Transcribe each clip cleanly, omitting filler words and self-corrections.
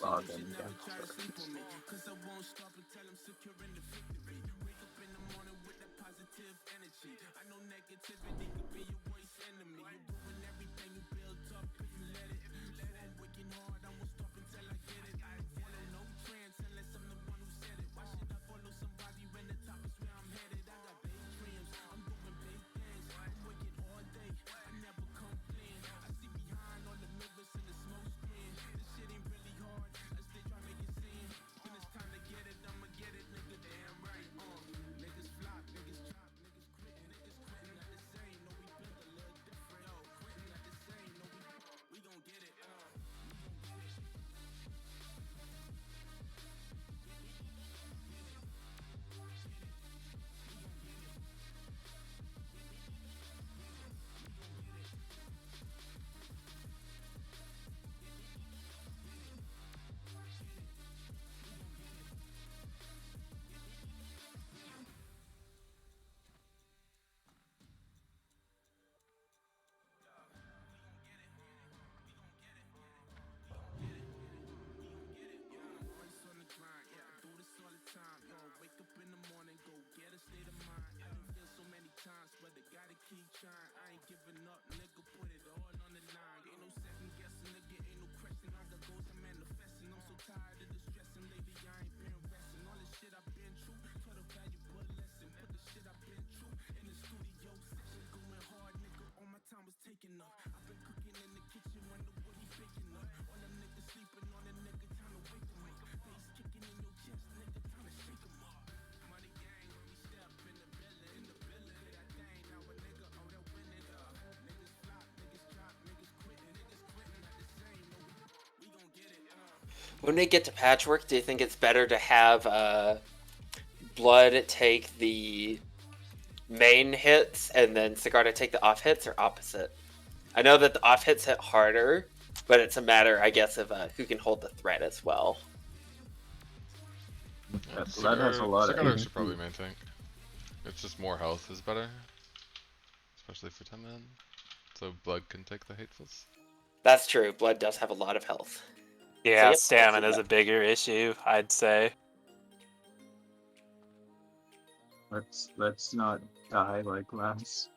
Log in again. Sorry. When we get to patchwork, do you think it's better to have Blood take the main hits and then Sigarda take the off hits, or opposite? I know that the off hits hit harder, but it's a matter, I guess, of who can hold the threat as well. Blood has a lot of Sigarda should probably main tank. It's just more health is better. Especially for 10 men. So Blood can take the hatefuls. That's true. Blood does have a lot of health. Yeah, So, yep, stamina is a bigger issue, I'd say. Let's not die like last.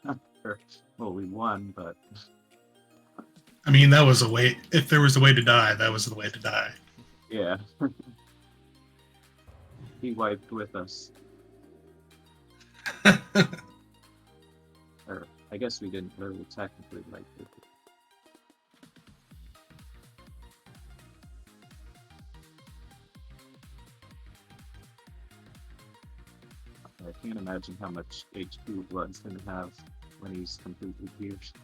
Well, we won, but I mean, that was a way. If there was a way to die, that was the way to die. yeah. He wiped with us. Or I guess we didn't really technically wipe with it. I can't imagine how much HP Blood's gonna have when he's completely pierced.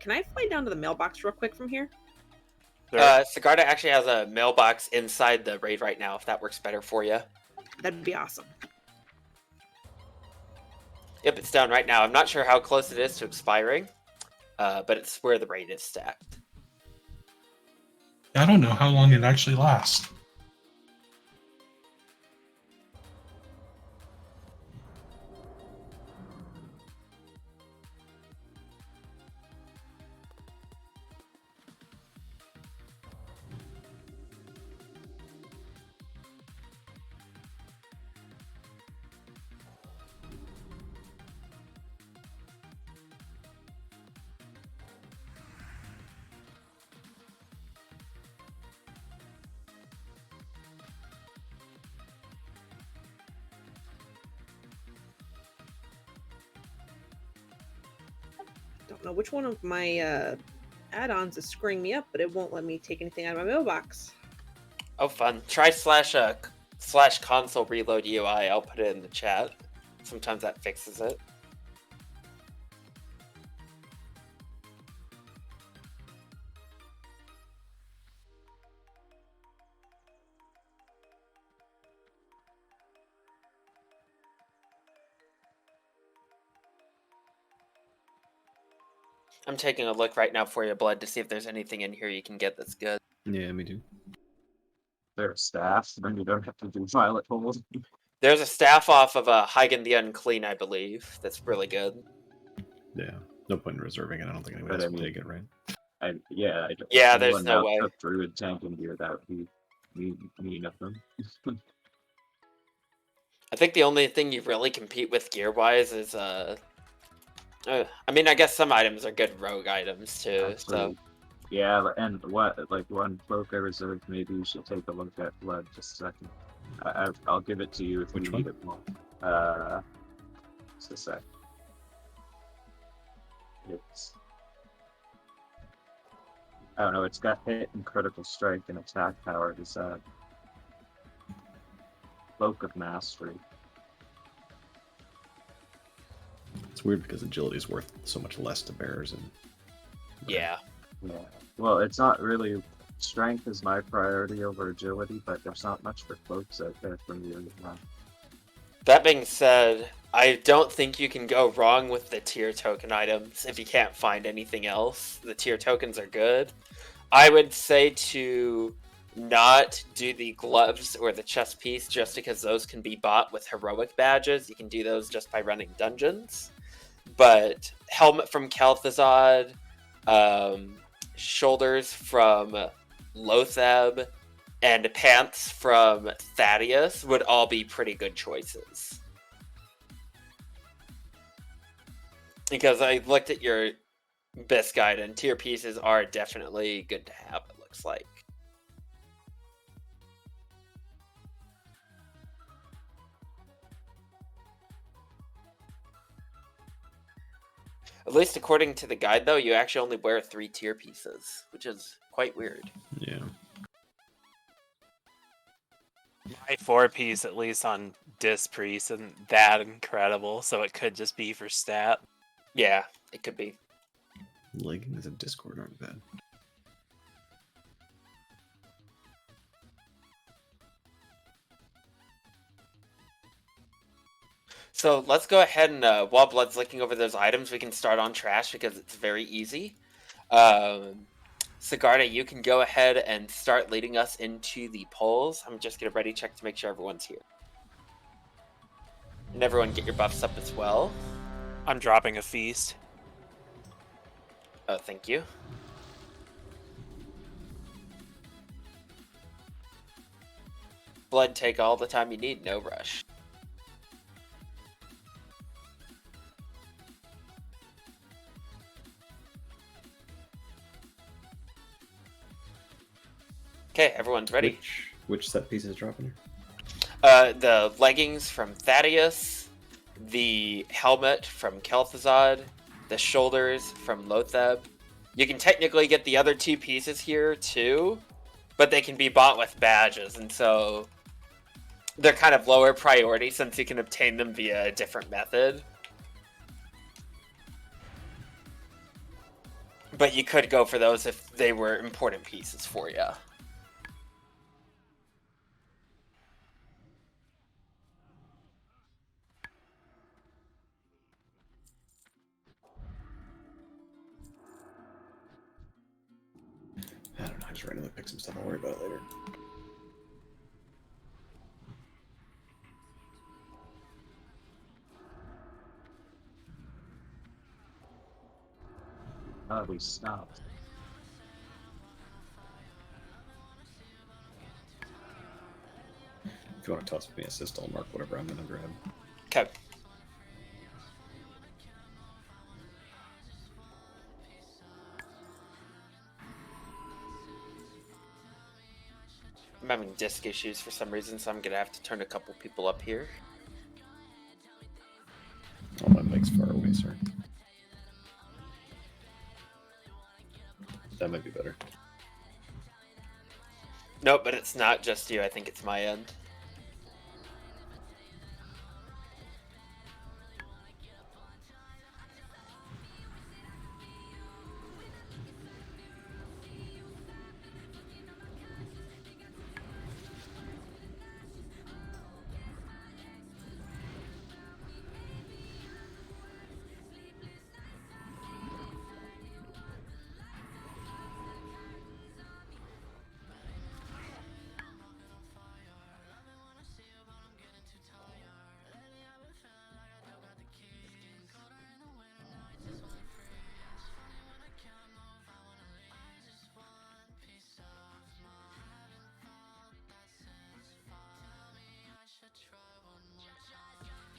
Can I fly down to the mailbox real quick from here? Sigarda actually has a mailbox inside the raid right now, if that works better for you. That'd be awesome. Yep, it's down right now. I'm not sure how close it is to expiring, but it's where the raid is stacked. I don't know how long it actually lasts. Don't know which one of my add-ons is screwing me up, but it won't let me take anything out of my mailbox. Oh, fun. Try / console reload UI. I'll put it in the chat. Sometimes that fixes it. I'm taking a look right now for you, Blood, to see if there's anything in here you can get that's good. Yeah, me too. Their staff, then you don't have to do violet holes. There's a staff off of Hagen the Unclean, I believe. That's really good. Yeah. No point in reserving it. I don't think anyone But else I will mean- take it, right? Yeah, Yeah, if there's anyone no now way. took druid tanking gear, that would be mean of them. I think the only thing you really compete with gear-wise is, I mean, I guess some items are good rogue items, too, so... Actually, yeah, and what, like, one cloak I reserved, maybe you should take a look at blood just a second. I'll give it to you if Which you one? need it more. Just a sec. It's... I don't know, it's got hit and critical strike and attack power. It's a Cloak of Mastery. It's weird because agility is worth so much less to bearers, and Yeah. Yeah. Well, it's not really... Strength is my priority over agility, but there's not much for cloaks out there for me right now. That being said, I don't think you can go wrong with the tier token items if you can't find anything else. The tier tokens are good. I would say to not do the gloves or the chest piece just because those can be bought with heroic badges. You can do those just by running dungeons. But helmet from Kel'Thuzad, shoulders from Lotheb, and pants from Thaddeus would all be pretty good choices. Because I looked at your best guide, and tier pieces are definitely good to have, it looks like. At least according to the guide, though, you actually only wear 3 tier pieces, which is quite weird. yeah. My 4-piece, at least on Disc Priest, isn't that incredible, so it could just be for stat. Yeah, it could be. Leggings and Discord aren't bad. So let's go ahead and, while Blood's looking over those items, we can start on trash because it's very easy. Sigarda, you can go ahead and start leading us into the polls. I'm just going to ready check to make sure everyone's here. And everyone get your buffs up as well. I'm dropping a feast. Oh, thank you. Blood, take all the time you need, no rush. Okay, everyone's ready. Which set piece is dropping here? The leggings from Thaddeus, the helmet from Kel'Thuzad, the shoulders from Lotheb. You can technically get the other 2 pieces here too, but they can be bought with badges, and so they're kind of lower priority since you can obtain them via a different method. But you could go for those if they were important pieces for you. I don't know. I just randomly pick some stuff. I'll worry about it later. Oh, we stopped. If you want to toss me assist, I'll mark whatever I'm going to grab. Okay. I'm having disk issues for some reason, so I'm gonna have to turn a couple people up here. Oh, my mic's far away, sir. That might be better. Nope, but it's not just you. I think it's my end.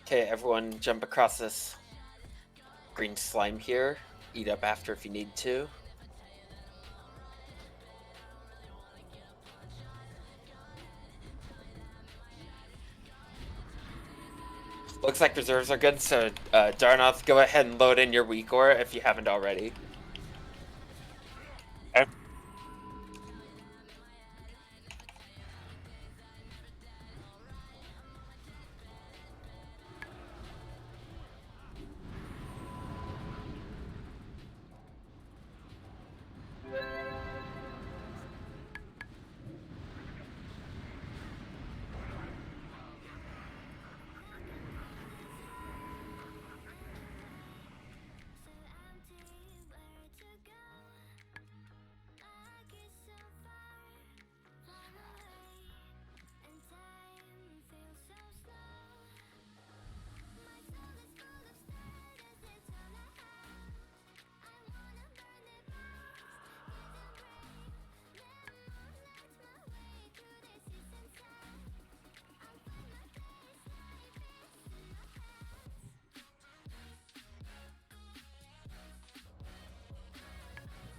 Okay, everyone jump across this green slime here. Eat up after if you need to. Looks like reserves are good, so Darnoth, go ahead and load in your weak aura if you haven't already. Okay.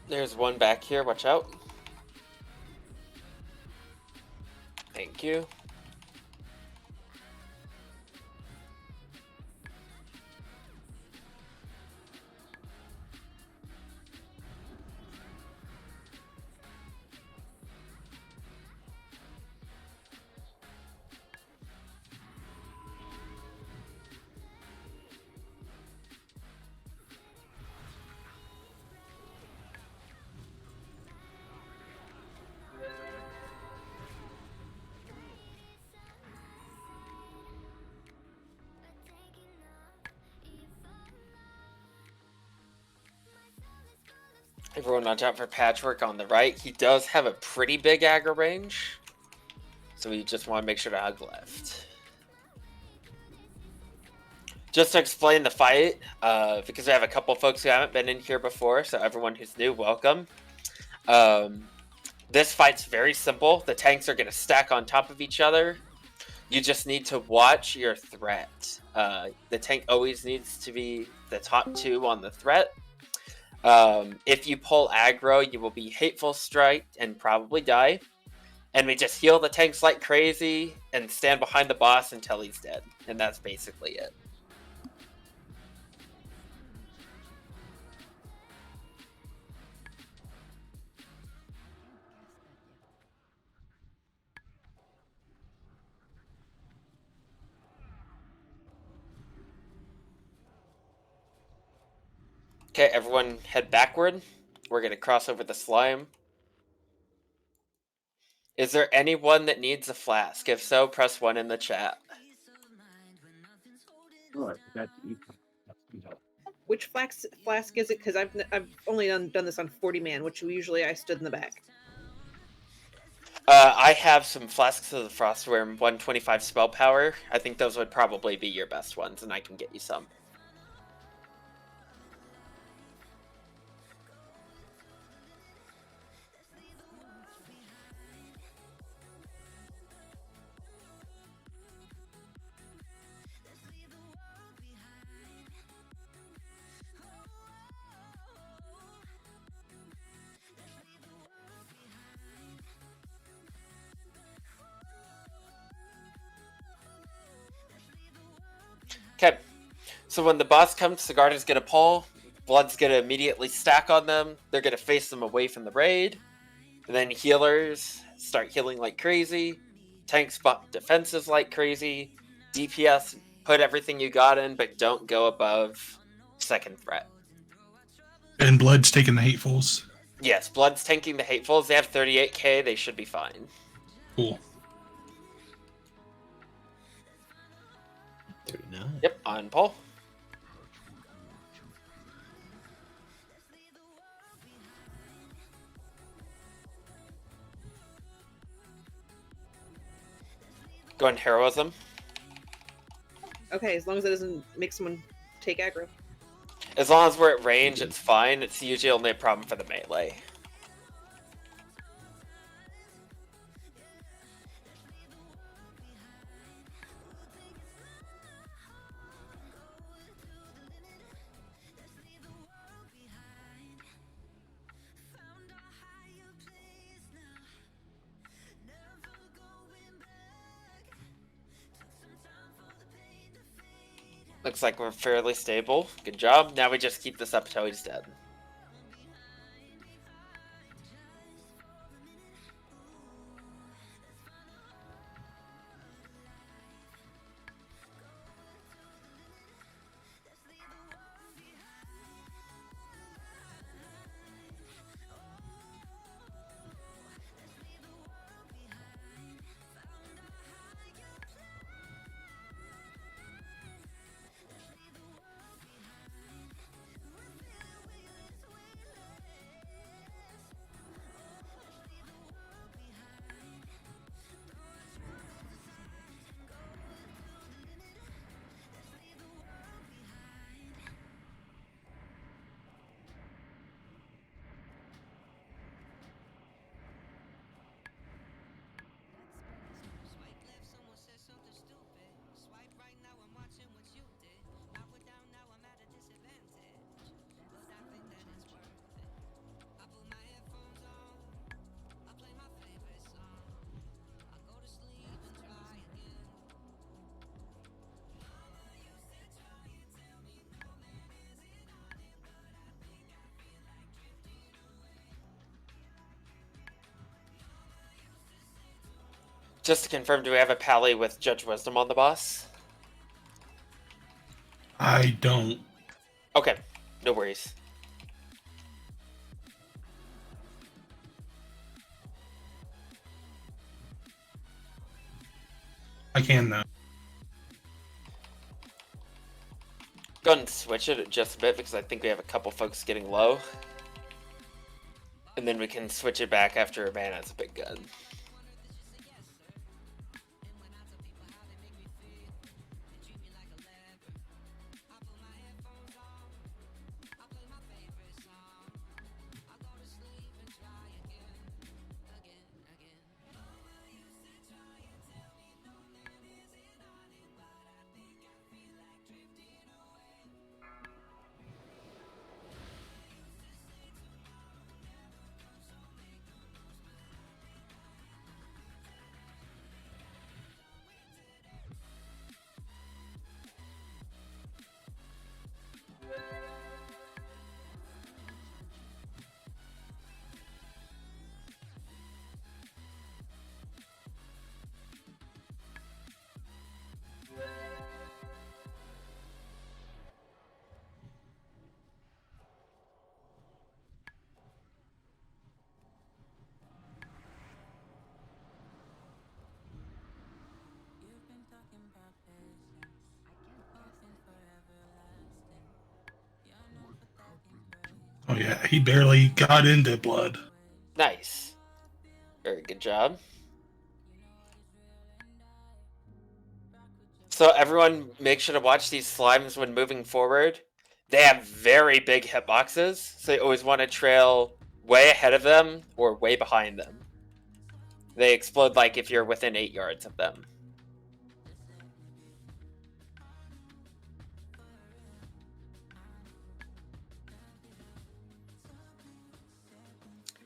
There's one back here, watch out. Thank you. Everyone watch out for Patchwork on the right. He does have a pretty big aggro range, so we just want to make sure to hug left. Just to explain the fight, because we have a couple folks who haven't been in here before, so everyone who's new, welcome. This fight's very simple. The tanks are going to stack on top of each other. You just need to watch your threat. The tank always needs to be the top two on the threat. If you pull aggro, you will be hateful striked and probably die. And we just heal the tanks like crazy and stand behind the boss until he's dead. And that's basically it. Okay, everyone head backward. We're going to cross over the slime. Is there anyone that needs a flask? If so, press 1 in the chat. Oh, I forgot to eat. Which flask is it? Because I've only done this on 40 man, which usually I stood in the back. I have some flasks of the Frostworm 125 spell power. I think those would probably be your best ones, and I can get you some. Okay, so when the boss comes, Sigarda's gonna pull, Blood's gonna immediately stack on them, they're gonna face them away from the raid, and then healers start healing like crazy, tanks spot defensives like crazy, DPS put everything you got in, but don't go above second threat. And Blood's taking the hatefuls. Yes, Blood's tanking the hatefuls, they have 38k, they should be fine. Cool. 39. Yep, on pull. Go and heroism. Okay, as long as it doesn't make someone take aggro. As long as we're at range, it's fine. It's usually only a problem for the melee. Looks like we're fairly stable. Good job. Now we just keep this up until he's dead. Just to confirm, do we have a pally with Judge Wisdom on the boss? I don't. Okay, no worries. I can now. Go ahead and switch it just a bit because I think we have a couple folks getting low. And then we can switch it back after a mana's a bit good. Oh yeah, he barely got into blood. Nice. Very good job. So everyone make sure to watch these slimes when moving forward. They have very big hitboxes, so you always want to trail way ahead of them or way behind them. They explode like if you're within 8 yards of them.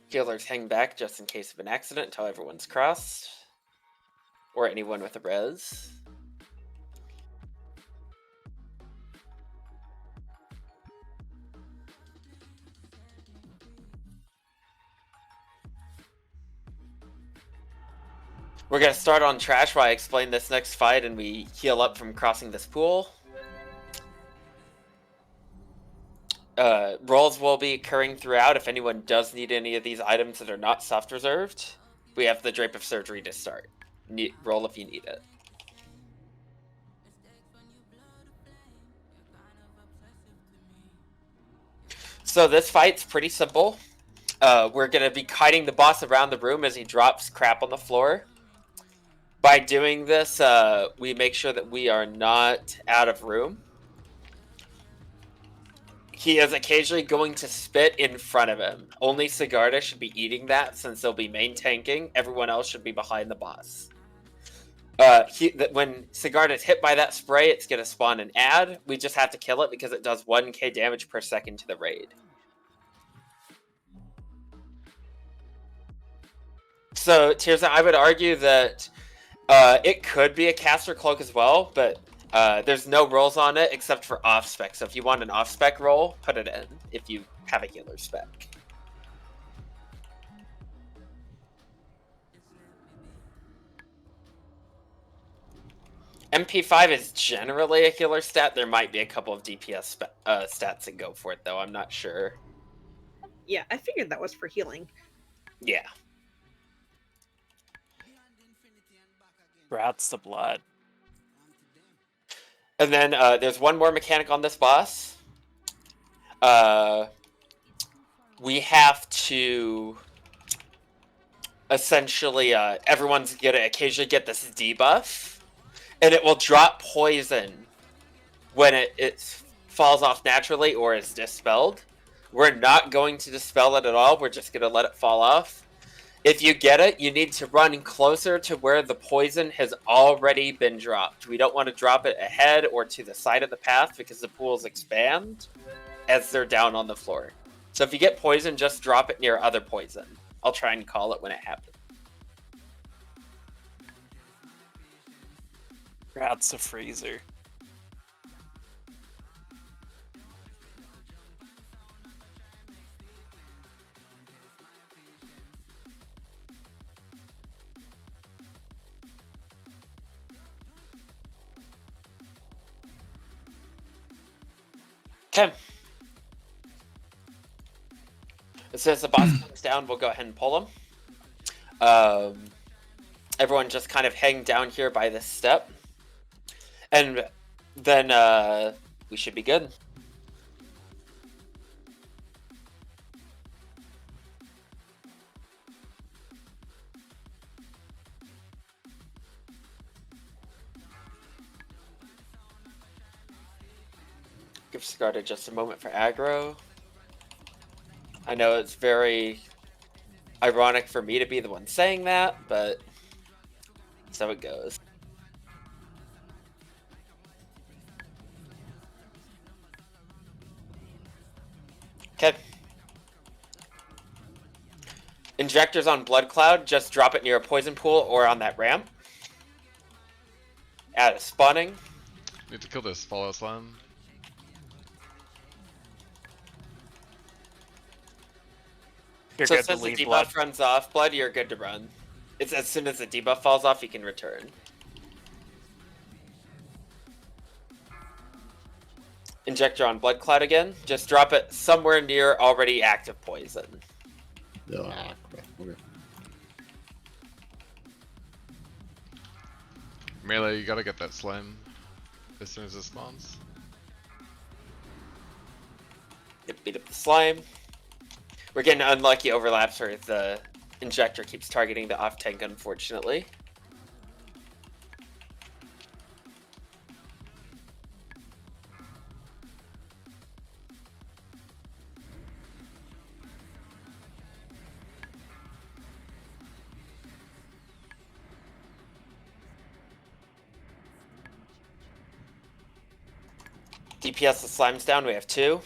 Healers hang back just in case of an accident until everyone's crossed. Or anyone with a res. We're going to start on trash while I explain this next fight and we heal up from crossing this pool. Rolls will be occurring throughout if anyone does need any of these items that are not soft reserved. We have the Drape of Surgery to start. Roll if you need it. So this fight's pretty simple. We're going to be kiting the boss around the room as he drops crap on the floor. By doing this, we make sure that we are not out of room. He is occasionally going to spit in front of him. Only Sigarda should be eating that since they'll be main tanking. Everyone else should be behind the boss. When Sigarda is hit by that spray, it's going to spawn an ad. We just have to kill it because it does 1k damage per second to the raid. So, Tirza, I would argue that it could be a caster cloak as well, but There's no rolls on it except for off spec. So if you want an off spec roll, put it in if you have a healer spec. MP5 is generally a healer stat. There might be a couple of DPS stats that go for it, though. I'm not sure. Yeah, I figured that was for healing. Yeah. Rats to blood. And then there's one more mechanic on this boss. We have to essentially, everyone's gonna occasionally get this debuff, and it will drop poison when it falls off naturally or is dispelled. We're not going to dispel it at all. We're just gonna let it fall off. If you get it, you need to run closer to where the poison has already been dropped. We don't want to drop it ahead or to the side of the path because the pools expand as they're down on the floor. So if you get poison, just drop it near other poison. I'll try and call it when it happens. Rats to freezer. Okay. As soon as the boss comes down, we'll go ahead and pull him. Everyone just kind of hang down here by this step. And then we should be good. Give Scarta just a moment for aggro. I know it's very ironic for me to be the one saying that, but that's how it goes. Okay. Injectors on Blood Cloud, just drop it near a poison pool or on that ramp. Add a spawning. Need to kill this fallout slime. You're So good to since the leave debuff blood. runs off, Blood, you're good to run. It's as soon as the debuff falls off, you can return. Injector on Blood Cloud again. Just drop it somewhere near already active poison. Okay. Melee, you gotta get that slime as soon as it spawns. Yep, beat up the slime. We're getting unlucky overlaps where the injector keeps targeting the off tank, unfortunately. DPS the slime's down, we have 2.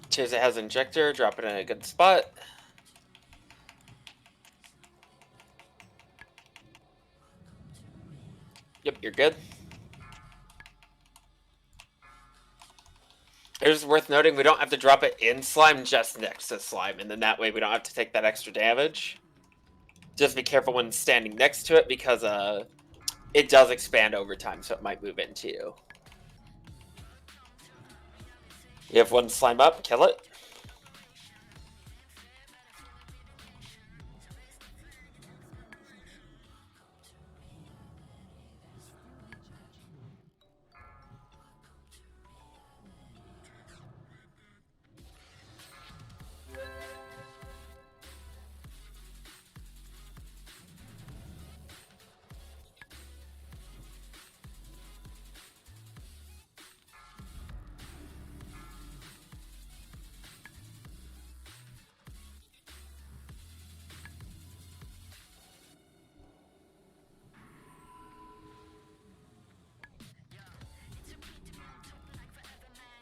Cheers, it has injector, drop it in a good spot. Yep, you're good. It is worth noting we don't have to drop it in slime, just next to slime, and then that way we don't have to take that extra damage. Just be careful when standing next to it because it does expand over time, so it might move into you. You have one slime up, kill it.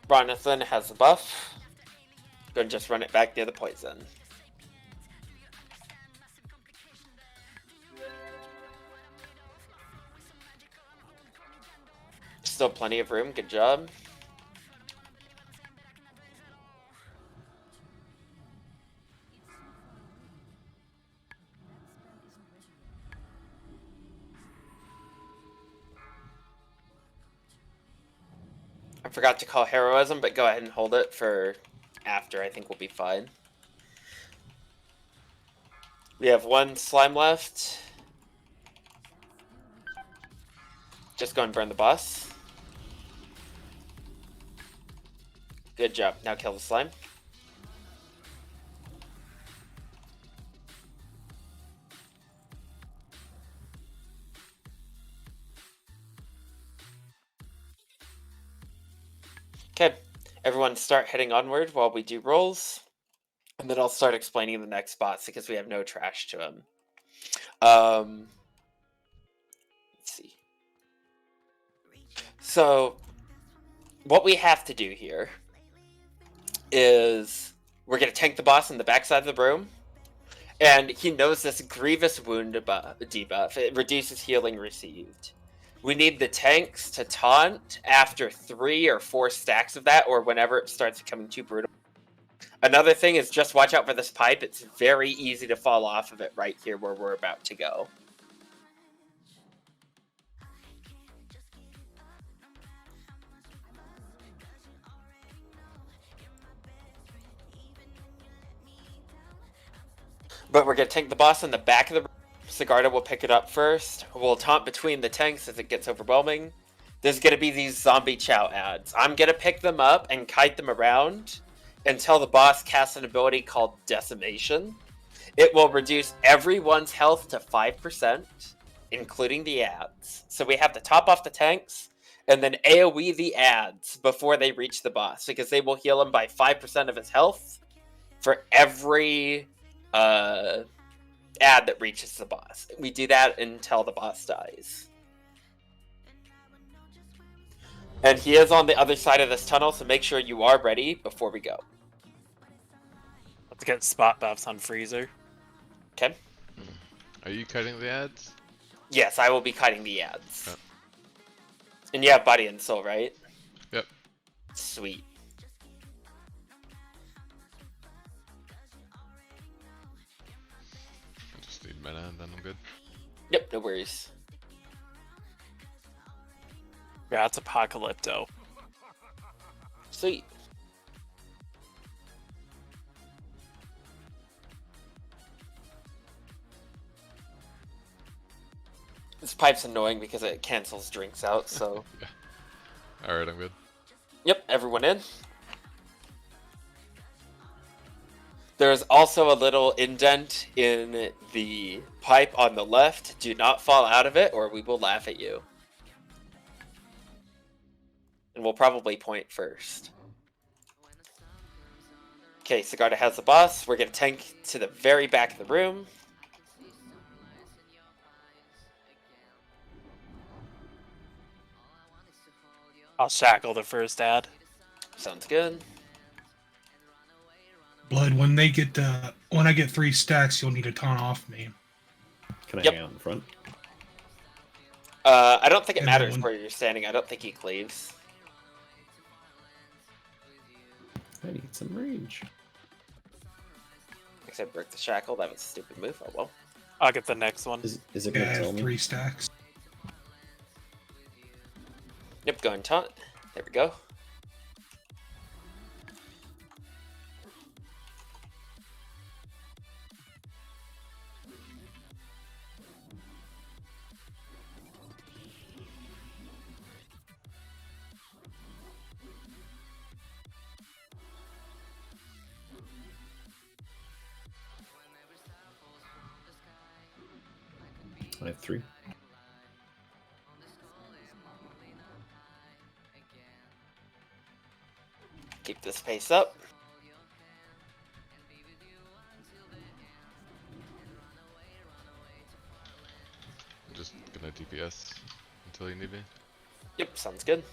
Ronathan has a buff. Gonna just run it back near the poison. Still plenty of room, good job. I forgot to call heroism, but go ahead and hold it for after. I think we'll be fine. We have one slime left. Just go and burn the boss. Good job. Now kill the slime. Okay, everyone start heading onward while we do rolls. And then I'll start explaining the next spots because we have no trash to them. Let's see. So, what we have to do here is we're going to tank the boss in the backside of the room. And he knows this grievous wound debuff. It reduces healing received. We need the tanks to taunt after 3 or 4 stacks of that, or whenever it starts becoming too brutal. Another thing is just watch out for this pipe. It's very easy to fall off of it right here where we're about to go. But we're going to tank the boss in the back of the room. Sigarda will pick it up first. We'll taunt between the tanks as it gets overwhelming. There's going to be these zombie chow ads. I'm going to pick them up and kite them around until the boss casts an ability called Decimation. It will reduce everyone's health to 5%, including the ads. So we have to top off the tanks and then AoE the ads before they reach the boss, because they will heal him by 5% of his health for every ad that reaches the boss. We do that until the boss dies. And he is on the other side of this tunnel, so make sure you are ready before we go. Let's get spot buffs on Freezer. Okay? Are you cutting the ads? Yes, I will be cutting the ads. Yep. And you have Body and Soul, right? Yep. Sweet. I just need mana and then I'm good. Yep, no worries. Yeah, it's Apocalypto. Sweet. This pipe's annoying because it cancels drinks out, so... Yeah. Alright, I'm good. Yep, everyone in. There's also a little indent in the pipe on the left. Do not fall out of it or we will laugh at you. And we'll probably point first. Okay, Sigarda has the boss. We're going to tank to the very back of the room. I'll shackle the first ad. Sounds good. Blood, when they get when I get 3 stacks, you'll need to taunt off me. Can I Yep. hang out in front? I don't think it And matters then- where you're standing. I don't think he cleaves. I need some range. Except break the shackle. That was a stupid move. Oh well. I'll get the next one. Is it Yeah, gonna I tell have me? 3 stacks. Yep, go and taunt. There we go. I have 3. Keep this pace up. I'm just gonna DPS until you need me. Yep, sounds good.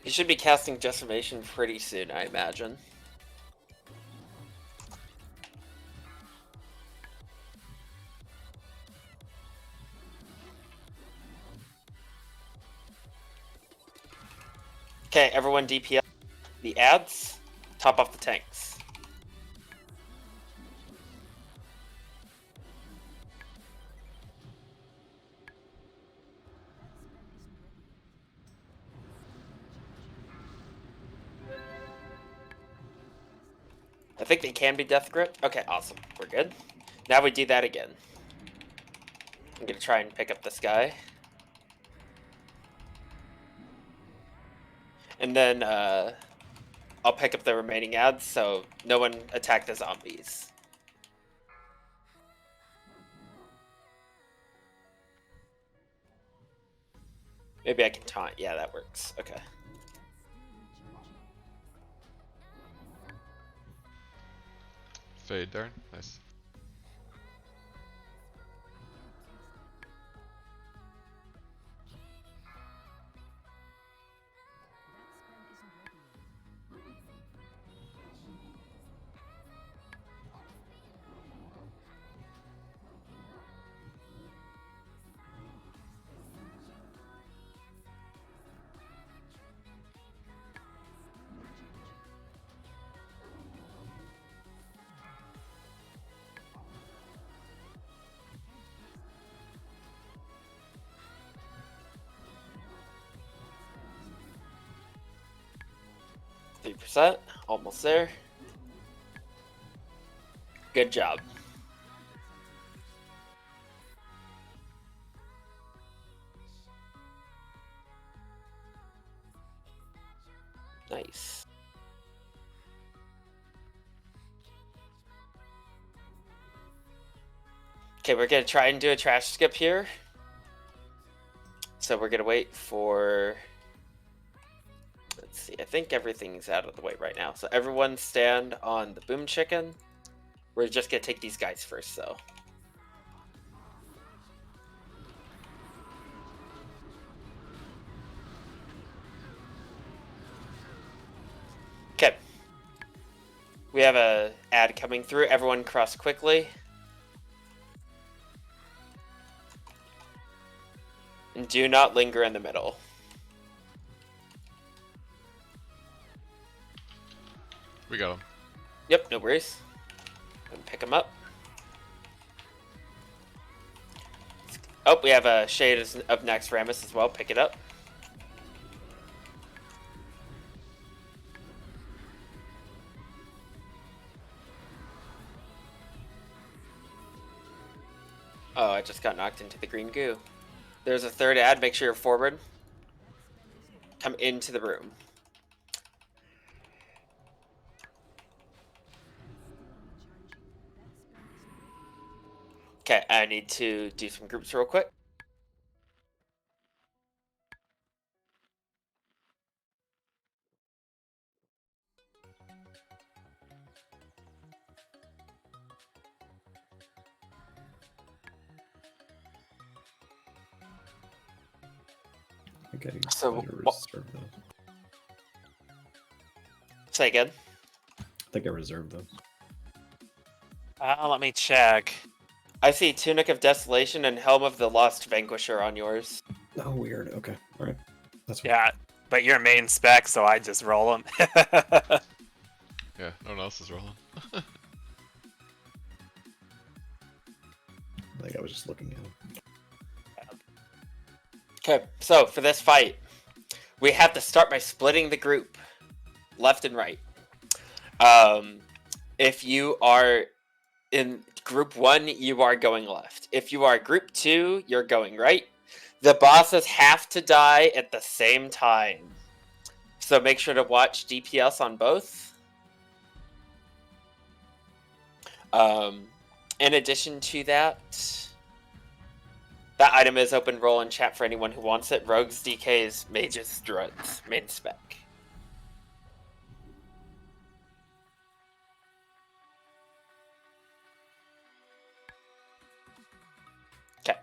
He should be casting Decimation pretty soon, I imagine. Okay, everyone DPS the ads, top off the tanks. I think they can be death grip. Okay, awesome. We're good. Now we do that again. I'm gonna try and pick up this guy. And then I'll pick up the remaining ads so no one attack the zombies. Maybe I can taunt. Yeah, that works. Okay. Fade, Darn. Nice. %, almost there. Good job. Nice. Okay, we're gonna try and do a trash skip here. So we're gonna wait for, let's see, I think everything's out of the way right now. So everyone stand on the boom chicken. We're just gonna take these guys first though. Okay. We have a ad coming through. Everyone cross quickly. And do not linger in the middle. We got him. Yep, no worries. And pick him up. Oh, we have a Shade of Naxx Ramus as well. Pick it up. Oh, I just got knocked into the green goo. There's a third ad. Make sure you're forward. Come into the room. Okay, I need to do some groups real quick. Okay. So, reserve those. Say again. I think I reserved those. Let me check. I see Tunic of Desolation and Helm of the Lost Vanquisher on yours. Oh, weird. Okay. All right. That's fine. Yeah, but you're main spec, so I just roll them. Yeah, no one else is rolling. I think I was just looking at them. Okay, so for this fight, we have to start by splitting the group, left and right. If you are in group 1, you are going left. If you are group 2, you're going right. The bosses have to die at the same time. So make sure to watch DPS on both. In addition to that, that item is open roll in chat for anyone who wants it. Rogues, DKs, Mages, Druids, main spec. Okay.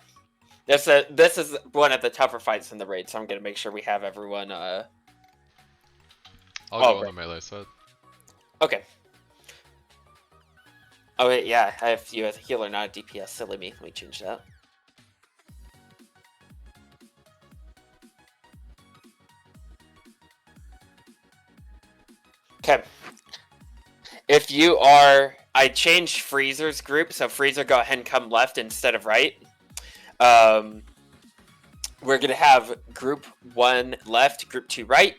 This is one of the tougher fights in the raid, so I'm going to make sure we have everyone I'll Oh, go on right. the melee side. Okay. Oh wait, yeah, I have you as a healer, not a DPS. Silly me. Let me change that. Okay. If you are, I changed Freezer's group, so Freezer go ahead and come left instead of right. We're gonna have group 1 left, group 2 right.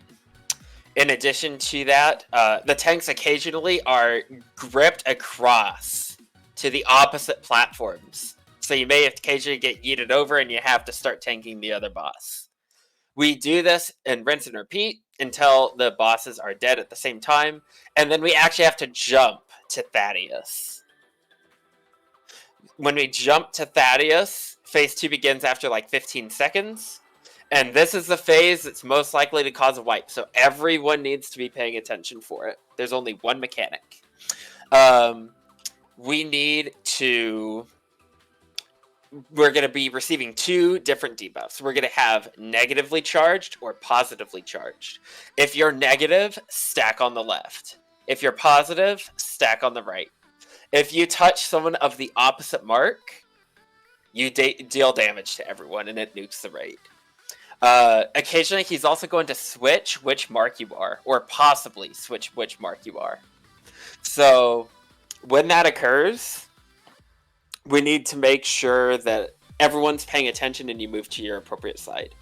In addition to that, the tanks occasionally are gripped across to the opposite platforms. So you may occasionally get yeeted over and you have to start tanking the other boss. We do this and rinse and repeat until the bosses are dead at the same time. And then we actually have to jump to Thaddeus. When we jump to Thaddeus, phase 2 begins after like 15 seconds. And this is the phase that's most likely to cause a wipe. So everyone needs to be paying attention for it. There's only one mechanic. We need to... We're going to be receiving 2 different debuffs. We're going to have negatively charged or positively charged. If you're negative, stack on the left. If you're positive, stack on the right. If you touch someone of the opposite mark, you deal damage to everyone and it nukes the raid. Occasionally, he's also going to switch which mark you are, or possibly switch which mark you are. So, when that occurs, we need to make sure that everyone's paying attention and you move to your appropriate side.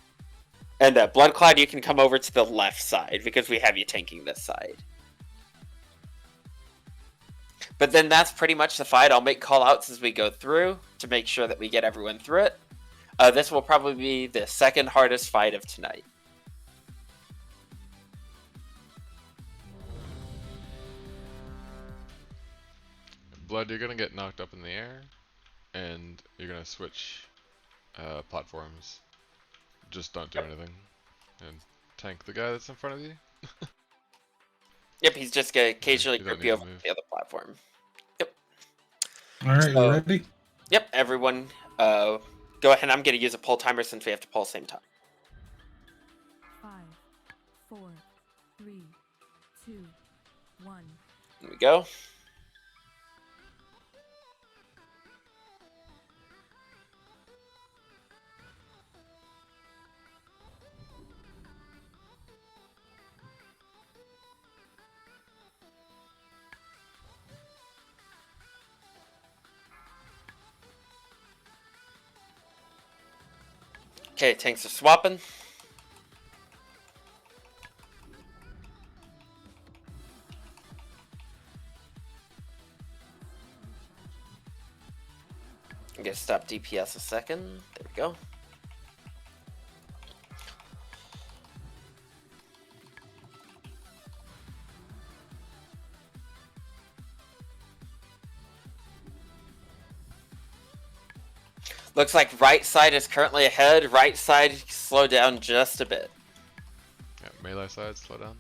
And Blood Cloud, you can come over to the left side because we have you tanking this side. But then that's pretty much the fight. I'll make call-outs as we go through to make sure that we get everyone through it. This will probably be the second hardest fight of tonight. Blood, you're gonna get knocked up in the air, and you're gonna switch platforms. Just don't do anything, and tank the guy that's in front of you. Yep, he's just gonna occasionally You don't grip need you to over move. the other platform. Yep. All right, So- you ready? Yep, everyone, go ahead. I'm gonna use a pull timer since we have to pull same time. 5, 4, 3, 2, 1. Here we go. Okay, tanks are swapping. I'm gonna stop DPS a second. There we go. Looks like right side is currently ahead. Right side slow down just a bit. Yeah, melee side, slow down.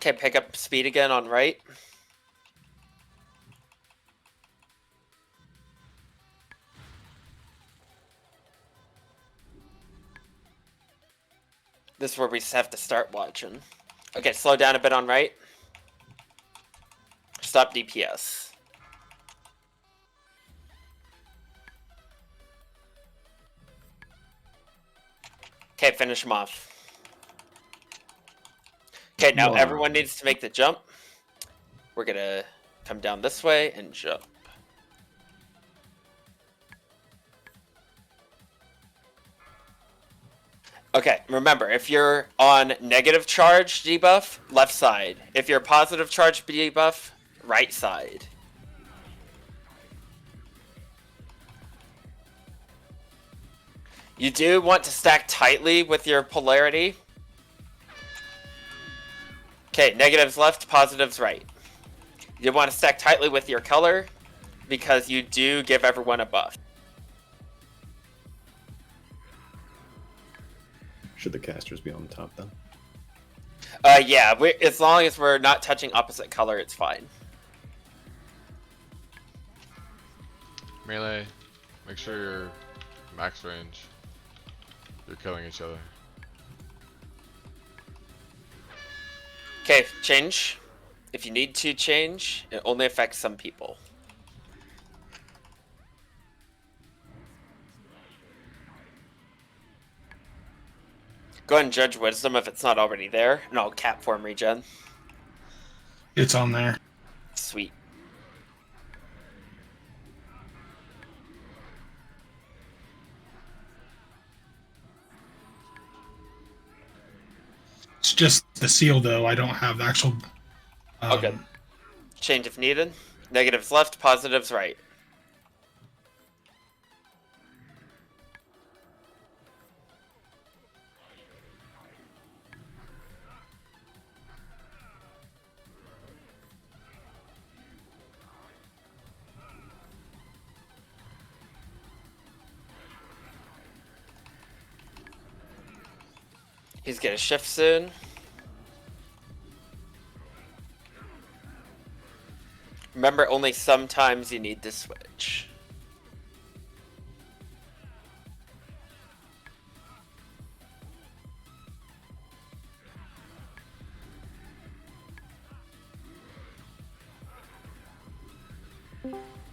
Okay, pick up speed again on right. This is where we have to start watching. Okay, slow down a bit on right. Stop DPS. Okay, finish him off. Okay, now Wow. everyone needs to make the jump. We're gonna come down this way and jump. Okay, remember, if you're on negative charge debuff, left side. If you're positive charge debuff, right side. You do want to stack tightly with your polarity. Okay, negatives left, positives right. You want to stack tightly with your color. because you do give everyone a buff. Should the casters be on the top then? Yeah, as long as we're not touching opposite color, it's fine. Melee, make sure you're max range. You're killing each other. Okay, change. If you need to change, it only affects some people. Go ahead and judge wisdom if it's not already there, and I'll cap form regen. It's on there. Sweet. It's just the seal, though. I don't have the actual. Okay. Change if needed. Negatives left, positives right. He's gonna shift soon. Remember, only sometimes you need to switch.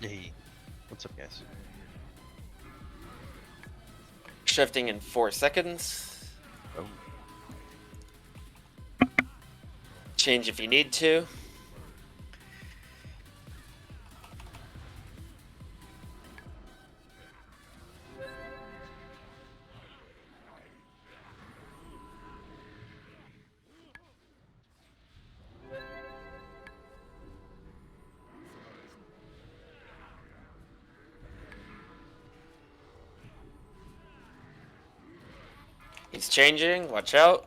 Hey, what's up, guys? Shifting in 4 seconds. Oh, Change if you need to. He's changing, watch out.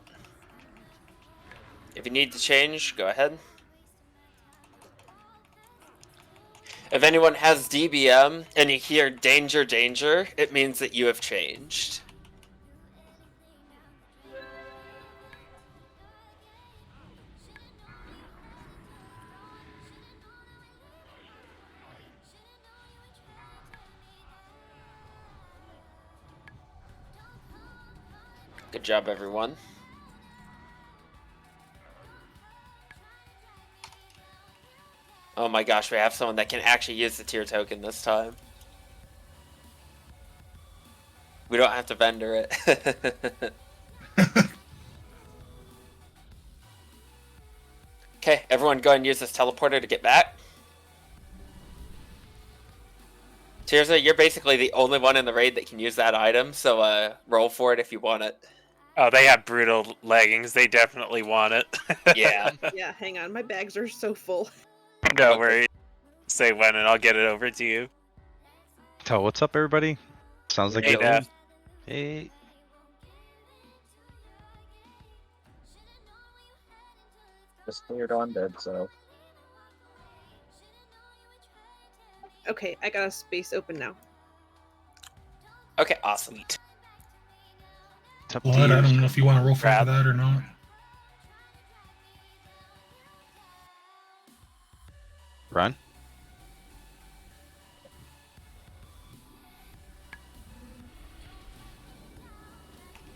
If you need to change, go ahead. If anyone has DBM and you hear danger, danger, it means that you have changed. Good job, everyone. Oh my gosh, we have someone that can actually use the tier token this time. We don't have to vendor it. Okay, everyone go ahead and use this teleporter to get back. Tirza, you're basically the only one in the raid that can use that item, so roll for it if you want it. Oh, they have brutal leggings. They definitely want it. Yeah. Yeah, hang on. My bags are so full. No Okay. worries. Say when and I'll get it over to you. so what's up, everybody? Sounds like Hey, a Dad. Hey, Just cleared on dead, so. Okay, I got a space open now. Okay, awesome. it's up Blood, to I you. don't know if you want to roll for Grab. that or not. Run.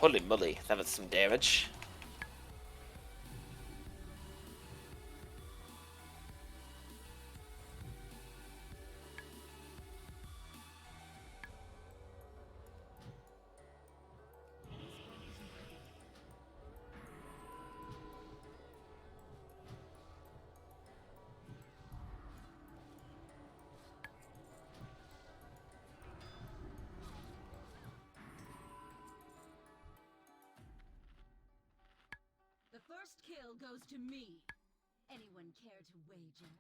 Holy moly, that was some damage. The first kill goes to me. Anyone care to wager?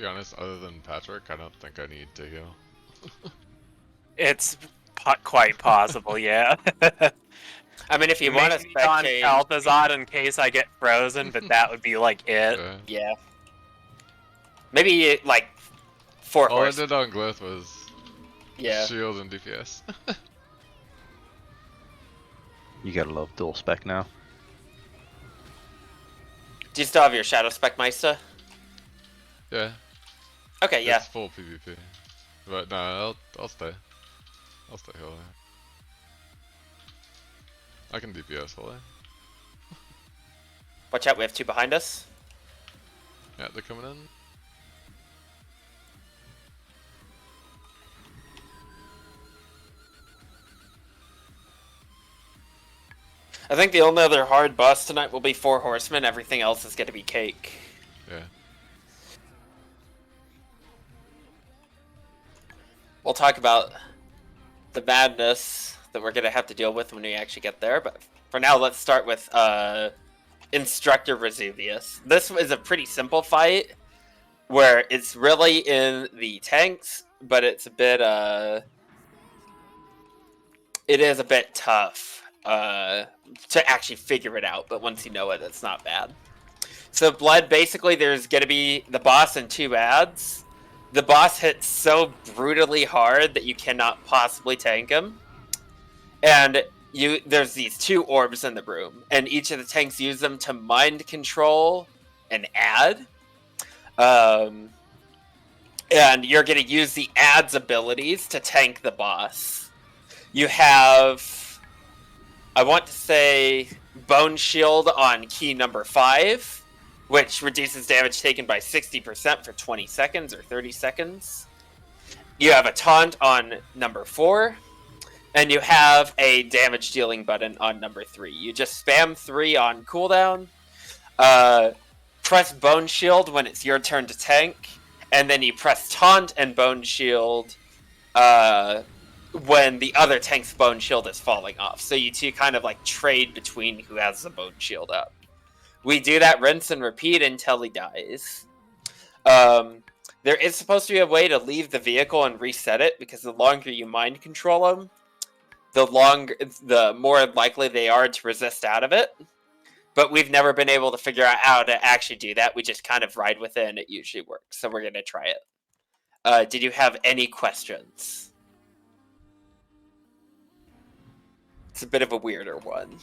be honest, other than Patchwork, I don't think I need to heal. It's quite possible, yeah. I mean, if you want to Maybe spec on change, Althazad in case I get frozen, but that would be like it. Yeah. yeah. Maybe like 4 All I horse. did on Glyph was Yeah. shield and DPS. You gotta love dual spec now. Do you still have your Shadow Spec Meister? Yeah. Okay, yeah. It's full PvP. But no, I'll stay. I'll stay healing. I can DPS fully. Watch out, we have 2 behind us. Yeah, they're coming in. I think the only other hard boss tonight will be 4 horsemen. Everything else is going to be cake. Yeah. We'll talk about the madness that we're going to have to deal with when we actually get there. But for now, let's start with Instructor Vesuvius. This is a pretty simple fight where it's really in the tanks, but it's a bit it is a bit tough to actually figure it out, but once you know it, it's not bad. So Blood, basically there's going to be the boss and 2 ads. The boss hits so brutally hard that you cannot possibly tank him. And there's these 2 orbs in the room, and each of the tanks use them to mind control an ad. And you're going to use the ad's abilities to tank the boss. You have, I want to say, Bone Shield on key number 5, which reduces damage taken by 60% for 20 seconds or 30 seconds. You have a Taunt on number 4, and you have a damage dealing button on number 3. You just spam 3 on cooldown, press Bone Shield when it's your turn to tank, and then you press Taunt and Bone Shield when the other tank's Bone Shield is falling off. So you 2 kind of like trade between who has the Bone Shield up. We do that rinse and repeat until he dies. There is supposed to be a way to leave the vehicle and reset it, because the longer you mind control them, the more likely they are to resist out of it. But we've never been able to figure out how to actually do that. We just kind of ride with it, and it usually works. So we're going to try it. Did you have any questions? It's a bit of a weirder one.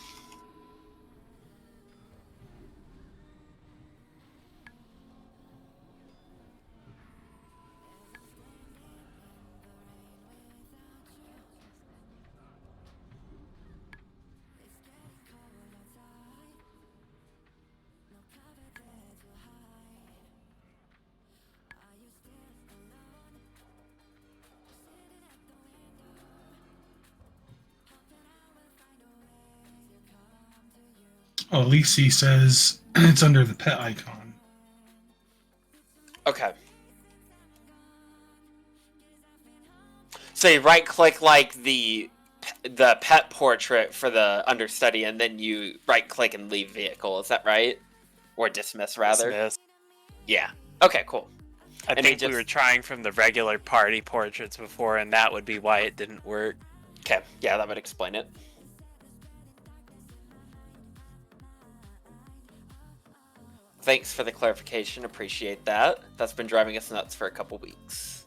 Oh, Lisi says it's under the pet icon. Okay. So you right-click like the pet portrait for the understudy, and then you right-click and leave vehicle. Is that right? Or dismiss, rather? Dismiss. Yeah. Okay, cool. I And think he we were just- trying from the regular party portraits before, and that would be why it didn't work. Okay, yeah, that would explain it. Thanks for the clarification. Appreciate that. That's been driving us nuts for a couple weeks.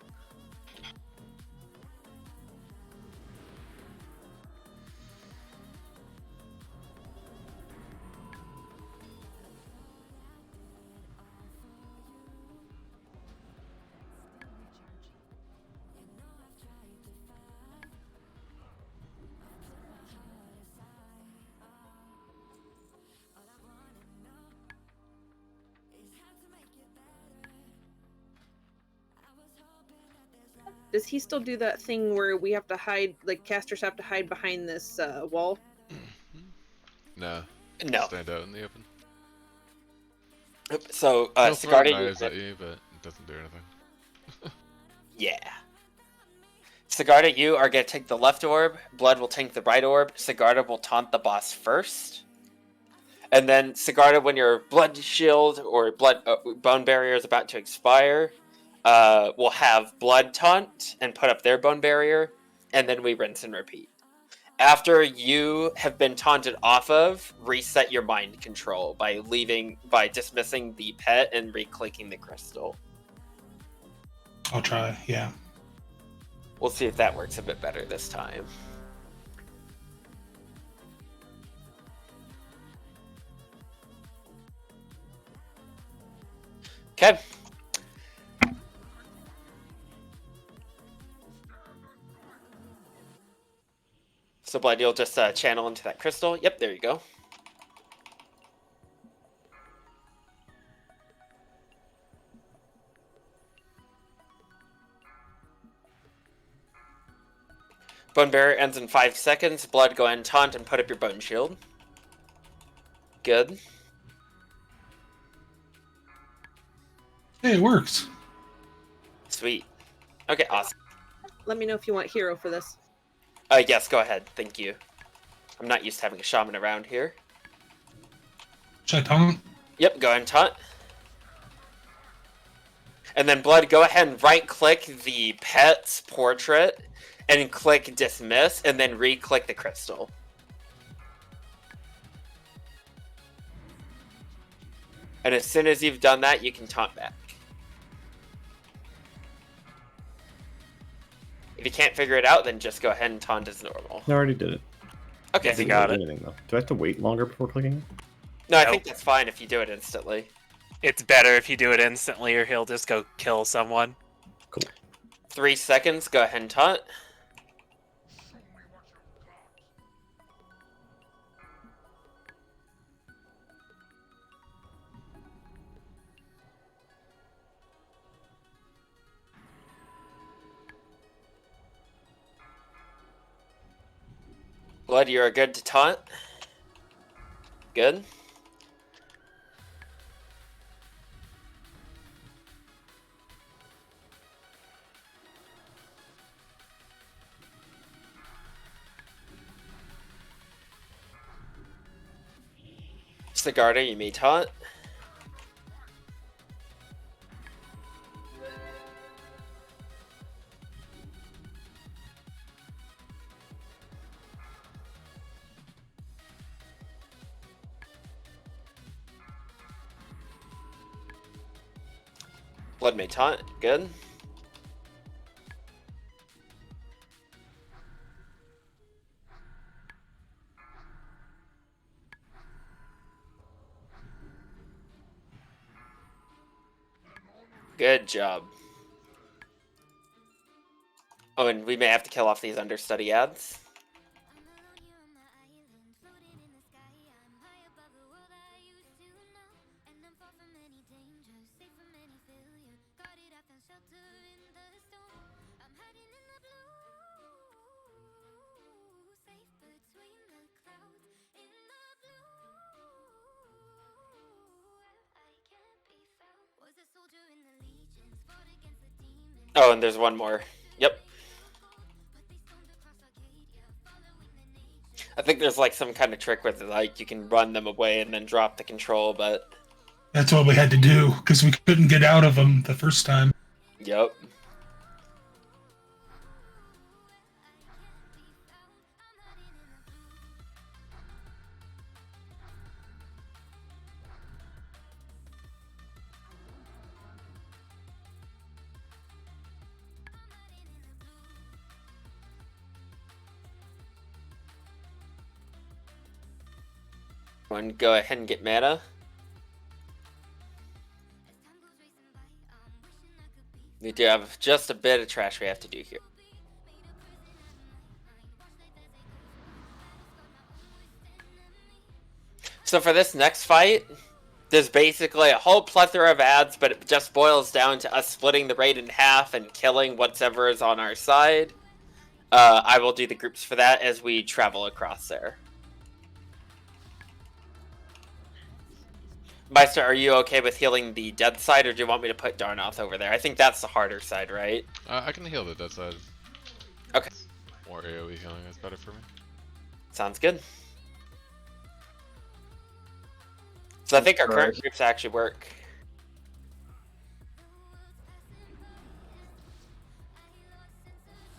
Does he still do that thing where we have to hide, like casters have to hide behind this wall? No. No. Stand out in the open. So, He'll throw Sigarda, knives at you, but it doesn't do anything. yeah. Sigarda, you are going to take the left orb. Blood will take the right orb. Sigarda will taunt the boss first. And then Sigarda, when your blood shield or bone barrier is about to expire, will have Blood taunt and put up their bone barrier, and then we rinse and repeat. After you have been taunted off of, reset your mind control by dismissing the pet and re-clicking the crystal. I'll try. Yeah. We'll see if that works a bit better this time. Okay. So Blood, you'll just channel into that crystal. Yep, there you go. Bone Barrier ends in 5 seconds. Blood, go ahead and taunt and put up your Bone Shield. Good. Hey, it works. Sweet. Okay, awesome. Let me know if you want hero for this. Yes, go ahead. Thank you. I'm not used to having a shaman around here. Should I taunt? Yep, go ahead and taunt. And then Blood, go ahead and right-click the pet's portrait and click dismiss, and then re-click the crystal. And as soon as you've done that, you can taunt back. If you can't figure it out, then just go ahead and taunt as normal. I already did it. Okay, Yeah, so you got Do it. anything, though. Do I have to wait longer before clicking it? no, I Nope. think that's fine if you do it instantly. It's better if you do it instantly, or he'll just go kill someone. 3 seconds, go ahead and taunt. Blood, you are good to taunt. Good. Sigarda, you may taunt. Blood may taunt. Good. Good job. Oh, and we may have to kill off these understudy ads. Oh, and there's one more. Yep. I think there's like some kind of trick with it, like you can run them away and then drop the control, but That's what we had to do because we couldn't get out of them the first time. yep. Go ahead and get mana. We do have just a bit of trash we have to do here. So for this next fight, there's basically a whole plethora of ads, but it just boils down to us splitting the raid in half and killing whatever is on our side. I will do the groups for that as we travel across there. Meister, are you okay with healing the dead side, or do you want me to put Darnoth over there? I think that's the harder side, right? I can heal the dead side. Okay. More AoE healing is better for me. Sounds good. So I think our current groups actually work.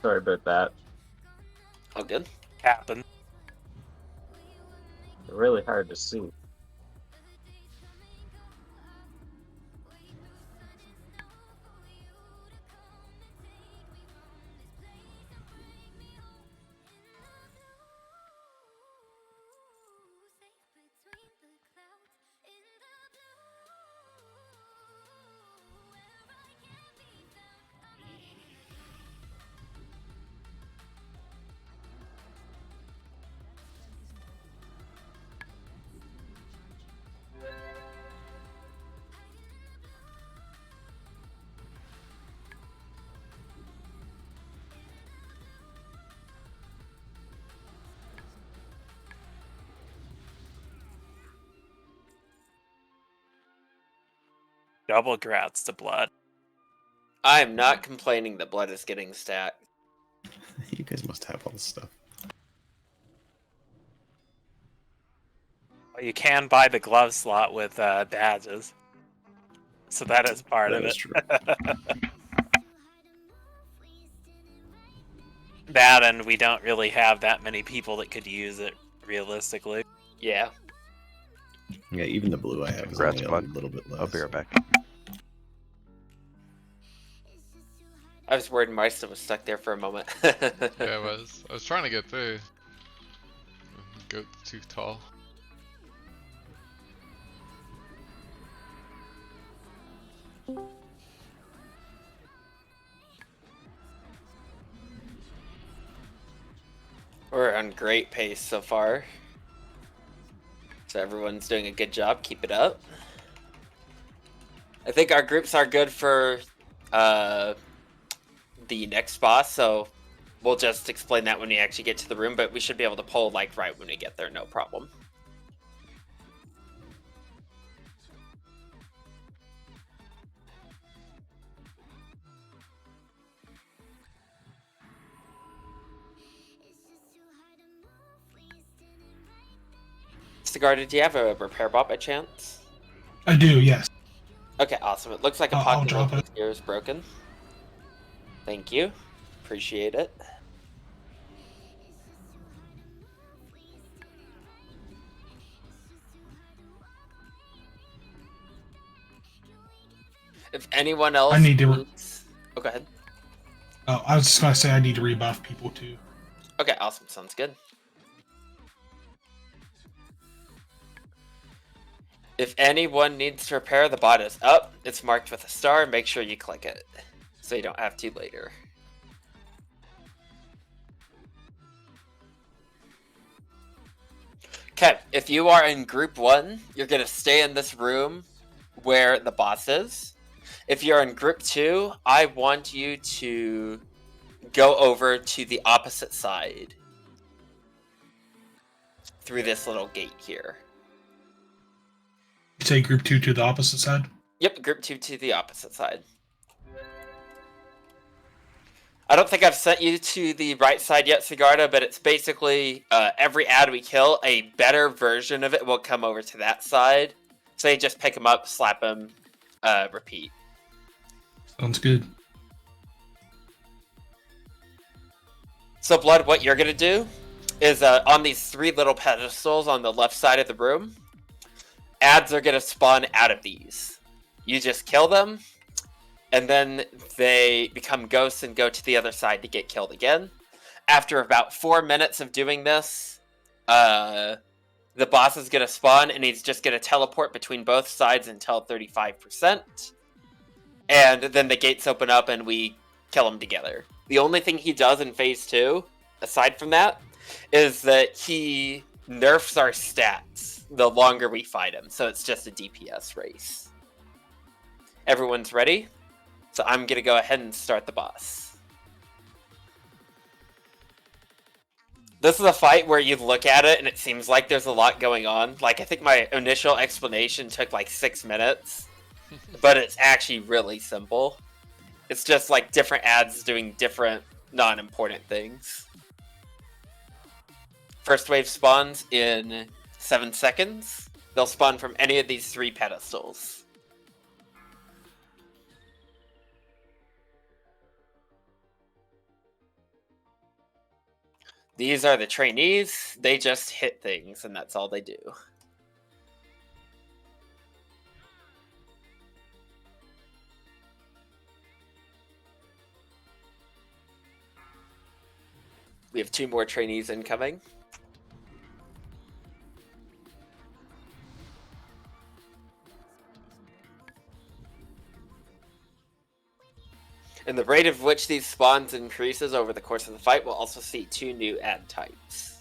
Sorry about that. All good. Happen. They're really hard to see. Double grats to blood. I am not complaining that blood is getting stacked. You guys must have all this stuff. Well, you can buy the glove slot with badges. So that is part That of is it. true. That, and we don't really have that many people that could use it realistically. Yeah. Yeah, even the blue I have is Congrats, only a bud. little bit less. I'll be right back. I was worried Meister was stuck there for a moment. Yeah, I was. I was trying to get through. Goat too tall. We're on great pace so far. So everyone's doing a good job. Keep it up. I think our groups are good for the next boss, so we'll just explain that when we actually get to the room, but we should be able to pull like right when we get there, no problem. Cigar, did you have a repair bot by chance? I do, yes. Okay, awesome. It looks like a I'll pocket drop it. here is broken. Thank you. Appreciate it. If anyone else I need to needs... Oh, go ahead. Oh, I was just gonna say I need to rebuff people too. Okay, awesome. Sounds good. If anyone needs to repair, the bot is up. It's marked with a star. Make sure you click it so you don't have to later. Okay, if you are in group 1, you're going to stay in this room where the boss is. If you're in group 2, I want you to go over to the opposite side through this little gate here. You say group 2 to the opposite side? Yep, group 2 to the opposite side. I don't think I've sent you to the right side yet, Sigarda, but it's basically every ad we kill, a better version of it will come over to that side. So you just pick them up, slap them, repeat. Sounds good. So, Blood, what you're going to do is on these 3 little pedestals on the left side of the room, ads are going to spawn out of these. You just kill them, and then they become ghosts and go to the other side to get killed again. After about 4 minutes of doing this, the boss is going to spawn, and he's just going to teleport between both sides until 35%. And then the gates open up, and we kill him together. The only thing he does in Phase 2, aside from that, is that he nerfs our stats the longer we fight him. So it's just a DPS race. Everyone's ready? So I'm going to go ahead and start the boss. This is a fight where you look at it and it seems like there's a lot going on. Like, I think my initial explanation took like 6 minutes. But it's actually really simple. It's just like different ads doing different non-important things. First wave spawns in 7 seconds. They'll spawn from any of these 3 pedestals. These are the trainees. They just hit things, and that's all they do. We have 2 more trainees incoming. And the rate of which these spawns increases over the course of the fight will also see 2 new ad types.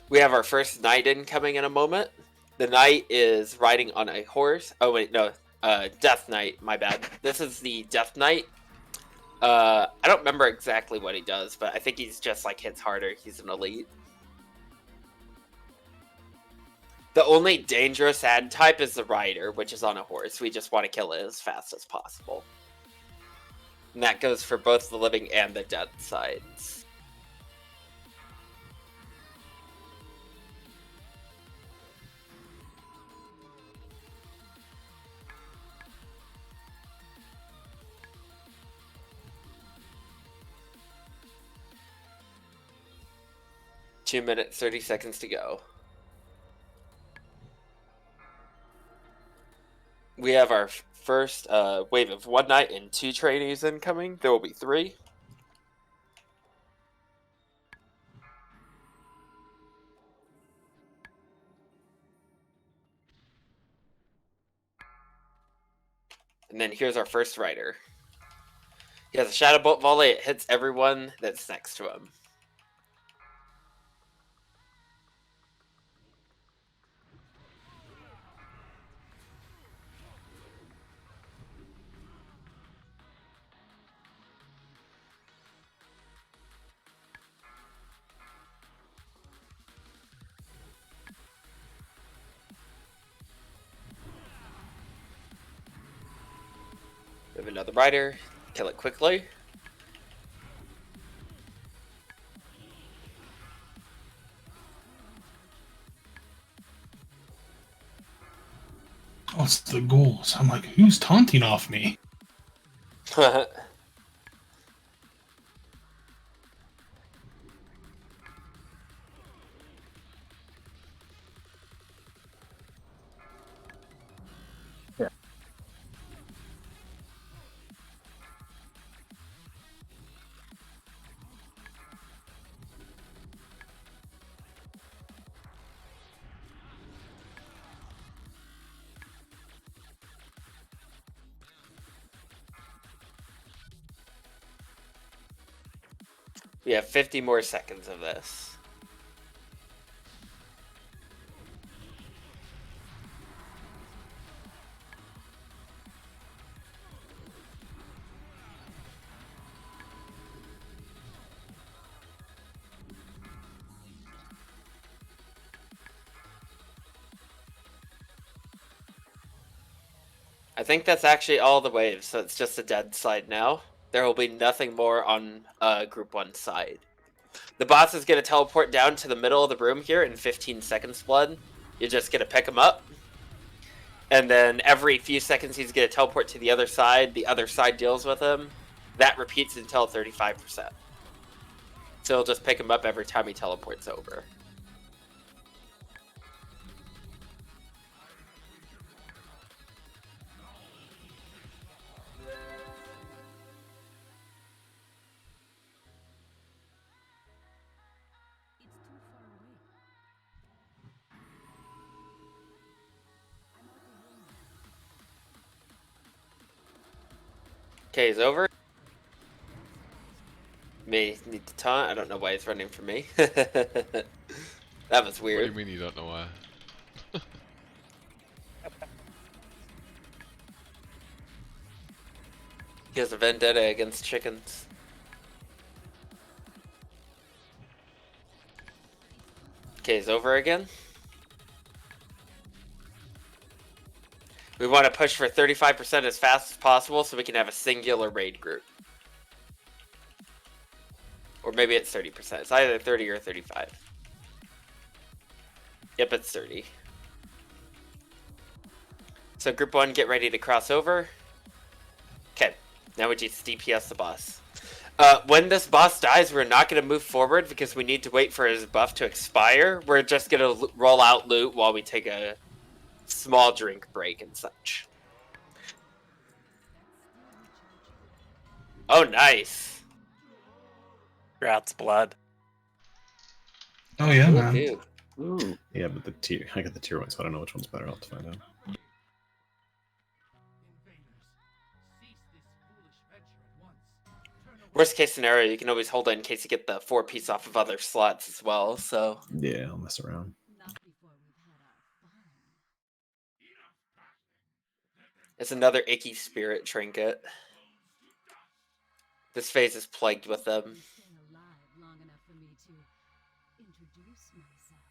We have our first knight incoming in a moment. The knight is riding on a horse. Oh wait, no, Death Knight, my bad. This is the Death Knight. I don't remember exactly what he does, but I think he's just like hits harder. He's an elite. The only dangerous ad type is the rider, which is on a horse. We just want to kill it as fast as possible. And that goes for both the living and the dead sides. Two minutes, 30 seconds to go. We have our first wave of 1 knight and 2 trainees incoming. There will be 3. And then here's our first rider. He has a Shadow Bolt volley. It hits everyone that's next to him. We have another rider. Kill it quickly. Oh, it's the ghouls. I'm like, who's taunting off me? We have 50 more seconds of this. I think that's actually all the waves, so it's just a dead side now. There will be nothing more on Group 1 side. The boss is going to teleport down to the middle of the room here in 15 seconds, Blood. You're just going to pick him up. And then every few seconds he's going to teleport to the other side. The other side deals with him. That repeats until 35%. So he'll just pick him up every time he teleports over. Okay, he's over. May need to taunt. I don't know why he's running from me. That was weird. What do you mean you don't know why? He has a vendetta against chickens. Okay, he's over again. We want to push for 35% as fast as possible so we can have a singular raid group. Or maybe it's 30%. It's either 30 or 35. Yep, it's 30. So group 1, get ready to cross over. Okay, now we just DPS the boss. When this boss dies, we're not going to move forward because we need to wait for his buff to expire. We're just going to roll out loot while we take a small drink break and such. Oh, nice. Congrats, blood. Oh yeah, Ooh, man. dude. Ooh. Yeah, but I got the tier 1, so I don't know which one's better. I'll have to find out. Worst case scenario, you can always hold it in case you get the 4-piece off of other slots as well, so. Yeah, I'll mess around. Not before we've had our fun. It's another icky spirit trinket. This phase is plagued with them. You've been alive long enough for me to introduce myself.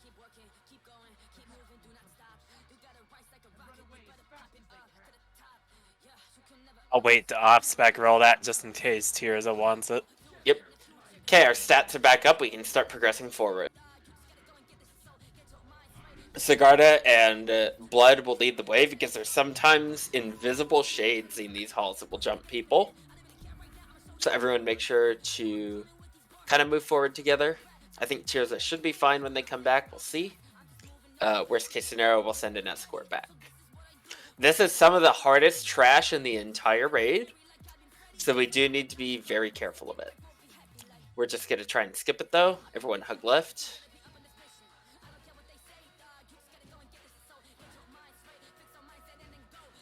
Keep working, keep going, keep moving, do not stop. You gotta rise like a rocket, you better pop it up to the top. Yeah, you can never. I'll wait to off-spec roll that just in case Tirza wants it. Yep. Okay, our stats are back up. We can start progressing forward. Sigarda and Blood will lead the way because there's sometimes invisible shades in these halls that will jump people. So everyone make sure to kind of move forward together. I think Tirza should be fine when they come back. We'll see. Worst case scenario, we'll send an escort back. This is some of the hardest trash in the entire raid, so we do need to be very careful of it. We're just going to try and skip it though. Everyone hug left.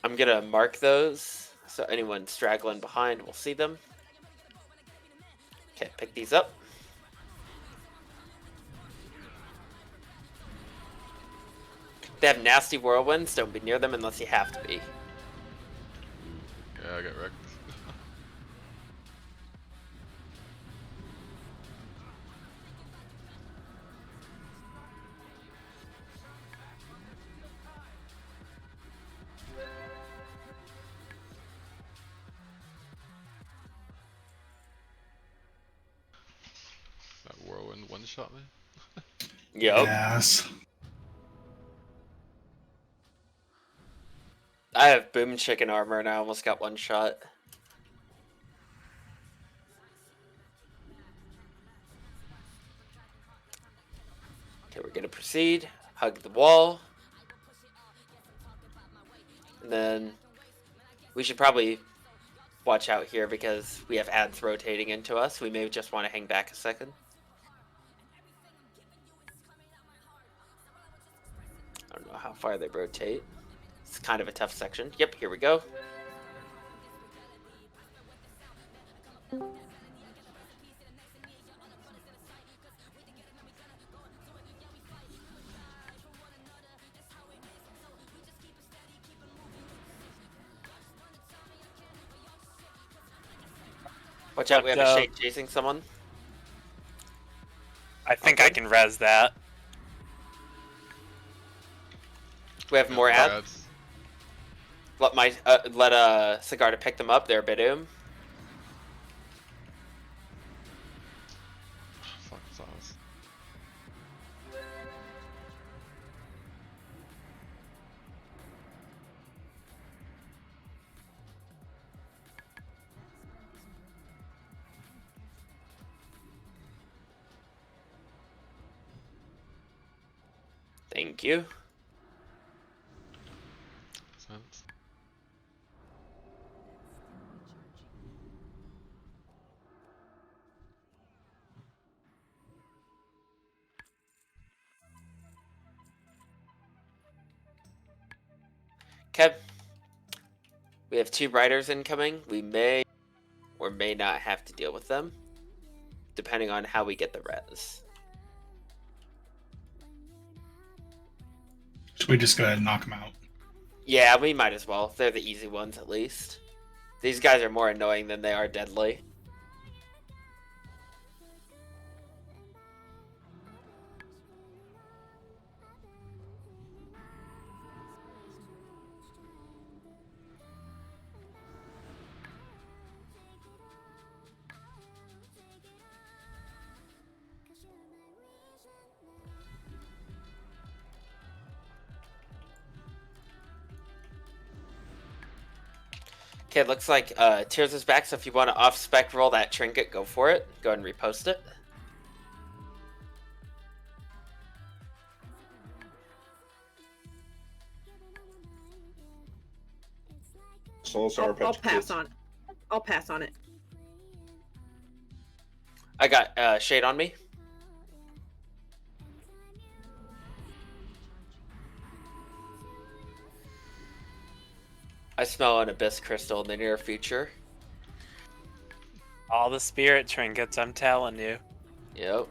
I'm going to mark those, so anyone straggling behind will see them. Okay, pick these up. They have nasty whirlwinds. Don't be near them unless you have to be. Yeah, I got wrecked. That whirlwind one-shot me. Yep. Yes. I have boom chicken armor and I almost got one shot. Okay, we're gonna proceed. Hug the wall. And then we should probably watch out here because we have ads rotating into us. We may just want to hang back a second. I don't know how far they rotate. It's kind of a tough section. Yep, here we go. Watch out, we have a shade chasing someone. I think I can res that. We have more ads. Let Sigarda pick them up there, Bidum. Fuck sauce. Thank you. Sense. Okay. We have 2 riders incoming. We may or may not have to deal with them, depending on how we get the res. Should we just go ahead and knock them out? Yeah, we might as well. They're the easy ones, at least. These guys are more annoying than they are deadly. Okay, looks like Tears is back, so if you want to off-spec roll that trinket, go for it. Go ahead and repost it. I'll pass on. I'll pass on it. I got Shade on me. I smell an Abyss Crystal in the near future. All the spirit trinkets, I'm telling you. Yep.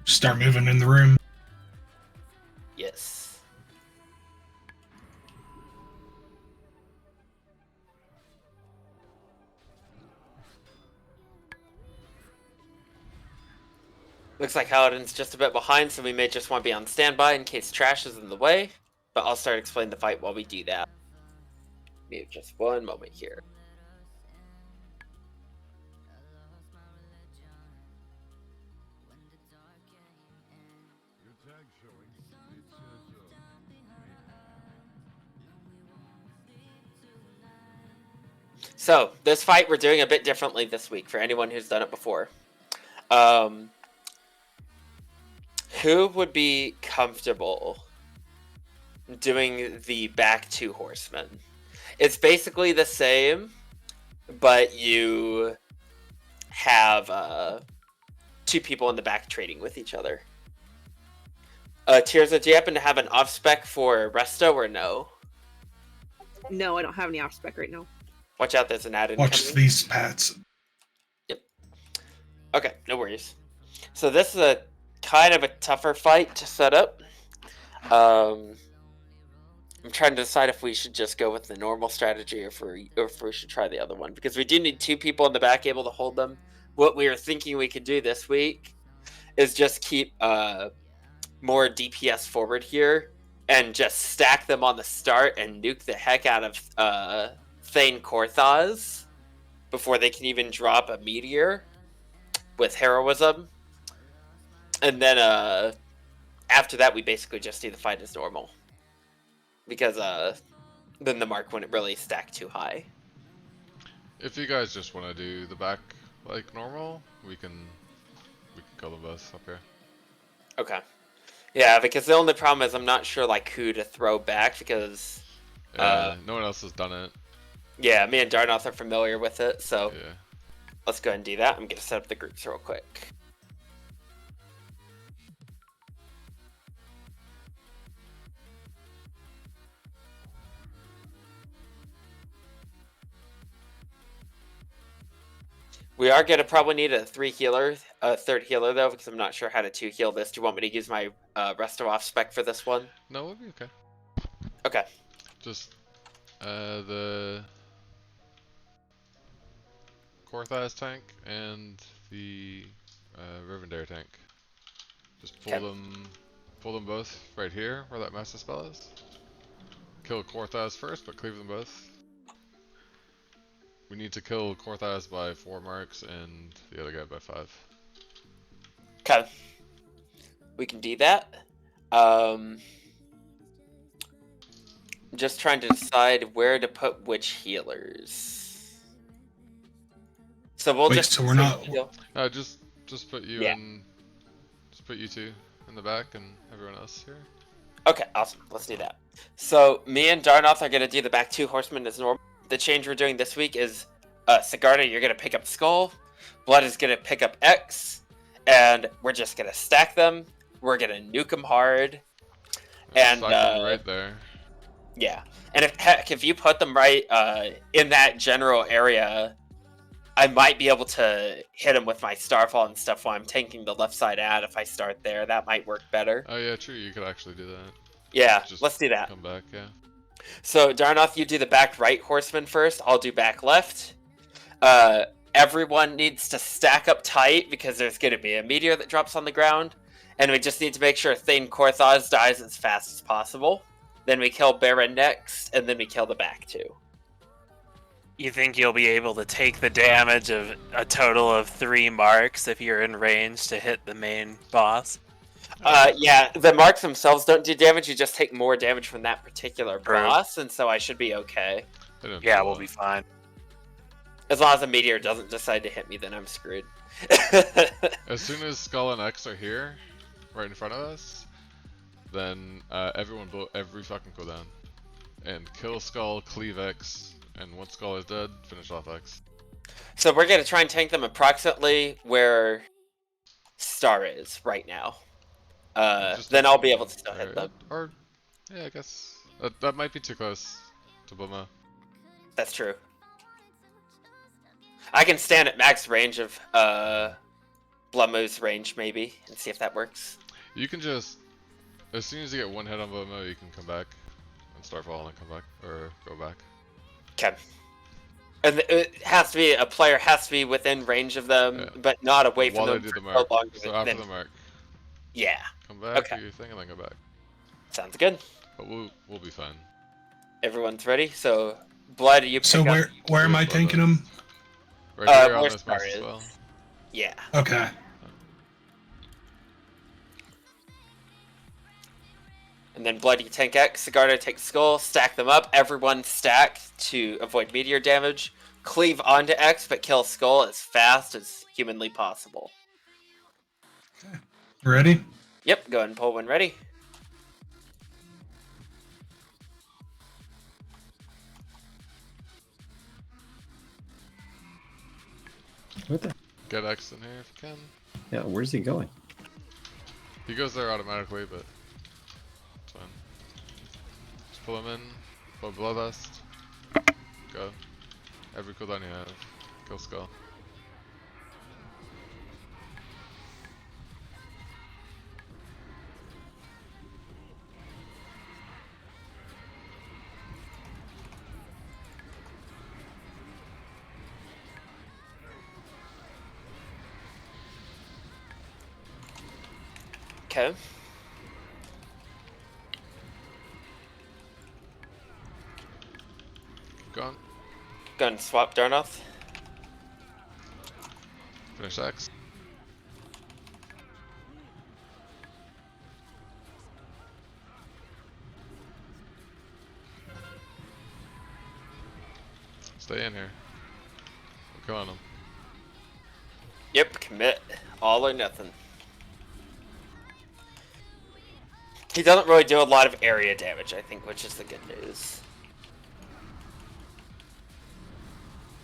Start moving in the room. Yes. Looks like Paladin's just a bit behind, so we may just want to be on standby in case trash is in the way. But I'll start explaining the fight while we do that. Give me just one moment here. So, this fight we're doing a bit differently this week for anyone who's done it before. Who would be comfortable doing the back two horsemen? It's basically the same, but you have two people in the back trading with each other. Tirza, do you happen to have an off-spec for Resto or no? No, I don't have any off spec right now. Watch out, there's an add-in Watch coming. these pats. Yep. Okay, no worries. So this is a kind of a tougher fight to set up. I'm trying to decide if we should just go with the normal strategy or if we should try the other one. Because we do need two people in the back able to hold them. What we were thinking we could do this week is just keep more DPS forward here and just stack them on the start and nuke the heck out of Thane Korthaz before they can even drop a meteor with heroism. And then after that, we basically just do the fight as normal. Because then the mark wouldn't really stack too high. If you guys just want to do the back like normal, we can kill them both up here. Okay. Yeah, because the only problem is I'm not sure like who to throw back because no one else has done it. Yeah, me and Darnoth are familiar with it, so Yeah. let's go ahead and do that. I'm gonna set up the groups real quick. We are gonna probably need a third healer though, because I'm not sure how to 2-heal this. Do you want me to use my resto off spec for this one? No, we'll be okay. Okay. Just the Korthaz tank and the Rivendare tank. Just pull them both right here where that master spell is. Kill Korthaz first, but cleave them both. We need to kill Korthaz by 4 marks and the other guy by 5. Okay. We can do that. Just trying to decide where to put which healers. So we'll Wait, just so we're not- Just put you Yeah. in. Just put you two in the back and everyone else here. Okay, awesome. Let's do that. So me and Darnoth are gonna do the back two horsemen as normal. The change we're doing this week is Sigarda, you're gonna pick up Skull, Blood is gonna pick up X, and we're just gonna stack them. We're gonna nuke them hard. And Stack them right there. yeah, and if you put them right in that general area, I might be able to hit him with my Starfall and stuff while I'm tanking the left side ad if I start there. That might work better. Oh yeah, true. You could actually do that. Yeah, Just let's do that. come back. Yeah. So Darnoth, you do the back right horseman first. I'll do back left. Everyone needs to stack up tight because there's going to be a meteor that drops on the ground, and we just need to make sure Thane Korthos dies as fast as possible. Then we kill Baron next, and then we kill the back two. You think you'll be able to take the damage of a total of 3 marks if you're in range to hit the main boss? Yeah, the marks themselves don't do damage. You just take more damage from that particular True. boss, and so I should be okay. They don't Yeah, do a we'll lot. be fine. As long as the meteor doesn't decide to hit me, then I'm screwed. As soon as Skull and X are here, right in front of us, then everyone blow every fucking cooldown. And kill Skull, cleave X, and once Skull is dead, finish off X. So we're going to try and tank them approximately where Star is right now. Just Then make I'll be them- able to still hit or- them. Or, yeah, I guess. That might be too close to Buma. That's true. I can stand at max range of Blummo's range, maybe, and see if that works. You can just, as soon as you get one hit on Buma, you can come back and Starfall and come back, or go back. Okay. And it has to be, a player has to be within range of them, Yeah. but not away from While they them do for the so mark. long. So after then- the mark, Yeah, come back, Okay. do your thing, and then go back. sounds good. But we'll be fine. Everyone's ready, so Blood, you pick So up. where am I Blood tanking Lines. them? Right here on where this Star mouse as is. well. Yeah. Okay. And then Blood, you tank X, Sigarda takes Skull, stack them up, everyone stack to avoid meteor damage, cleave onto X, but kill Skull as fast as humanly possible. Ready? Yep, go ahead and pull when ready. What the? Get X in here if you can. Yeah, where's he going? He goes there automatically, but it's fine. Just pull him in, pull Bloodlust, go. Every cooldown you have, kill Skull. Okay. Keep going. Go ahead and swap Darnoth. Finish X. Stay in here. We're killing him. Yep, commit. All or nothing. He doesn't really do a lot of area damage, I think, which is the good news.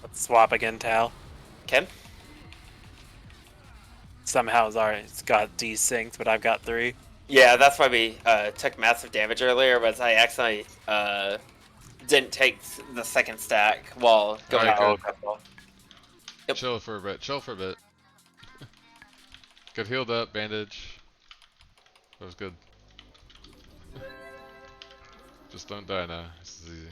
Let's swap again, Tal. Okay. Somehow it's got desynced, but I've got 3. Yeah, that's why we took massive damage earlier, was I accidentally didn't take the second stack while going Alright, out. good. Yep. Chill for a bit. Chill for a bit. Get healed up. Bandage. That was good. Just don't die now. This is easy.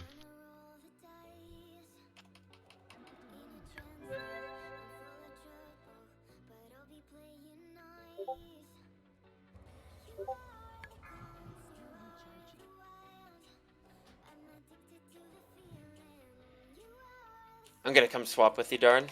I'm gonna come swap with you, Darn.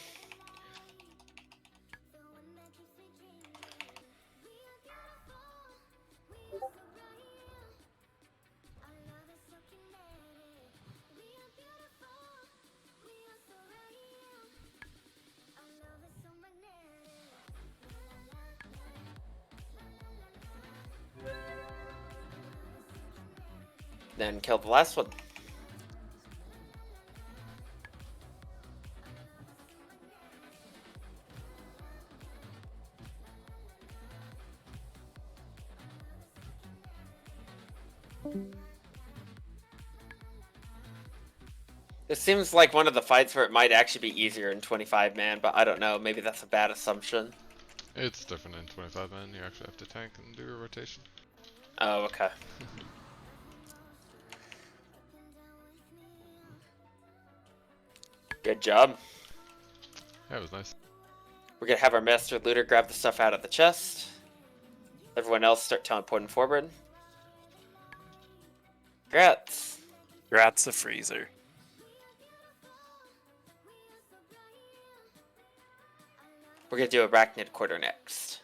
Then kill the last one. This seems like one of the fights where it might actually be easier in 25 man, but I don't know. Maybe that's a bad assumption. It's different in 25 man. You actually have to tank and do a rotation. Oh, okay. Good job. Yeah, it was nice. We're gonna have our master looter grab the stuff out of the chest. Everyone else start teleporting forward. Congrats. Grats the freezer. We're gonna do Arachnid Quarter next.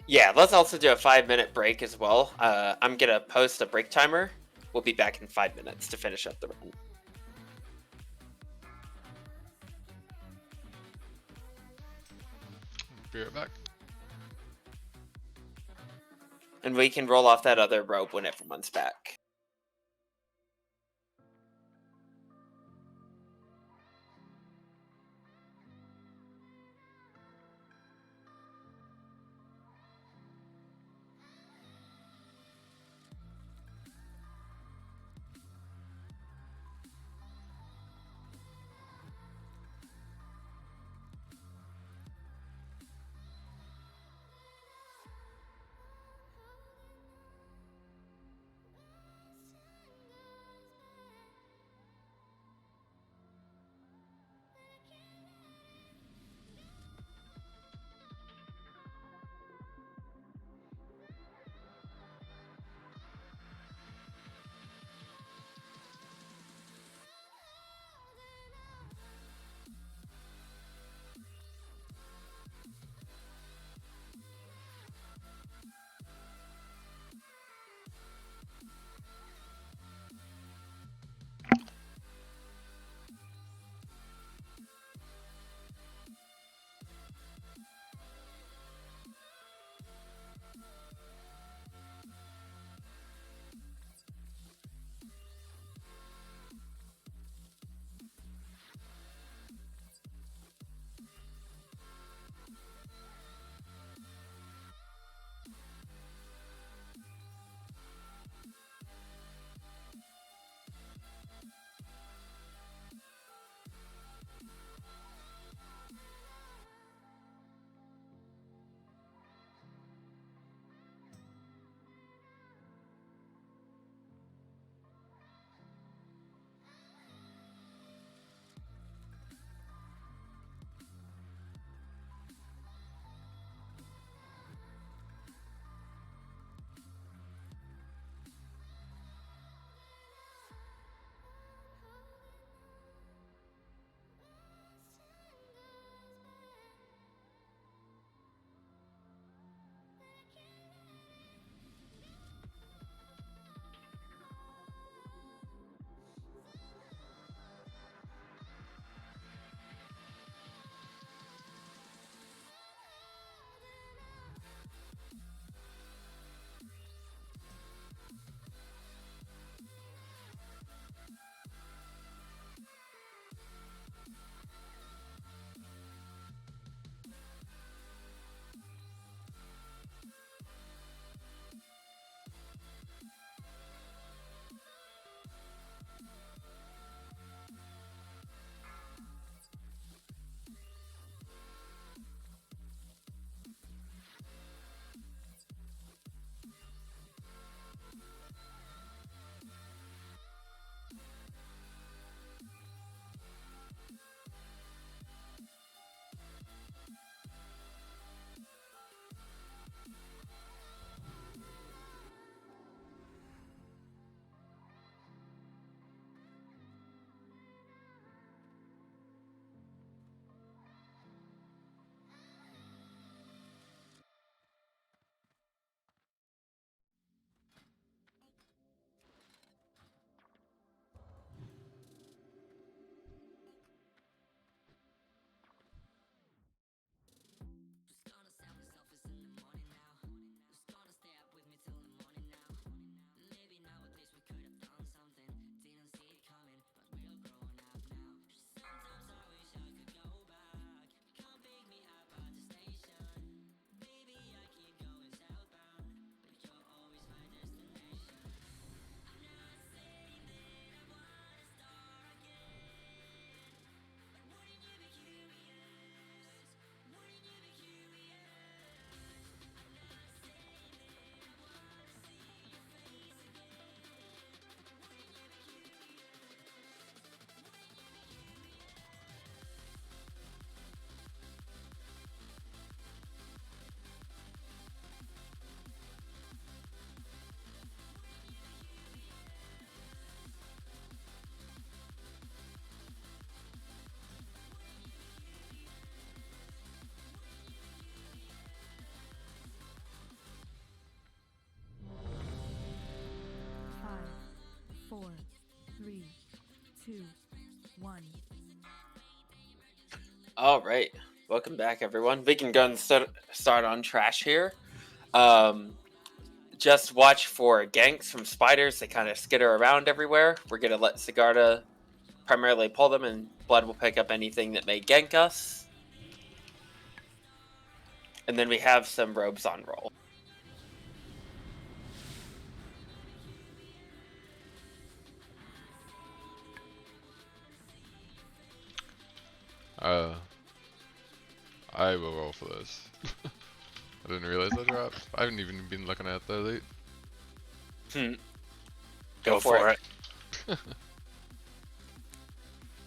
Yeah, let's also do a 5-minute break as well. I'm gonna post a break timer. We'll be back in 5 minutes to finish up the run. Be right back. And we can roll off that other rope when everyone's back. 2, 1. All right, welcome back, everyone. We can go and start on trash here. Just watch for ganks from spiders. They kind of skitter around everywhere. We're gonna let Sigarda primarily pull them, and Blood will pick up anything that may gank us. And then we have some robes on roll. I will roll for this. I didn't realize I dropped. I haven't even been looking at that late. Go for it.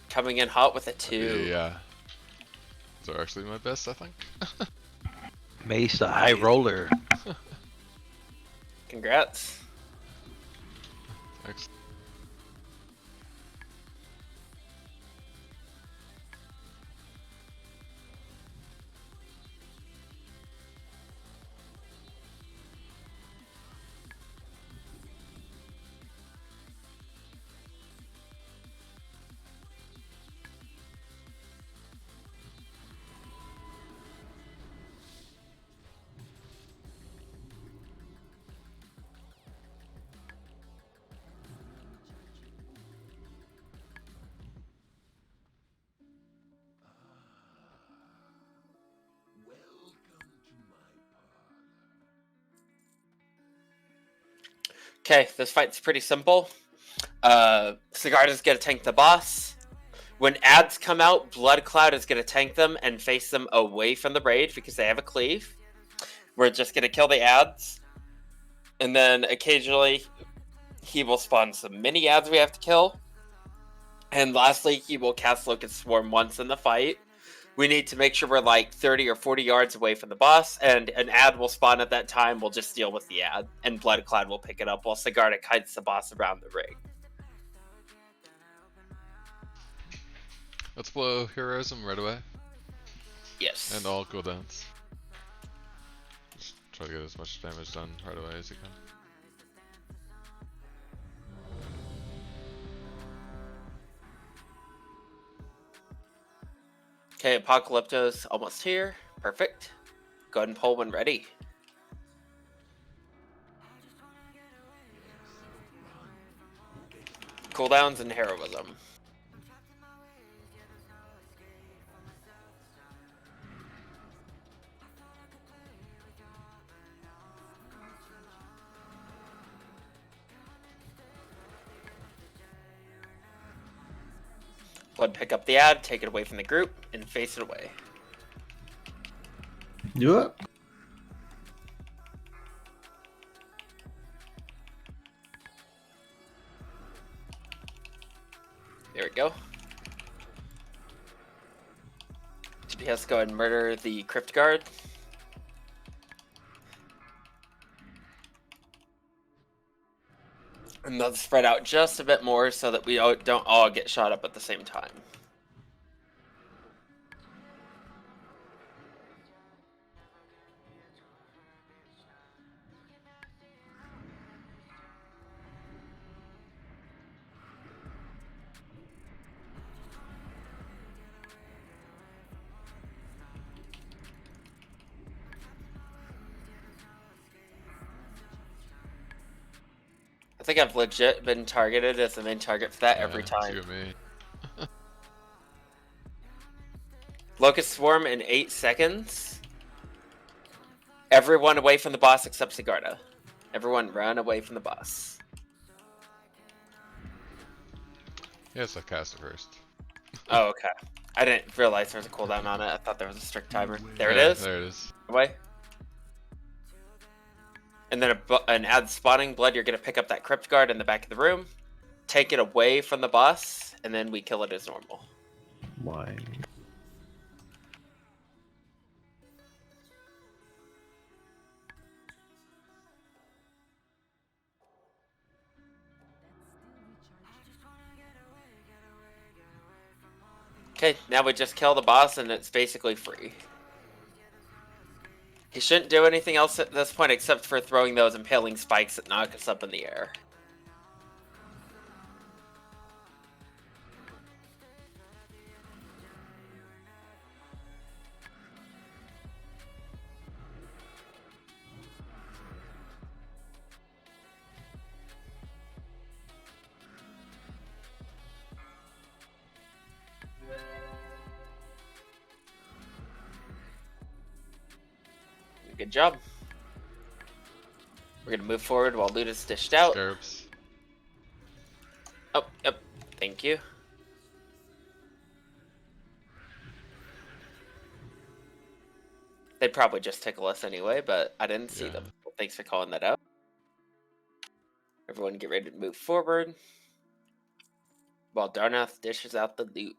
Coming in hot with a 2. Yeah. Those are actually my best, I think. Mace, the high roller. Congrats. Thanks. Okay, this fight's pretty simple. Sigarda's gonna tank the boss. When ads come out, Blood Cloud is gonna tank them and face them away from the raid because they have a cleave. We're just gonna kill the ads. And then occasionally he will spawn some mini ads we have to kill. And lastly, he will cast Locust Swarm once in the fight. We need to make sure we're like 30 or 40 yards away from the boss, and an ad will spawn at that time. We'll just deal with the ad, and Blood Cloud will pick it up while Sigarda kites the boss around the ring. Let's blow heroism right away. Yes. And all cooldowns. Just try to get as much damage done right away as you can. Okay, Apocalypto's almost here. Perfect. Go ahead and pull when ready. Cooldowns and heroism. Blood pick up the ad, take it away from the group, and face it away. Do it. There we go. TPS, go ahead and murder the Crypt Guard. And let's spread out just a bit more so that we don't all get shot up at the same time. I think I've legit been targeted as the main target for that every it's time. you and me. Locust Swarm in 8 seconds. Everyone away from the boss except Sigarda. Everyone run away from the boss. Yes, I cast it first. Oh, okay. I didn't realize there was a cooldown on it. I thought there was a strict timer. There Yeah, it is. There it is. Away. And then an ad spawning Blood, you're going to pick up that Crypt Guard in the back of the room, take it away from the boss, and then we kill it as normal. Why? Okay, now we just kill the boss and it's basically free. He shouldn't do anything else at this point except for throwing those impaling spikes that knock us up in the air. Good job. We're gonna move forward while loot is dished out. Scarabs. Oh, yep. Thank you. They'd probably just tickle us anyway, but I didn't see Yeah. them. Well, thanks for calling that out. Everyone get ready to move forward while Darnath dishes out the loot.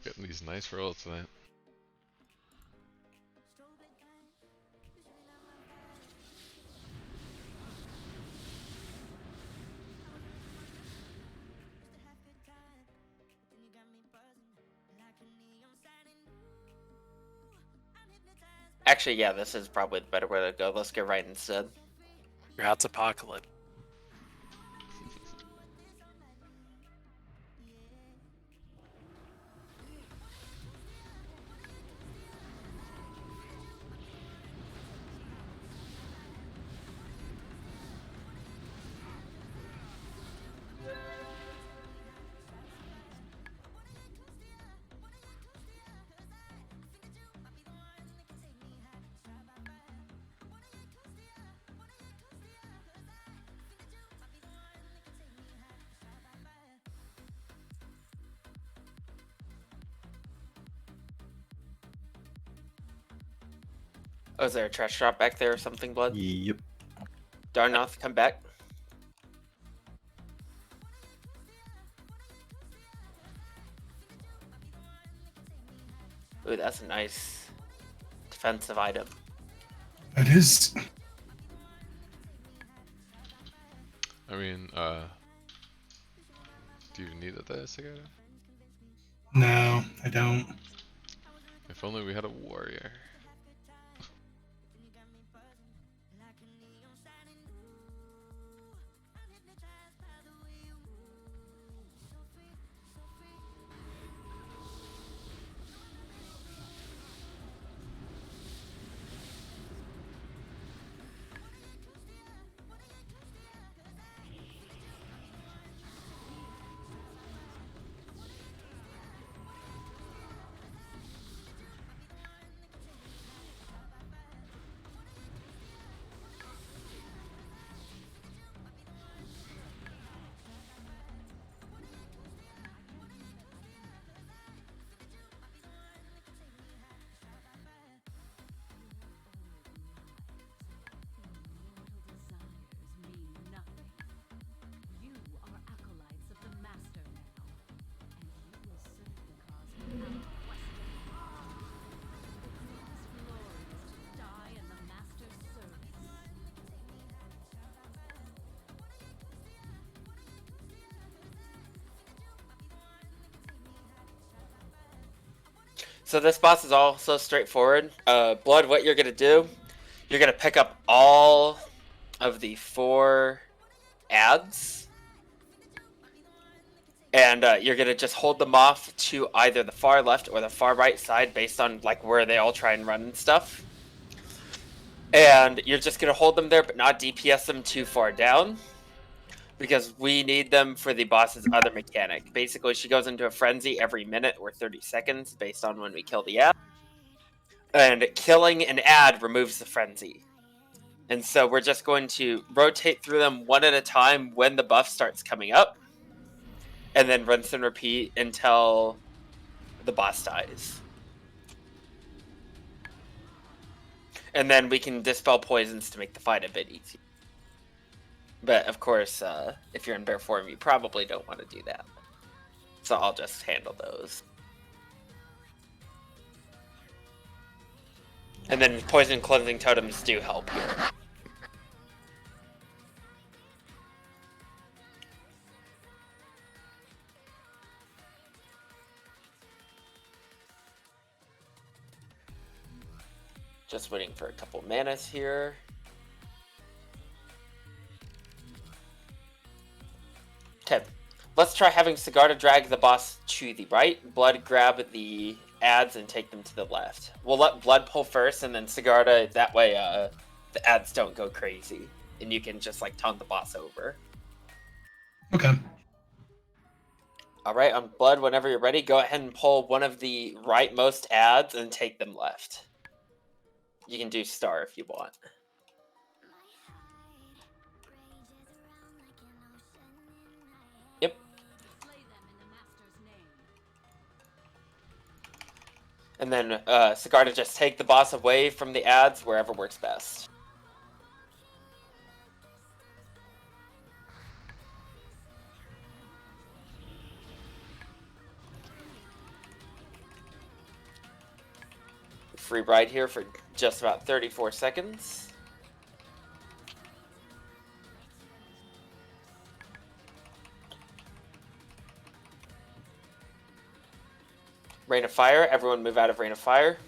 Getting these nice rolls tonight. Actually, yeah, this is probably the better way to go. Let's get right instead. Rats apocalypse. Oh, is there a trash drop back there or something, Blood? Yep. Darnath, come back. Ooh, that's a nice defensive item. It is. I mean, do you need a cigarette? No, I don't. If only we had a warrior. So this boss is also straightforward. Blood, what you're gonna do, you're gonna pick up all of the 4 ads, and you're gonna just hold them off to either the far left or the far right side based on like where they all try and run and stuff. And you're just gonna hold them there but not DPS them too far down, because we need them for the boss's other mechanic. Basically, she goes into a frenzy every minute or 30 seconds based on when we kill the ad. And killing an ad removes the frenzy. And so we're just going to rotate through them one at a time when the buff starts coming up. And then rinse and repeat until the boss dies. And then we can dispel poisons to make the fight a bit easier. But of course, if you're in bear form, you probably don't want to do that. So I'll just handle those. And then poison cleansing totems do help here. Just waiting for a couple manas here. Okay, let's try having Sigarda drag the boss to the right, Blood grab the ads and take them to the left. We'll let Blood pull first and then Sigarda, that way the ads don't go crazy. and you can just like taunt the boss over. Okay. All right, on Blood, whenever you're ready, go ahead and pull one of the rightmost ads and take them left. You can do star if you want. Yep. And then Sigarda, just take the boss away from the ads wherever works best. Free ride here for just about 34 seconds. Rain of Fire, everyone move out of Rain of Fire.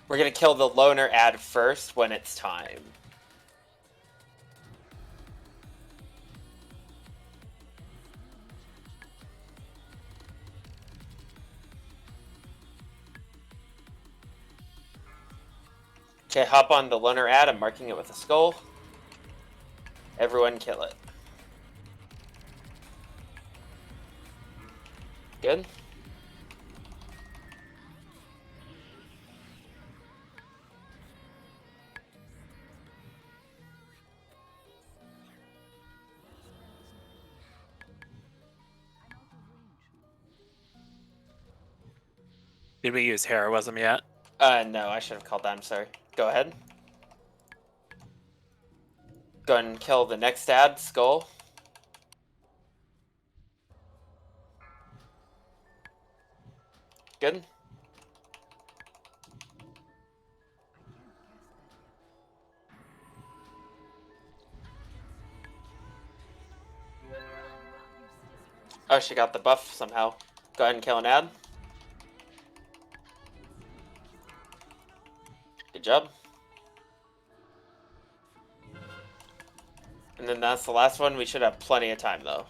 We're going to kill the loner ad first when it's time. Okay, hop on the loner ad. I'm marking it with a skull. Everyone kill it. Good. Did we use heroism yet? No, I should have called that. I'm sorry. Go ahead. Go ahead and kill the next ad, skull. Good. Oh, she got the buff somehow. Go ahead and kill an ad. Good job. And then that's the last one. We should have plenty of time, though.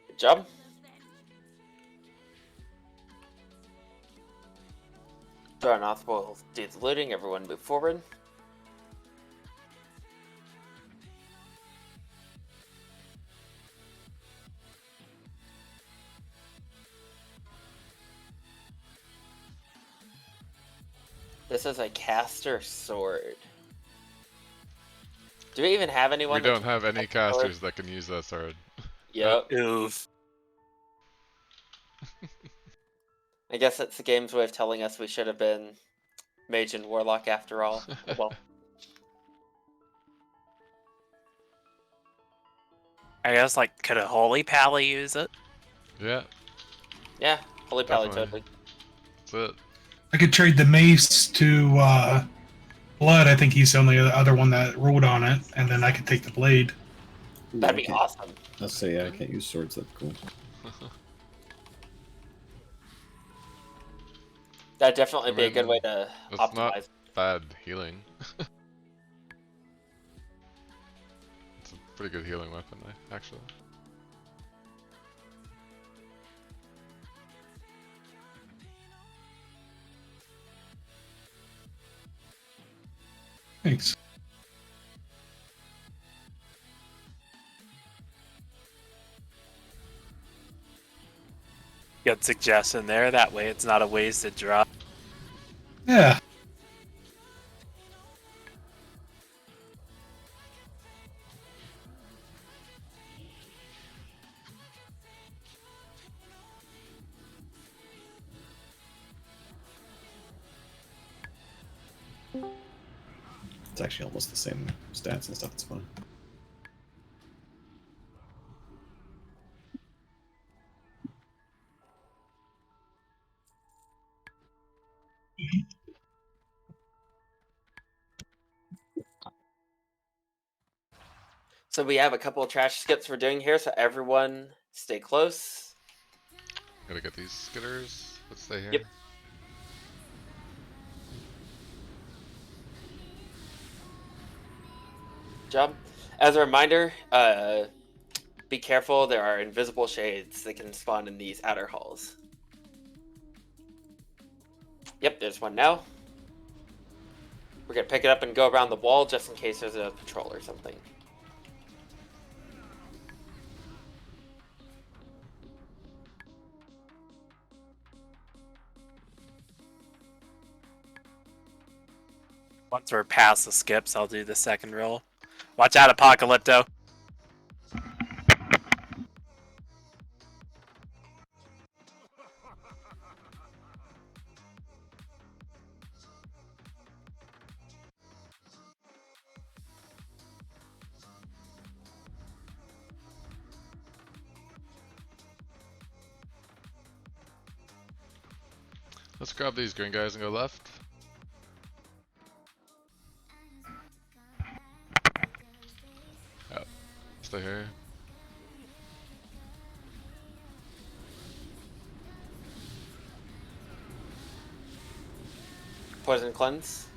Good job. Throw an off will do the looting. Everyone move forward. This is a caster sword. Do we even have anyone? We don't have any casters that can use that sword. Yep. Oof. I guess that's the game's way of telling us we should have been mage and warlock after all. Well, I guess, like, could a holy pally use it? Yeah, yeah, holy pally Definitely. totally. that's it. I could trade the mace to Blood. I think he's the only other one that rolled on it, and then I could take the blade. That'd be awesome. I'll say, yeah, I can't use swords. That's cool. That'd definitely I be a good mean, way to That's optimize. not bad healing. It's a pretty good healing weapon, actually. Thanks. Good suggestion there. That way it's not a wasted drop. Yeah. It's actually almost the same stats and stuff. It's fine. So we have a couple of trash skips we're doing here, so everyone stay close. Gotta get these skitters. Let's stay here. Yep. Job. As a reminder, be careful. There are invisible shades that can spawn in these outer halls. Yep, there's one now. We're gonna pick it up and go around the wall just in case there's a patrol or something. Once we're past the skips, I'll do the second roll. Watch out, Apocalypto. Let's grab these green guys and go left. Yep. Stay here. Poison cleanse.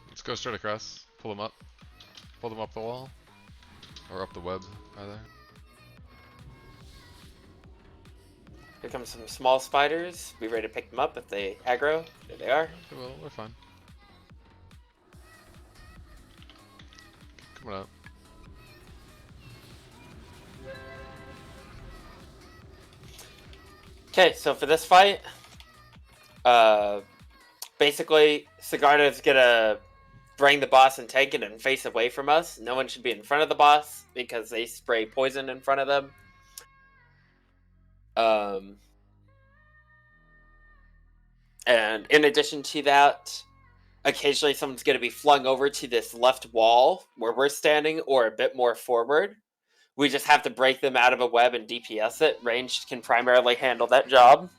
Let's go straight across. Pull them up. Pull them up the wall. Or up the web, rather. Here comes some small spiders. Be ready to pick them up if they aggro. There they are. Okay, well, we're fine. Coming up. Okay, so for this fight, basically, Sigarda's gonna bring the boss and tank it and face away from us. No one should be in front of the boss because they spray poison in front of them. And in addition to that, occasionally someone's going to be flung over to this left wall where we're standing or a bit more forward. We just have to break them out of a web and DPS it. Ranged can primarily handle that job.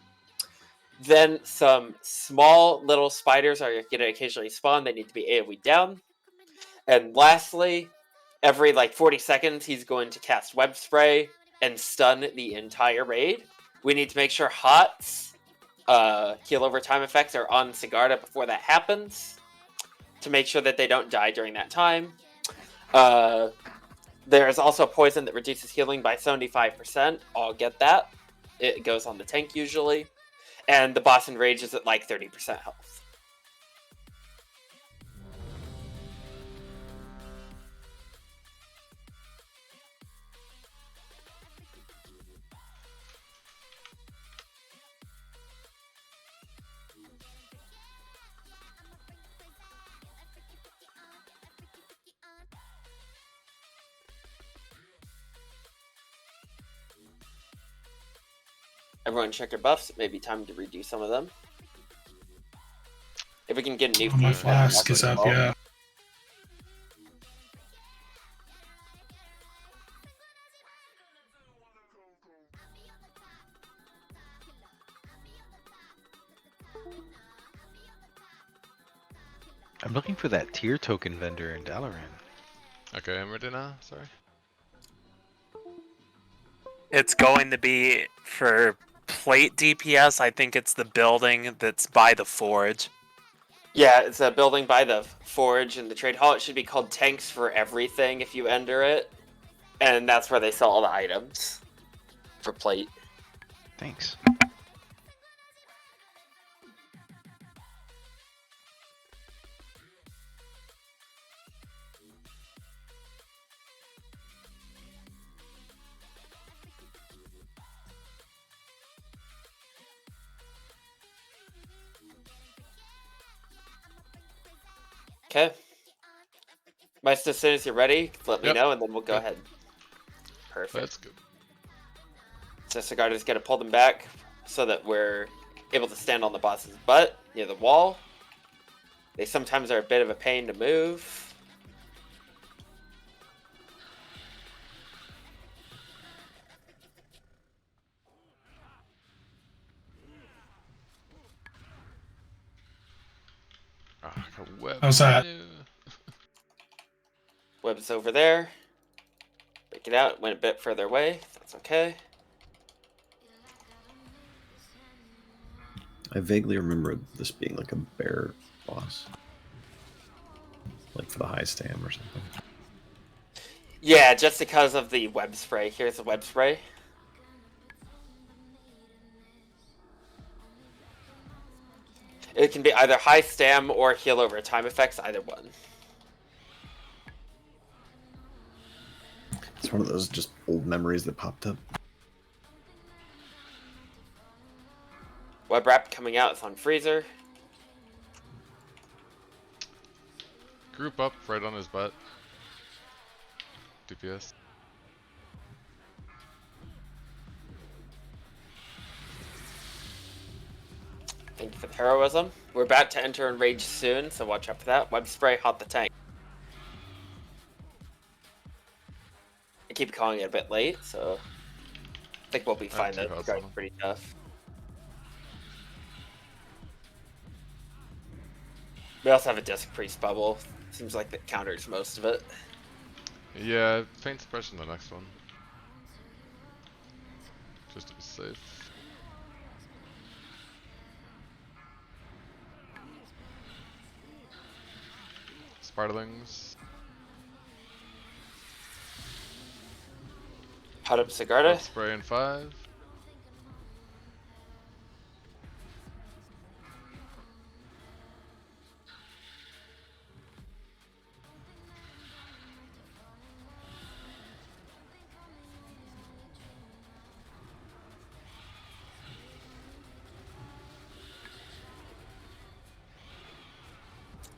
Then some small little spiders are going to occasionally spawn. They need to be AoE down. And lastly, every like 40 seconds, he's going to cast web spray and stun the entire raid. We need to make sure HOTS, heal over time effects, are on Sigarda before that happens to make sure that they don't die during that time. There's also poison that reduces healing by 75%. I'll get that. It goes on the tank usually. And the boss enrages at like 30% health. Everyone check their buffs. It may be time to redo some of them. If we can get a new My fuse, flask is up, yeah. I'm looking for that tier token vendor in Dalaran. Okay, I'm ready now. Sorry. It's going to be for plate DPS. I think it's the building that's by the forge. Yeah, it's a building by the forge and the trade hall. It should be called Tanks for Everything if you enter it. And that's where they sell all the items for plate. Thanks. Okay. Mice, as soon as you're ready, let me Yep. know and then we'll go Yep. ahead. Perfect. That's good. So Sigarda's going to pull them back so that we're able to stand on the boss's butt near the wall. They sometimes are a bit of a pain to move. A web How's that? menu. Web's over there. Break it out. Went a bit further away. That's okay. I vaguely remember this being like a bear boss. Like for the high stam or something. Yeah, just because of the web spray. Here's the web spray. It can be either high stam or heal over time effects, either one. It's one of those just old memories that popped up. Web wrap coming out. It's on freezer. Group up right on his butt. DPS. Thank you for the heroism. We're about to enter Enrage soon, so watch out for that. Web spray, hot the tank. I keep calling it a bit late, so I think we'll be fine though. two The hots on guy's him. pretty tough. We also have a disc priest bubble. Seems like that counters most of it. Yeah, faint suppression the next one. Just to be safe. Spiderlings. Hot up Sigarda. Spray in 5.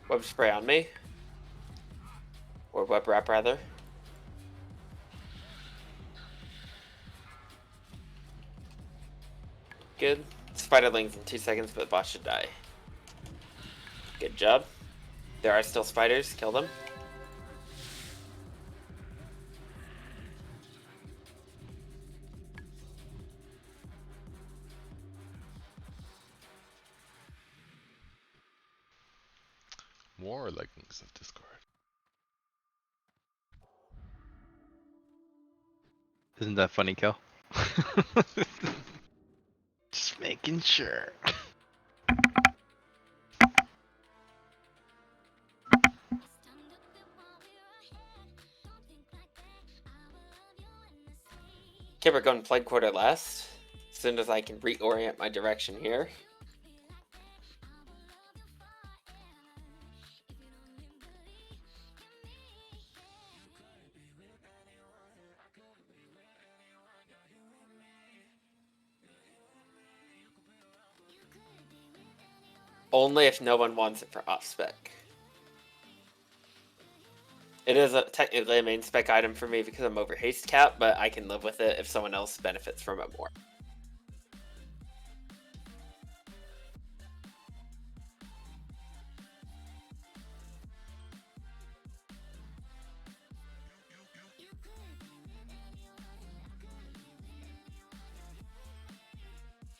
Web spray on me. Or web wrap rather. Good. Spiderlings in 2 seconds, but the boss should die. Good job. There are still spiders. Kill them. More leggings of Discord. Isn't that funny, Kel? Just making sure. Okay, we're going Plague Quarter last. As soon as I can reorient my direction here. Only if no one wants it for off spec. It is technically a main spec item for me because I'm over haste cap, but I can live with it if someone else benefits from it more.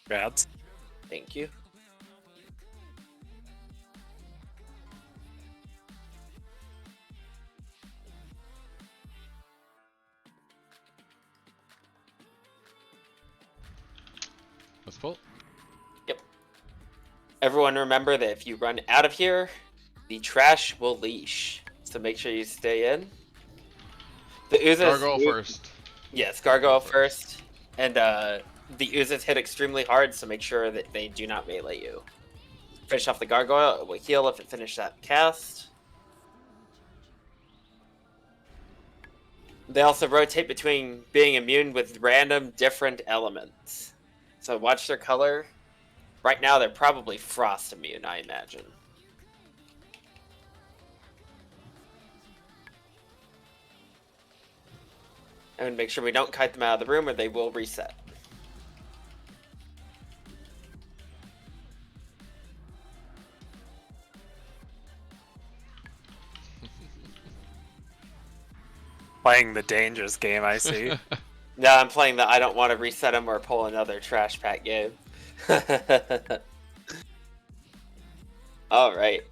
Rads. Thank you. Let's pull. Yep. Everyone remember that if you run out of here, the trash will leash. So make sure you stay in. The oozes. Gargoyle first. Yes, gargoyle first. And the oozes hit extremely hard, so make sure that they do not melee you. Finish off the gargoyle, it will heal if it finishes that cast. They also rotate between being immune with random different elements. So watch their color. Right now they're probably frost immune, I imagine. And make sure we don't kite them out of the room or they will reset. Playing the dangerous game, I see. No, I'm playing the I don't want to reset them or pull another trash pack game. Alright.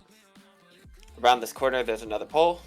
Around this corner, there's another pole.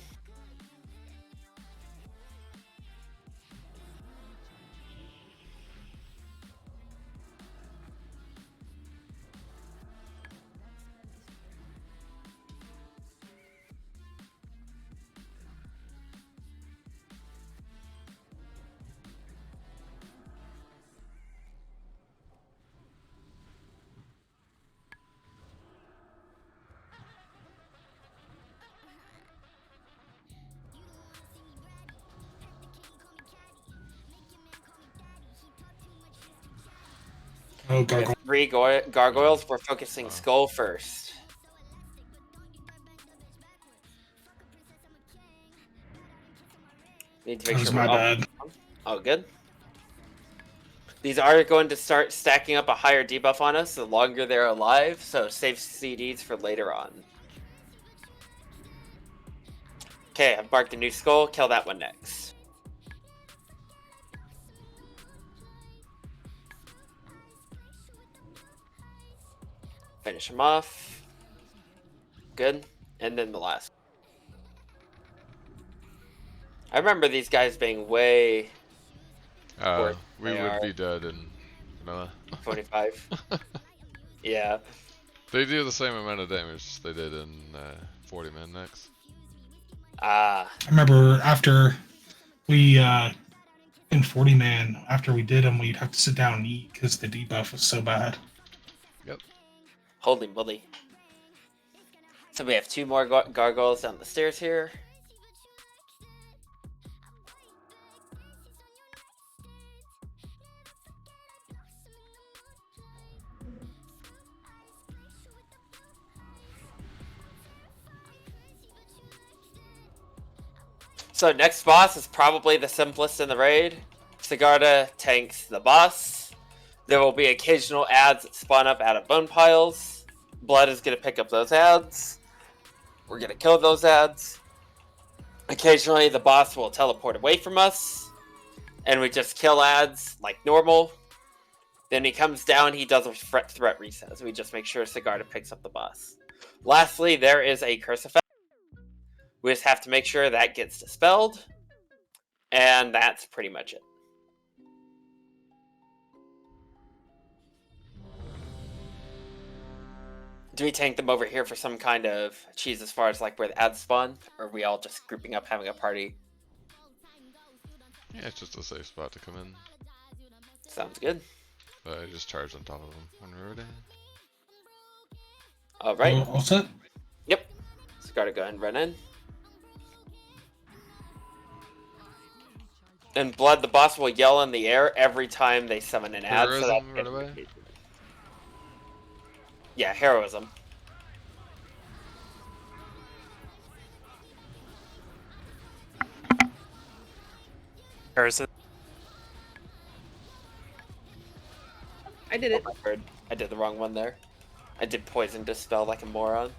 Oh, We gargoyle. have 3 gargoyles. We're focusing skull first. Need to That make was sure my we're bad. Oh, good. These are going to start stacking up a higher debuff on us the longer they're alive, so save CDs for later on. Okay, I've marked a new skull. Kill that one next. Finish him off. Good. And then the last. I remember these guys being way worse. We They would are be dead in vanilla. 25. Yeah. They do the same amount of damage they did in 40 man Naxx. Ah. I remember after we in 40 man, after we did them, we'd have to sit down and eat because the debuff was so bad. Yep. Holy moly. So we have 2 more gargoyles down the stairs here. So next boss is probably the simplest in the raid. Sigarda tanks the boss. There will be occasional ads that spawn up out of bone piles. Blood is going to pick up those ads. We're going to kill those ads. Occasionally the boss will teleport away from us. And we just kill ads like normal. Then he comes down, he does a threat reset. So we just make sure Sigarda picks up the boss. Lastly, there is a curse effect. We just have to make sure that gets dispelled. And that's pretty much it. Do we tank them over here for some kind of cheese as far as like where the ads spawn? Or are we all just grouping up having a party? Yeah, it's just a safe spot to come in. Sounds good. I just charge on top of them when we're ready. Alright. All set? Yep. So gotta go ahead and run in. And Blood, the boss will yell in the air every time they summon an ad. So Heroism right away? Yeah, heroism. Curses. I did it. Oh, my word. I did the wrong one there. I did poison dispel like a moron.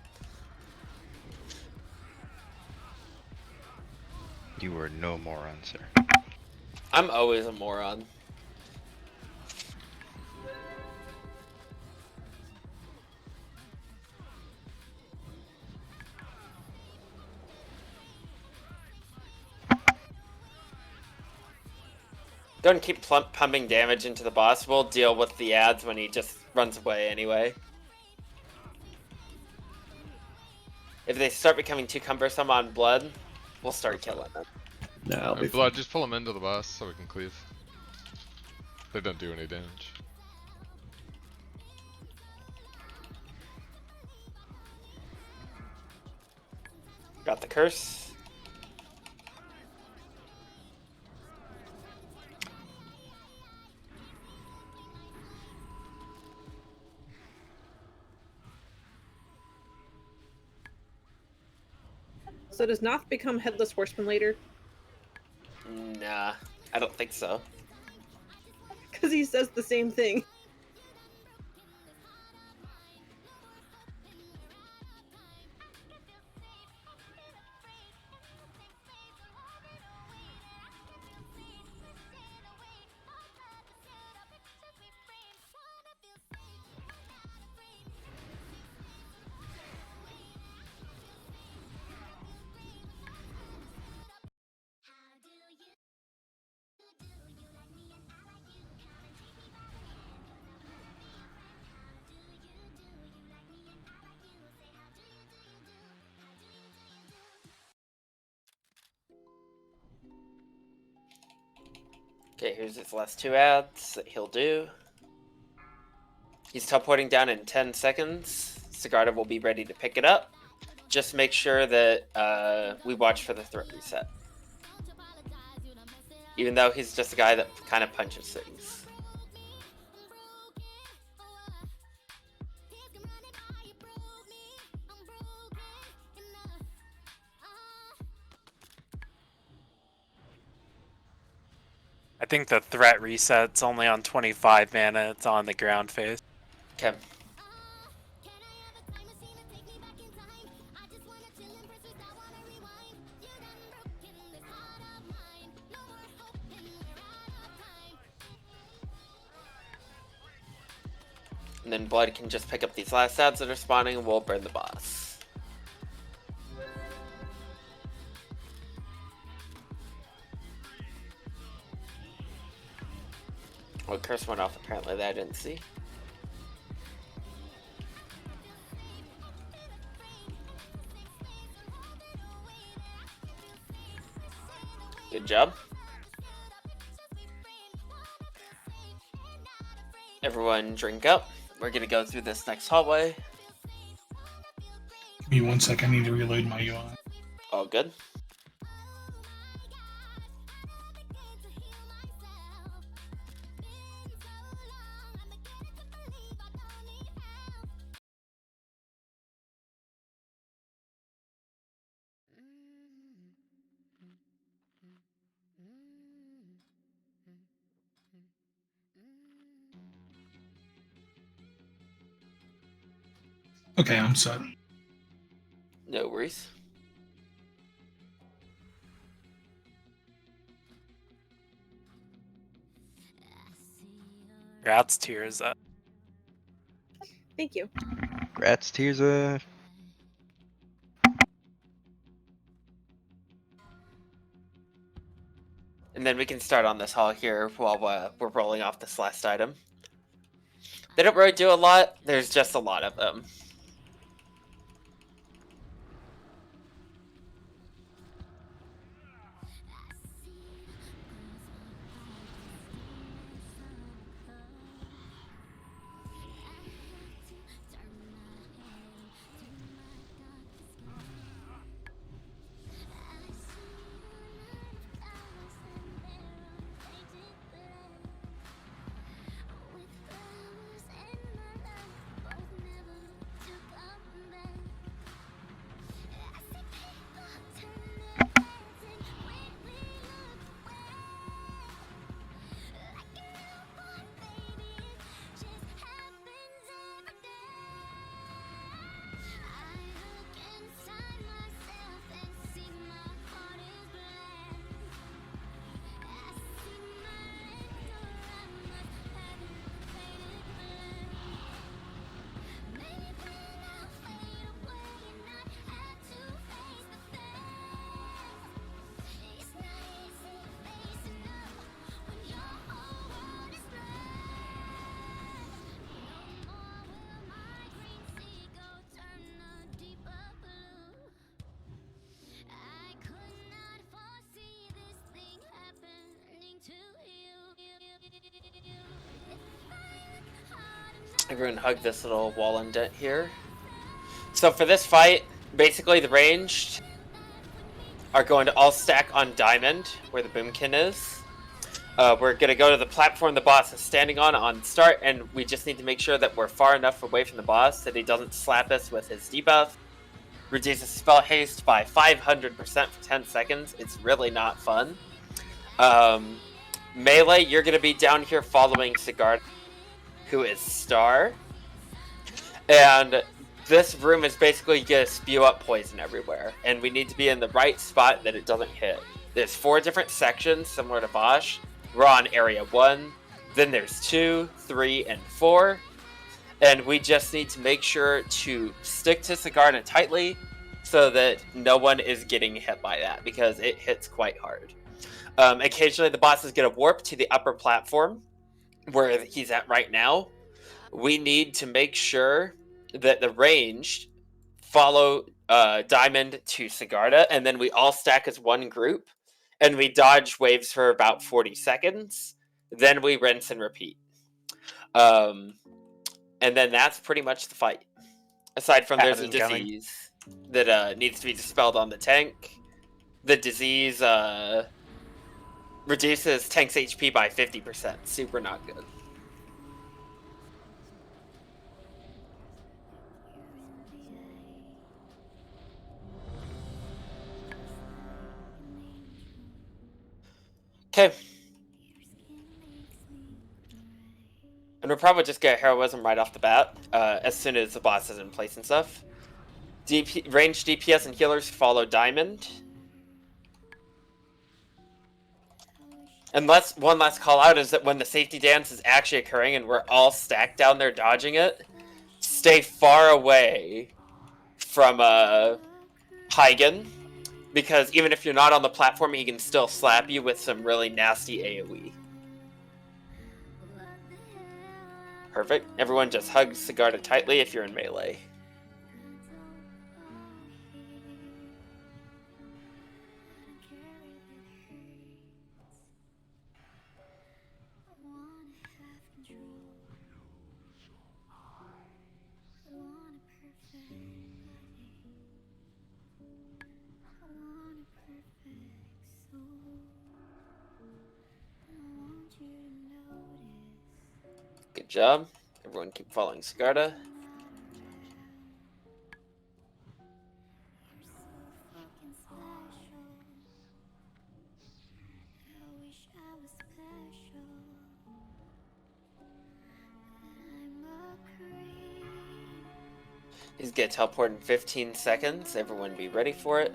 You were no moron, sir. I'm always a moron. Go ahead and keep pumping damage into the boss. We'll deal with the ads when he just runs away anyway. If they start becoming too cumbersome on Blood, we'll start killing them. No, I'll be Blood, just pull them into the boss so we can cleave. They don't do any damage. Got the curse. So does Noth become Headless Horseman later? Nah, I don't think so. Because he says the same thing. Okay, here's his last 2 ads that he'll do. He's teleporting down in 10 seconds. Sigarda will be ready to pick it up. Just make sure that we watch for the threat reset. Even though he's just a guy that kind of punches things. I think the threat reset's only on 25 mana. It's on the ground phase. Okay. And then Blood can just pick up these last ads that are spawning and we'll burn the boss. Oh, curse went off apparently that I didn't see. Good job. Everyone drink up. We're gonna go through this next hallway. Give me 1 sec. I need to reload my UI. All good. Okay, I'm set. No worries. Congrats, Tirza. Thank you. Grats, Tirza. And then we can start on this hall here while we're rolling off this last item. They don't really do a lot. There's just a lot of them. Everyone hug this little wall indent here. So for this fight, basically the ranged are going to all stack on diamond, where the boomkin is. We're going to go to the platform the boss is standing on start, and we just need to make sure that we're far enough away from the boss that he doesn't slap us with his debuff. Reduces spell haste by 500% for 10 seconds. It's really not fun. Melee, you're going to be down here following Sigarda, who is Star. And this room is basically going to spew up poison everywhere. And we need to be in the right spot that it doesn't hit. There's 4 different sections, similar to Bosch. We're on area 1. Then there's 2, 3, and 4. And we just need to make sure to stick to Sigarda tightly so that no one is getting hit by that, because it hits quite hard. Occasionally the boss is going to warp to the upper platform where he's at right now. We need to make sure that the ranged follow Diamond to Sigarda, and then we all stack as one group and we dodge waves for about 40 seconds. Then we rinse and repeat. And then that's pretty much the fight. Aside from there's a Add incoming. disease that needs to be dispelled on the tank. The disease reduces tank's HP by 50%. Super not good. Okay. And we'll probably just get heroism right off the bat, as soon as the boss is in place and stuff. Range DPS and healers follow Diamond. And one last call out is that when the safety dance is actually occurring and we're all stacked down there dodging it, stay far away from Hygen, because even if you're not on the platform, he can still slap you with some really nasty AoE. Perfect. Everyone just hug Sigarda tightly if you're in melee. Good job. Everyone keep following Sigarda. He's gonna teleport in 15 seconds. Everyone be ready for it.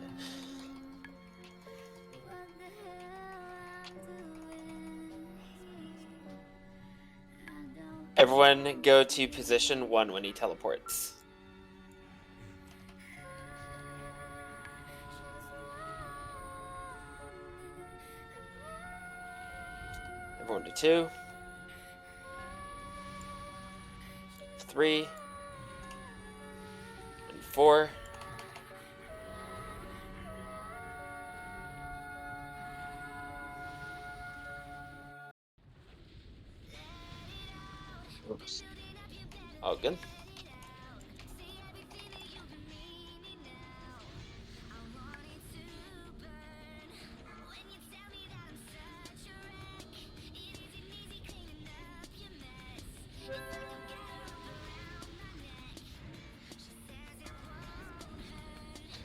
Everyone go to position 1 when he teleports. Everyone to 2. 3. And 4. Oops. All good.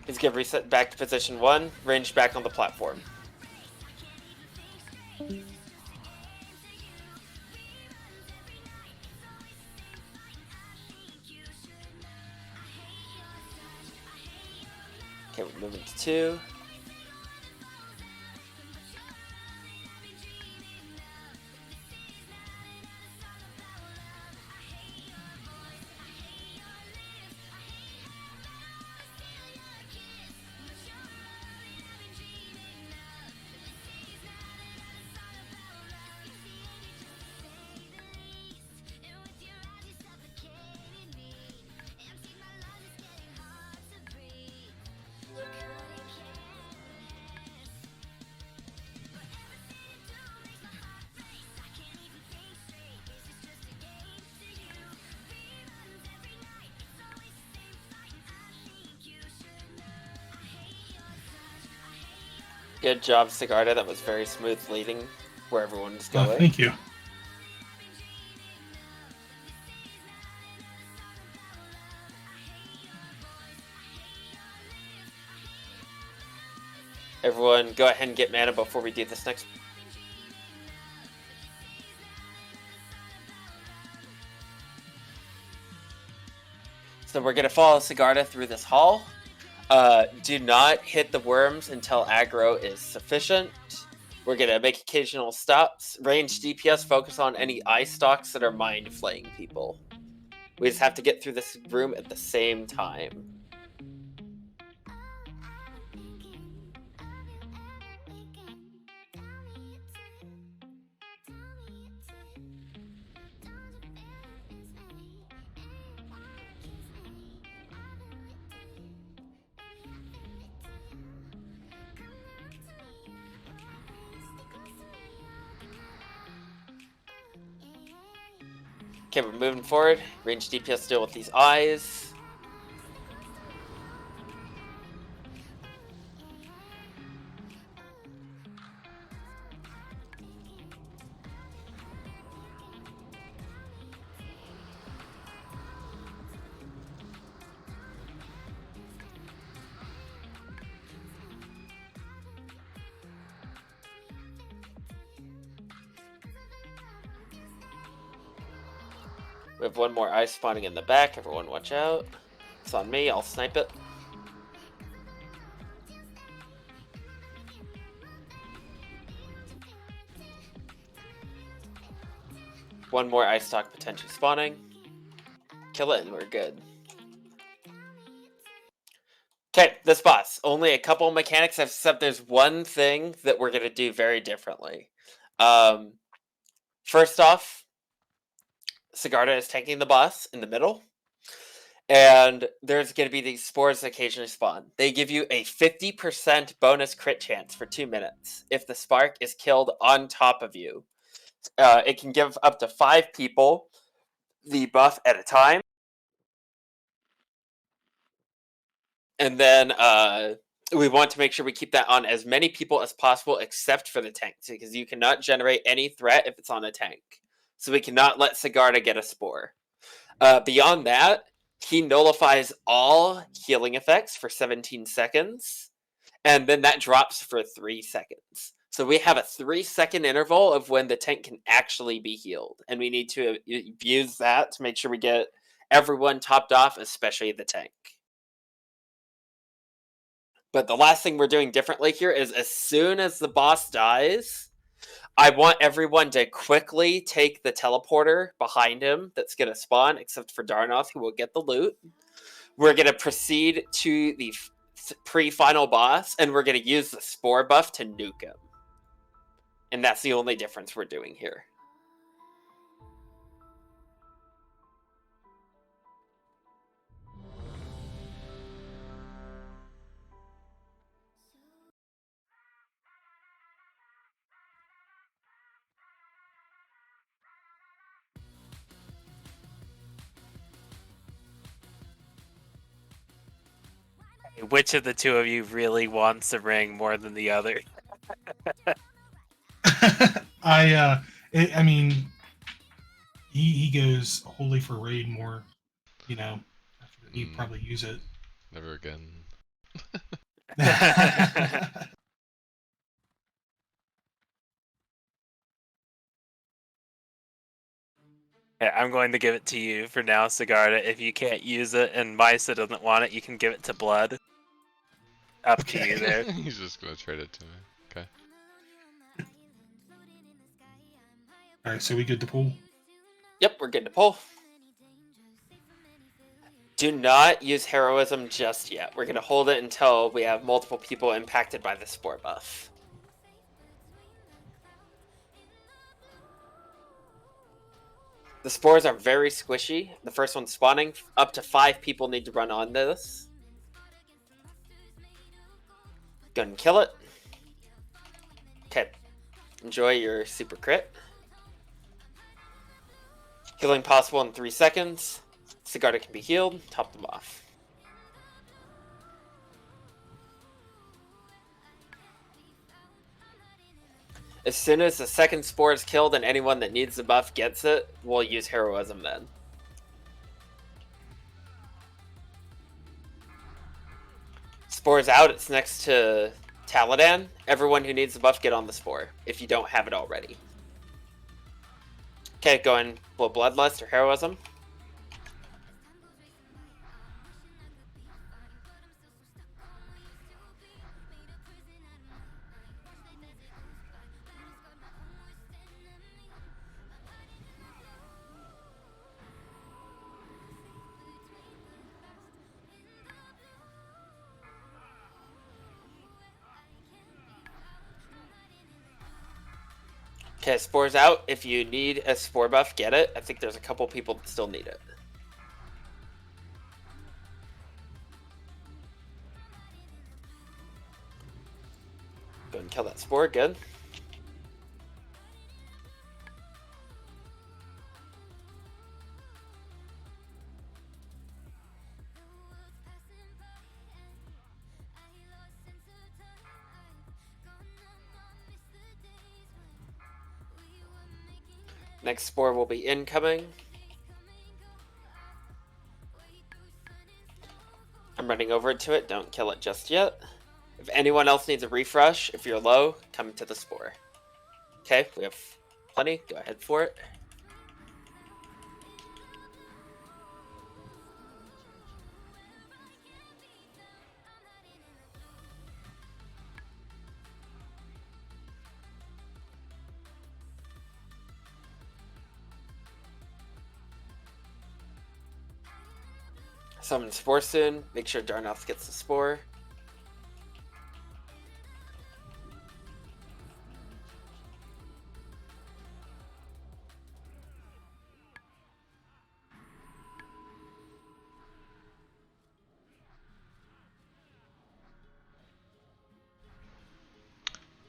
He's gonna reset back to position 1, range back on the platform. Okay, we're moving to 2. Good job, Sigarda. That was very smooth leading where everyone's going. Thank you. Everyone, go ahead and get mana before we do this next. So we're gonna follow Sigarda through this hall. Do not hit the worms until aggro is sufficient. We're gonna make occasional stops. Range DPS focus on any eye stalks that are mind flaying people. We just have to get through this room at the same time. Okay, we're moving forward. Range DPS deal with these eyes. We have one more eye spawning in the back. Everyone watch out. It's on me. I'll snipe it. One more ice stock potentially spawning. Kill it and we're good. Okay, this boss. Only a couple mechanics, except there's one thing that we're going to do very differently. First off, Sigarda is tanking the boss in the middle. And there's going to be these spores that occasionally spawn. They give you a 50% bonus crit chance for 2 minutes if the spark is killed on top of you. It can give up to 5 people the buff at a time. And then we want to make sure we keep that on as many people as possible except for the tanks, because you cannot generate any threat if it's on a tank. So we cannot let Sigarda get a spore. Beyond that, he nullifies all healing effects for 17 seconds, and then that drops for 3 seconds. So we have a 3-second interval of when the tank can actually be healed, and we need to use that to make sure we get everyone topped off, especially the tank. But the last thing we're doing differently here is as soon as the boss dies, I want everyone to quickly take the teleporter behind him that's going to spawn, except for Darnoth, who will get the loot. We're going to proceed to the pre-final boss, and we're going to use the spore buff to nuke him. And that's the only difference we're doing here. Which of the two of you really wants the ring more than the other? I mean, he goes wholly for raid more. You know, after he probably use it. Never again. Yeah, I'm going to give it to you for now, Sigarda. If you can't use it and Misa doesn't want it, you can give it to Blood. Up to you there. He's just gonna trade it to me. Okay. Alright, so we good to pull? Yep, we're good to pull. Do not use heroism just yet. We're going to hold it until we have multiple people impacted by the spore buff. The spores are very squishy. The first one spawning, up to 5 people need to run on this. Go and kill it. Okay. Enjoy your super crit. Healing possible in 3 seconds. Sigarda can be healed. Top them off. As soon as the second spore is killed and anyone that needs the buff gets it, we'll use heroism then. Spore's out. It's next to Taladan. Everyone who needs the buff, get on the spore if you don't have it already. Okay, go and blow Bloodlust or Heroism. Okay, Spore's out. If you need a Spore buff, get it. I think there's a couple people that still need it. Go and kill that Spore, good. Next spore will be incoming. I'm running over to it. Don't kill it just yet. If anyone else needs a refresh, if you're low, come to the spore. Okay, we have plenty. Go ahead for it. Summon spore soon. Make sure Darnoth gets the spore.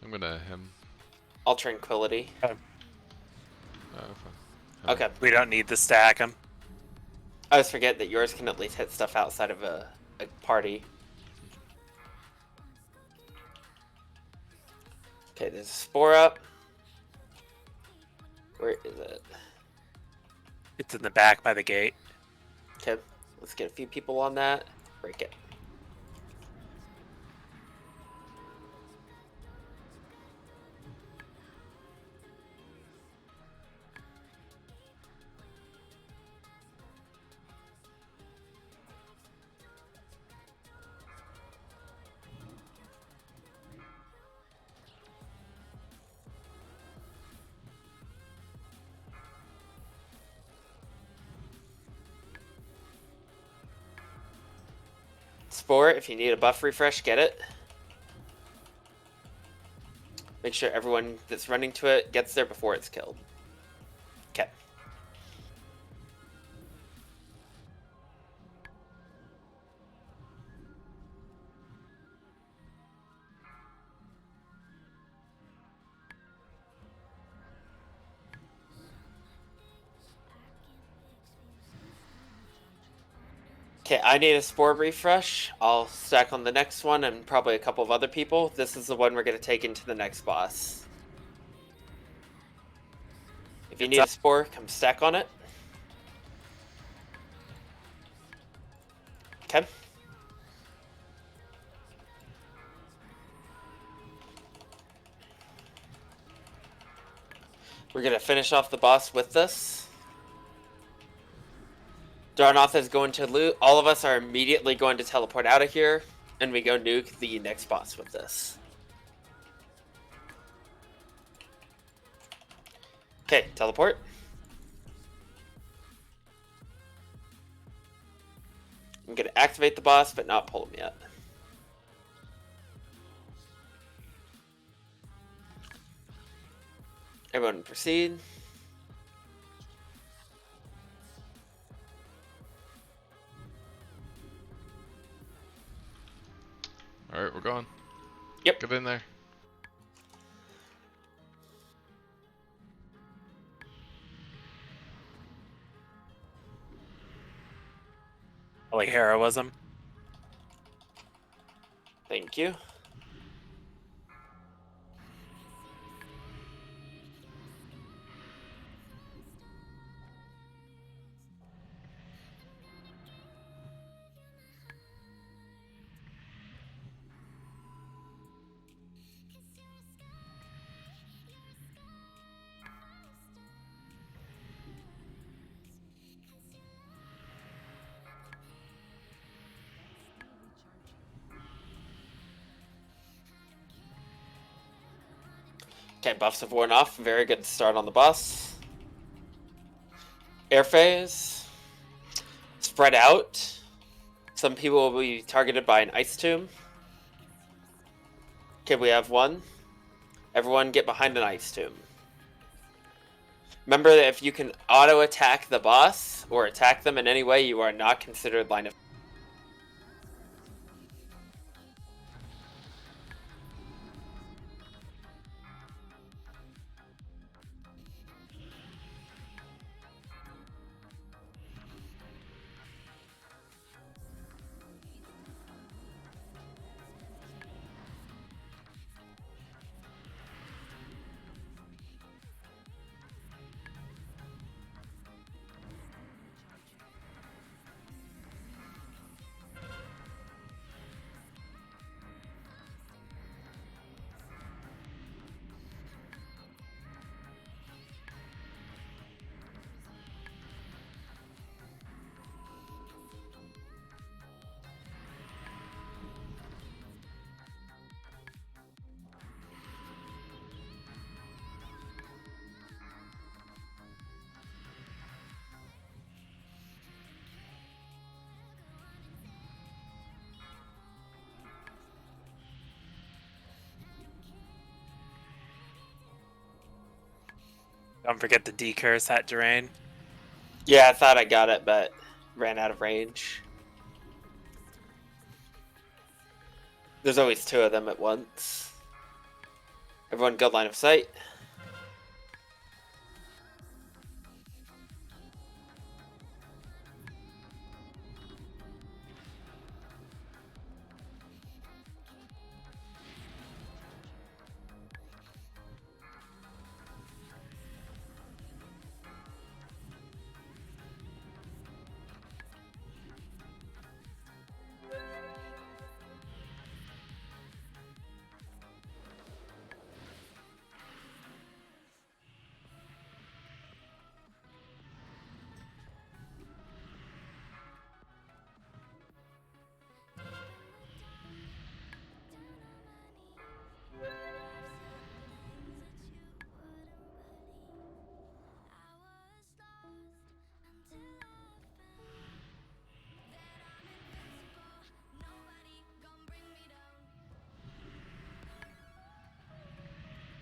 I'm gonna hem. All tranquility. Fine. Okay. We don't need to stack them. I always forget that yours can at least hit stuff outside of a party. Okay, there's a spore up. Where is it? It's in the back by the gate. Okay, let's get a few people on that. Break it. Spore, if you need a buff refresh, get it. Make sure everyone that's running to it gets there before it's killed. Okay. Okay, I need a spore refresh. I'll stack on the next one and probably a couple of other people. This is the one we're going to take into the next boss. If you need a spore, come stack on it. Okay. We're going to finish off the boss with this. Darnoth is going to loot. All of us are immediately going to teleport out of here, and we go nuke the next boss with this. Okay, teleport. I'm going to activate the boss, but not pull him yet. Everyone proceed. Alright, we're going. Yep. Get in there. Like heroism. Thank you. Okay, buffs have worn off. Very good start on the boss. Air phase. Spread out. Some people will be targeted by an ice tomb. Okay, we have one. Everyone get behind an ice tomb. Remember that if you can auto attack the boss or attack them in any way, you are not considered line of. Don't forget to decurse that drain. Yeah, I thought I got it, but ran out of range. There's always two of them at once. Everyone, good line of sight.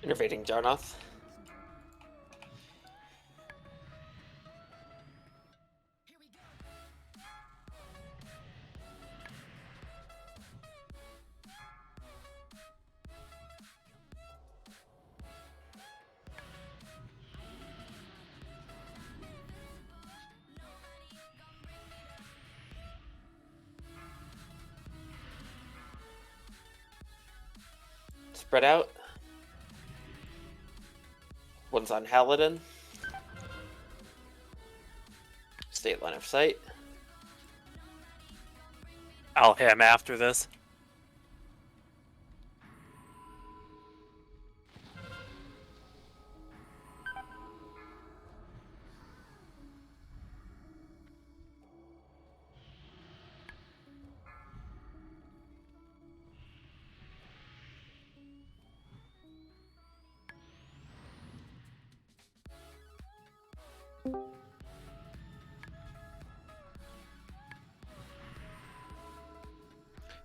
Innervating Jarnoth. Spread out. One's on Halidin. Stay at line of sight. I'll hit him after this.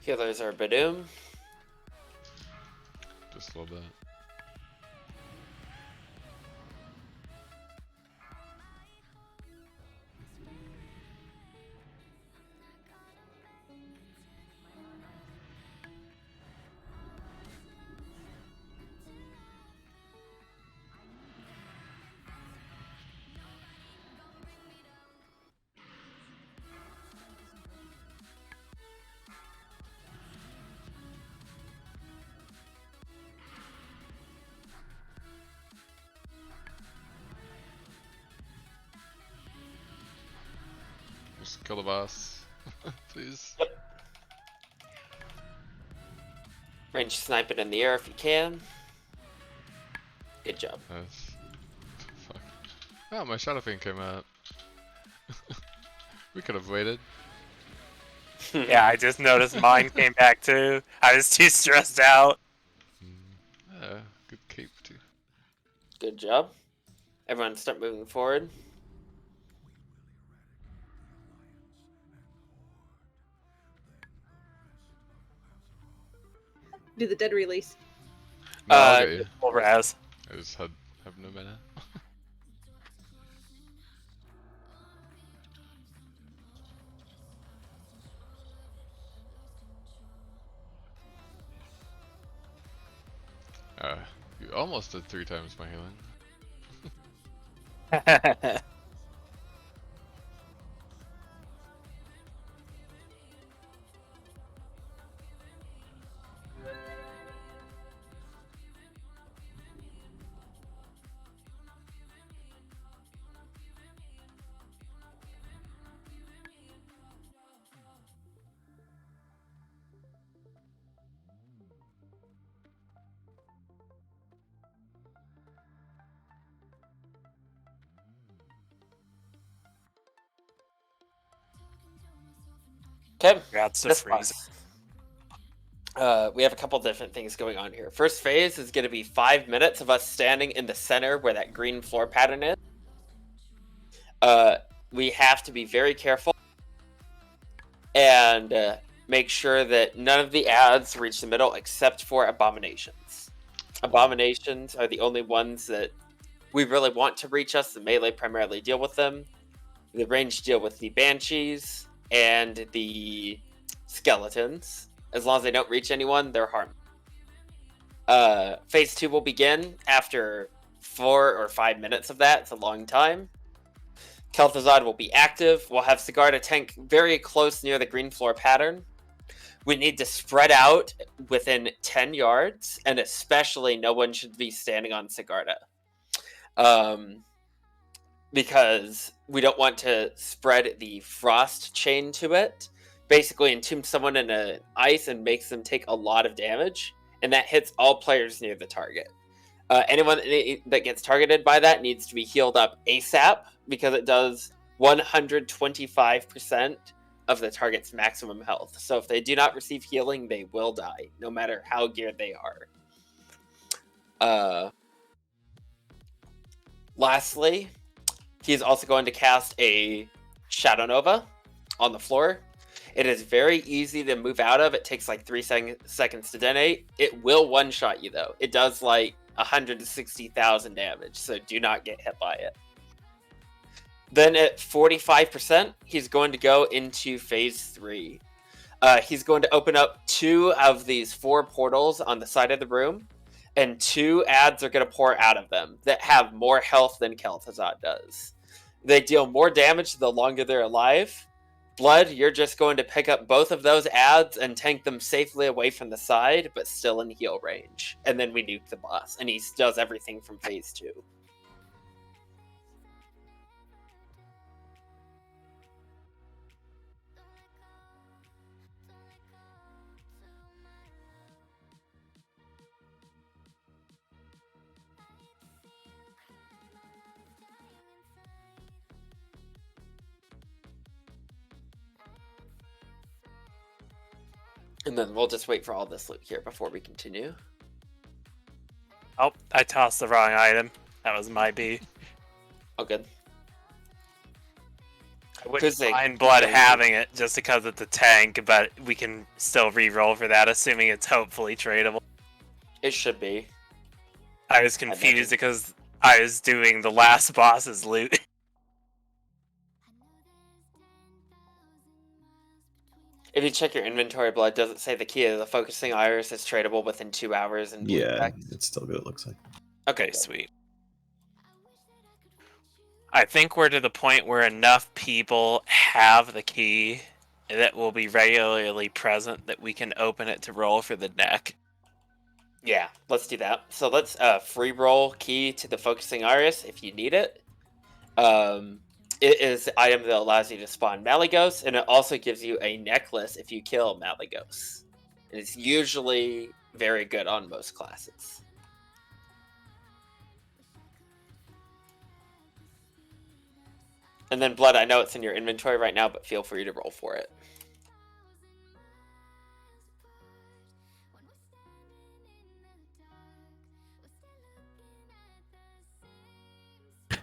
Healers are Badoom. Just a little bit. Just kill the boss, please. Range snipe it in the air if you can. Good job. Nice. Fuck. Oh, my Shadow Fiend came out. We could have waited. Yeah, I just noticed mine came back too. I was too stressed out. Good cape too. Good job. Everyone start moving forward. Do the dead release. No, I'll get you. Full raz. I just have no mana. You almost did 3 times my healing. Okay. Congrats to This Freeze. boss. We have a couple different things going on here. First phase is going to be 5 minutes of us standing in the center where that green floor pattern is. We have to be very careful and make sure that none of the ads reach the middle except for abominations. Abominations are the only ones that we really want to reach us, the melee primarily deal with them. The range deal with the banshees and the skeletons. As long as they don't reach anyone, they're harmed. Phase 2 will begin after 4 or 5 minutes of that. It's a long time. Kel'Thuzad will be active. We'll have Sigarda tank very close near the green floor pattern. We need to spread out within 10 yards, and especially no one should be standing on Sigarda. Because we don't want to spread the frost chain to it. Basically entomb someone in an ice and makes them take a lot of damage, and that hits all players near the target. Anyone that gets targeted by that needs to be healed up ASAP, because it does 125% of the target's maximum health. So if they do not receive healing, they will die, no matter how geared they are. Lastly, he's also going to cast a Shadow Nova on the floor. It is very easy to move out of. It takes like 3 seconds to detonate. It will one-shot you, though. It does like 160,000 damage, so do not get hit by it. Then at 45%, he's going to go into phase 3. He's going to open up 2 of these 4 portals on the side of the room, and 2 adds are going to pour out of them that have more health than Kel'Thuzad does. They deal more damage the longer they're alive. Blood, you're just going to pick up both of those adds and tank them safely away from the side, but still in heal range. And then we nuke the boss, and he does everything from phase 2. And then we'll just wait for all this loot here before we continue. Oh, I tossed the wrong item. That was my B. Oh, good. I wouldn't mind Blood having it just because it's a tank, but we can still re-roll for that, assuming it's hopefully tradable. It should be. I was confused because I was doing the last boss's loot. If you check your inventory, Blood, does it say the key of the focusing iris is tradable within 2 hours? And Yeah, it's still good, it looks like. Okay, sweet. I think we're to the point where enough people have the key that will be regularly present that we can open it to roll for the deck. Yeah, let's do that. So let's free roll key to the focusing iris if you need it. It is the item that allows you to spawn Malygos, and it also gives you a necklace if you kill Malygos. And it's usually very good on most classes. And then Blood, I know it's in your inventory right now, but feel free to roll for it.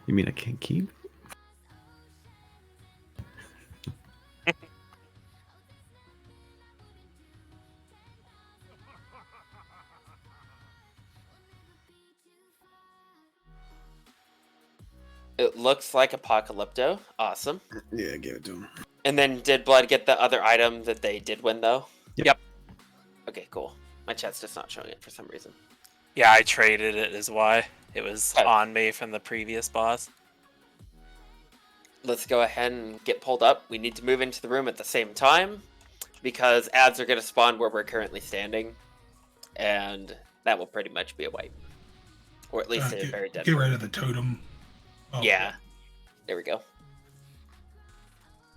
You mean I can't keep? It looks like Apocalypto. Awesome. Yeah, I gave it to him. And then did Blood get the other item that they did win, though? Yep. Okay, cool. My chat's just not showing it for some reason. Yeah, I traded it is why. It was on me from the previous boss. Let's go ahead and get pulled up. We need to move into the room at the same time, because ads are going to spawn where we're currently standing, and that will pretty much be a wipe. Or at least a very dead. Get rid of the totem. Oh. Yeah. There we go.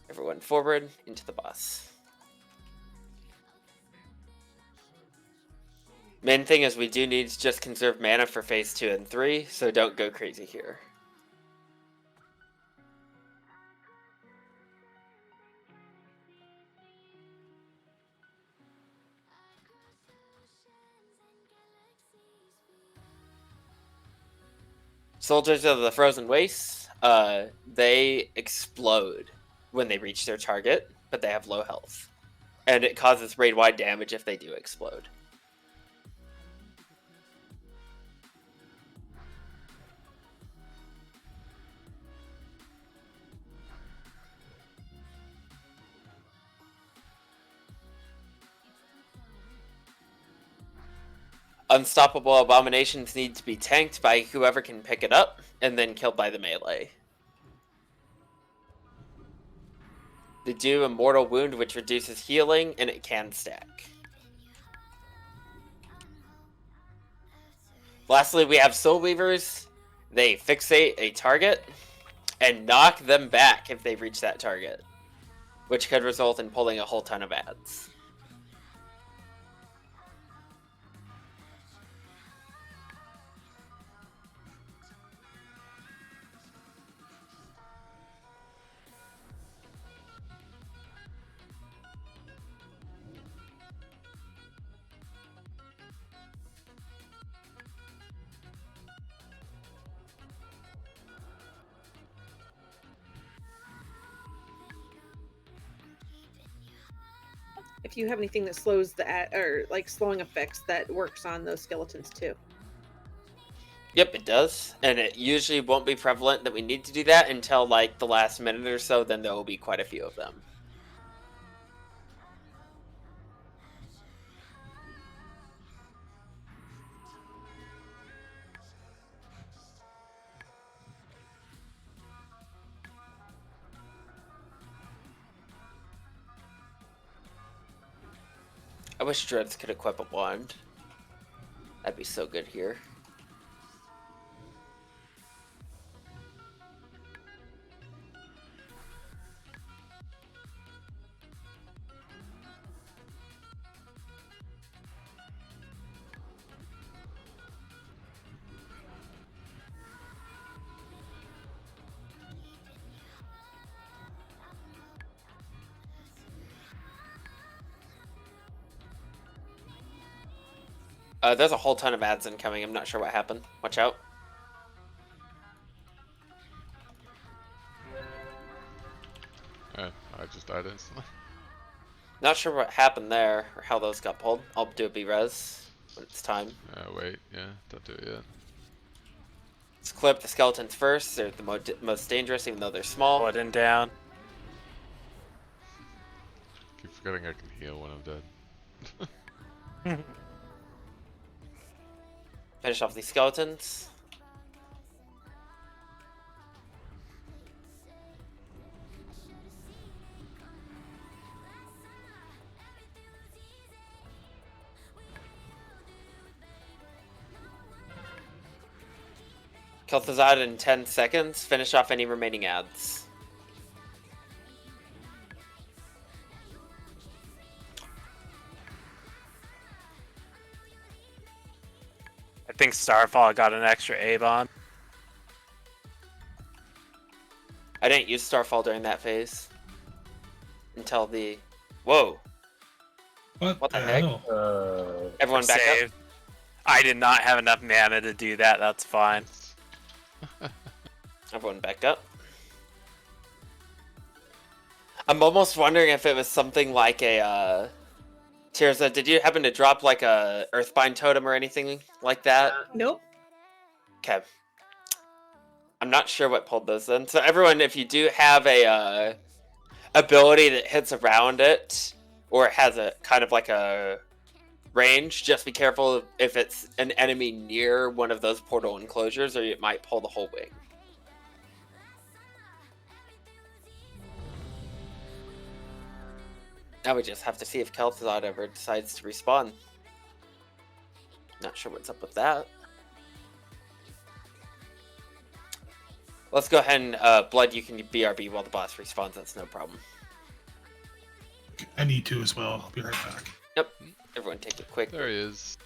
Everyone forward into the boss. Main thing is we do need to just conserve mana for phase 2 and 3, so don't go crazy here. Soldiers of the Frozen Wastes, they explode when they reach their target, but they have low health. And it causes raid-wide damage if they do explode. Unstoppable abominations need to be tanked by whoever can pick it up, and then killed by the melee. They do a mortal wound, which reduces healing, and it can stack. Lastly, we have Soul Weavers. They fixate a target and knock them back if they reach that target, which could result in pulling a whole ton of ads. If you have anything that slows the or like slowing effects that works on those skeletons too. Yep, it does. And it usually won't be prevalent that we need to do that until like the last minute or so, then there will be quite a few of them. I wish Dreads could equip a wand. That'd be so good here. There's a whole ton of ads incoming. I'm not sure what happened. Watch out. I just died instantly. Not sure what happened there or how those got pulled. I'll do a B-res when it's time. Wait, yeah, don't do it yet. Let's clip the skeletons first. They're the most dangerous, even though they're small. Wooden down. Keep forgetting I can heal when I'm dead. Finish off these skeletons. Kill Thazad in 10 seconds. Finish off any remaining ads. I think Starfall got an extra Avon. I didn't use Starfall during that phase. Until the... Whoa. What the heck? hell? Everyone back up. Saved. I did not have enough mana to do that. That's fine. Everyone back up. I'm almost wondering if it was something like a... Tirza, did you happen to drop like a Earthbind totem or anything like that? Nope. Okay. I'm not sure what pulled those then. So everyone, if you do have a ability that hits around it, or it has a kind of like a range, just be careful if it's an enemy near one of those portal enclosures, or it might pull the whole wing. Now we just have to see if Kel'Thuzad ever decides to respawn. Not sure what's up with that. Let's go ahead and, Blood, you can BRB while the boss respawns, that's no problem. I need to as well. I'll be right back. Yep, everyone take a quick... There he is.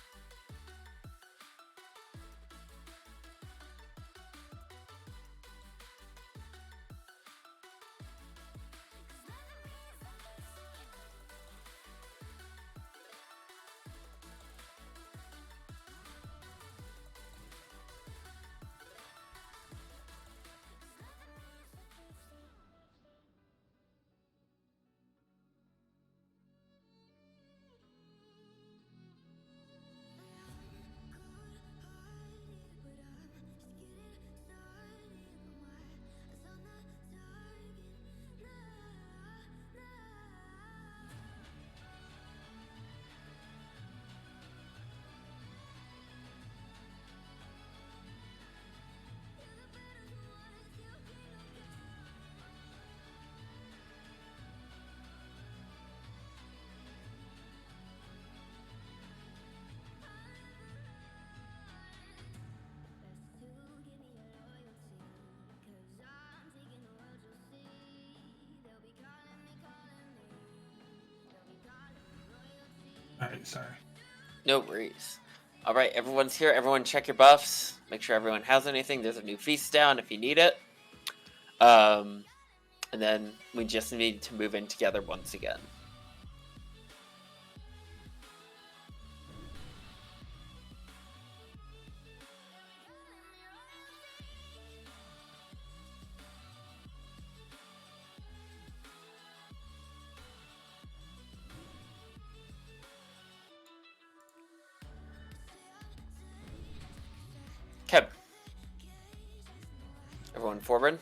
Alright, sorry. No worries. All right, everyone's here. Everyone check your buffs. Make sure everyone has anything. There's a new feast down if you need it. And then we just need to move in together once again. Okay. Everyone forward.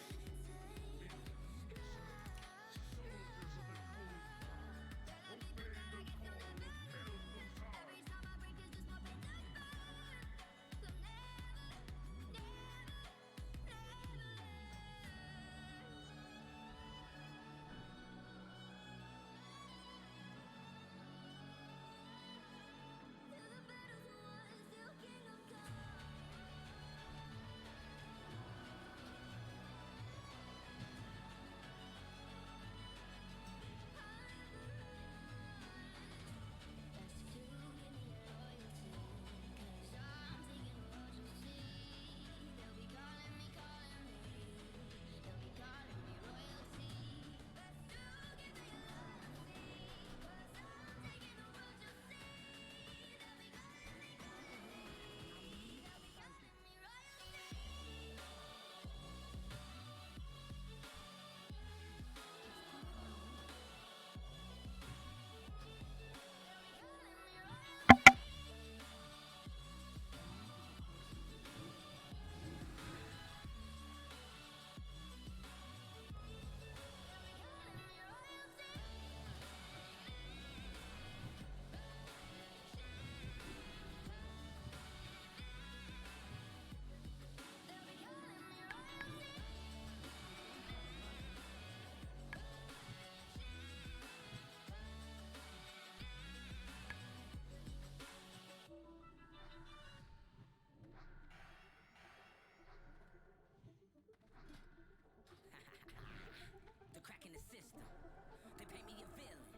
The crack in the system. They paint me a villain.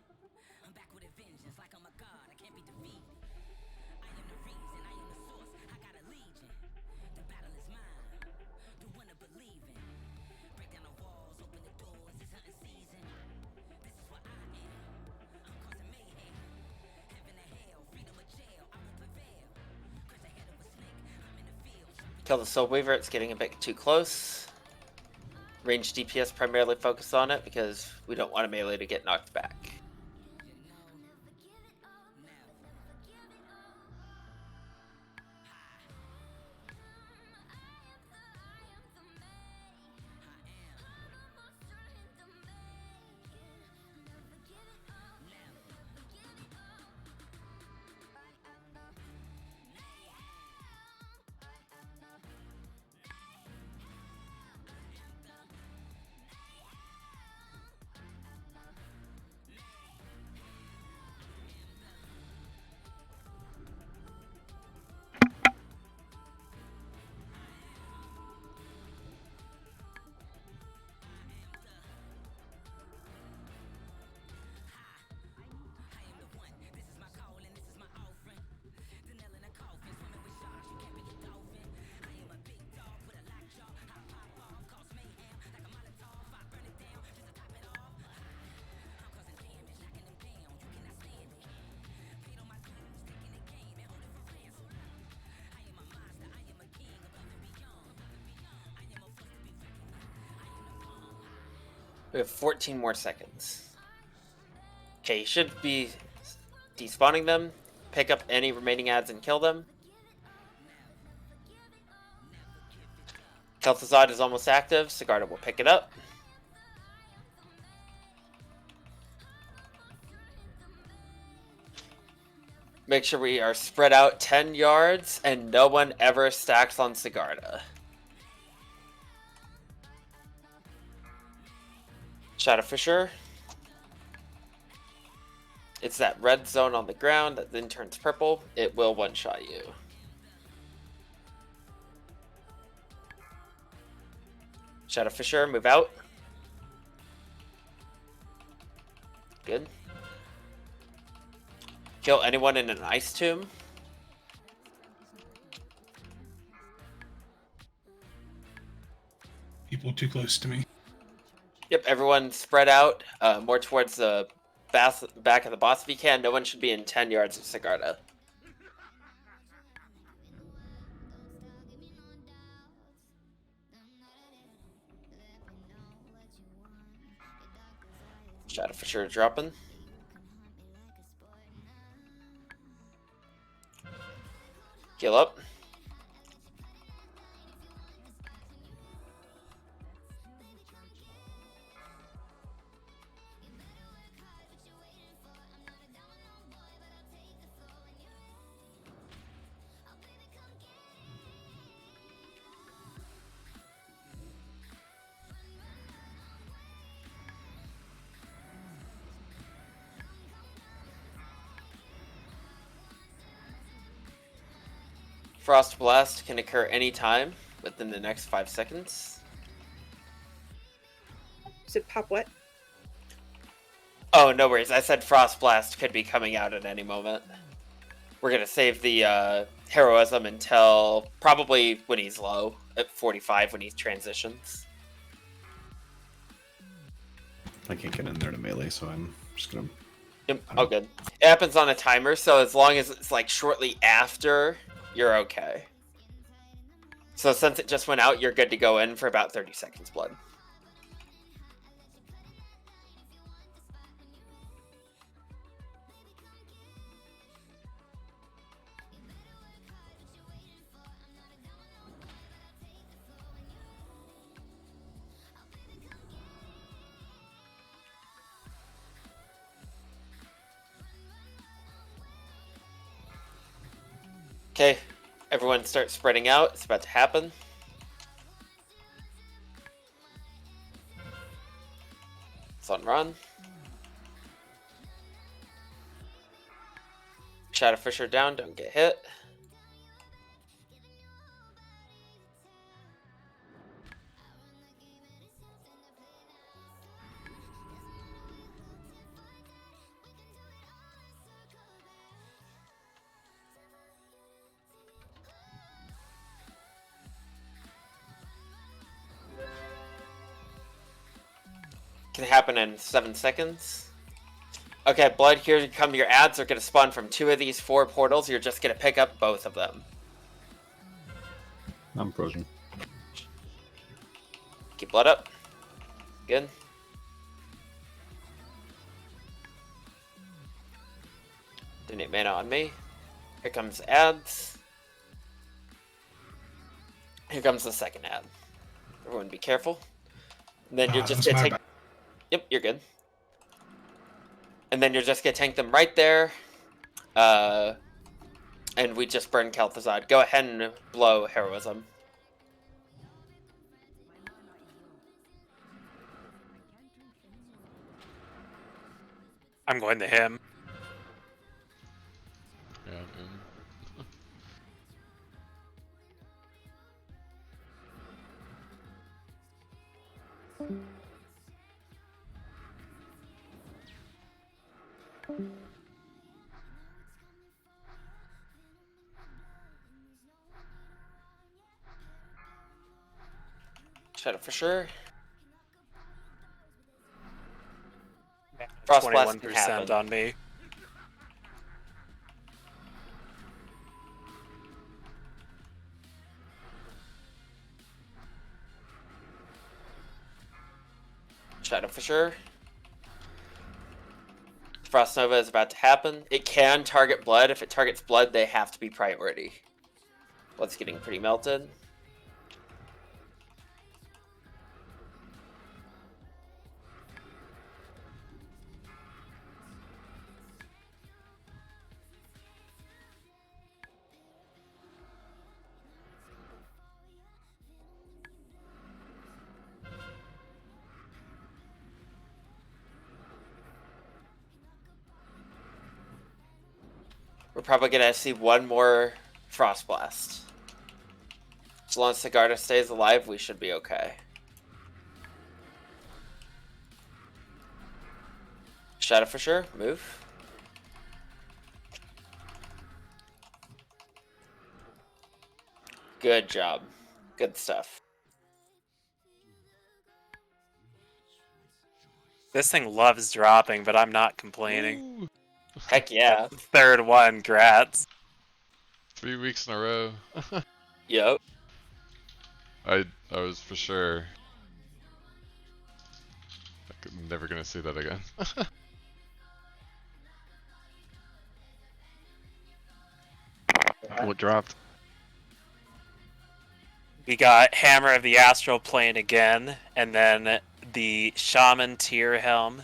I'm back with a vengeance, like I'm a god. I can't be defeated. I am the reason, I am the source. I got a legion. The battle is mine. The one to believe in. Break down the walls, open the doors. It's hunting season. This is what I am. I'm causing mayhem. Heaven and hell, freedom or jail. I will prevail. Crush the head of a snake. I'm in the field. Kill the Soul Weaver. It's getting a bit too close. Range DPS primarily focus on it because we don't want a melee to get knocked back. We have 14 more seconds. Okay, you should be despawning them. Pick up any remaining ads and kill them. Kel'Thuzad is almost active. Sigarda will pick it up. Make sure we are spread out 10 yards and no one ever stacks on Sigarda. Shadowfisher. It's that red zone on the ground that then turns purple. It will one-shot you. Shadowfisher, move out. Good. Kill anyone in an ice tomb. People too close to me. Yep, everyone spread out more towards the back of the boss if you can. No one should be in 10 yards of Sigarda. Shadow for sure dropping. Heal up. Frost Blast can occur anytime within the next 5 seconds. Is it pop what? Oh, no worries. I said Frost Blast could be coming out at any moment. We're going to save the Heroism until probably when he's low, at 45 when he transitions. I can't get in there to melee, so I'm just gonna. Yep, all good. It happens on a timer, so as long as it's like shortly after, you're okay. So since it just went out, you're good to go in for about 30 seconds, Blood. Okay, everyone start spreading out. It's about to happen. It's on run. Shadow Fisher down, don't get hit. Can happen in 7 seconds. Okay, Blood, here come your ads are going to spawn from 2 of these 4 portals. You're just going to pick up both of them. I'm frozen. Keep Blood up. Good. Donate mana on me. Here comes ads. Here comes the second ad. Everyone be careful. And then you're just That's going to my take... bad. Yep, you're good. And then you're just going to tank them right there. And we just burn Kel'Thuzad. Go ahead and blow Heroism. I'm going to him. Yeah, Shadow for sure. Frost Blast can 21% happen. on me. Shadow for sure. Frost Nova is about to happen. It can target Blood. If it targets Blood, they have to be priority. Blood's getting pretty melted. We're probably going to see one more Frost Blast. As long as Sigarda stays alive, we should be okay. Shadow for sure. Move. Good job. Good stuff. This thing loves dropping, but I'm not complaining. Woo! Heck yeah. Third one, grats. 3 weeks in a row. Yep. I was for sure never gonna see that again. What dropped? We got Hammer of the Astral Plane again, and then the Shaman Tier Helm.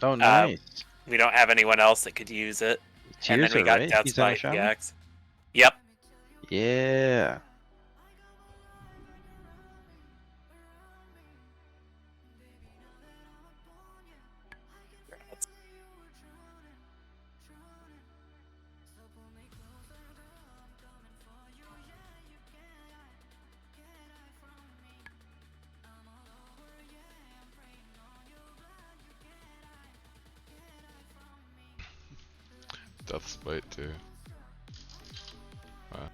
Oh, nice. We don't have anyone else that could use it. And then Tears we are got right. Death He's on a Bite shaman. EX. Yep. Yeah. Death's Bite too. Wow.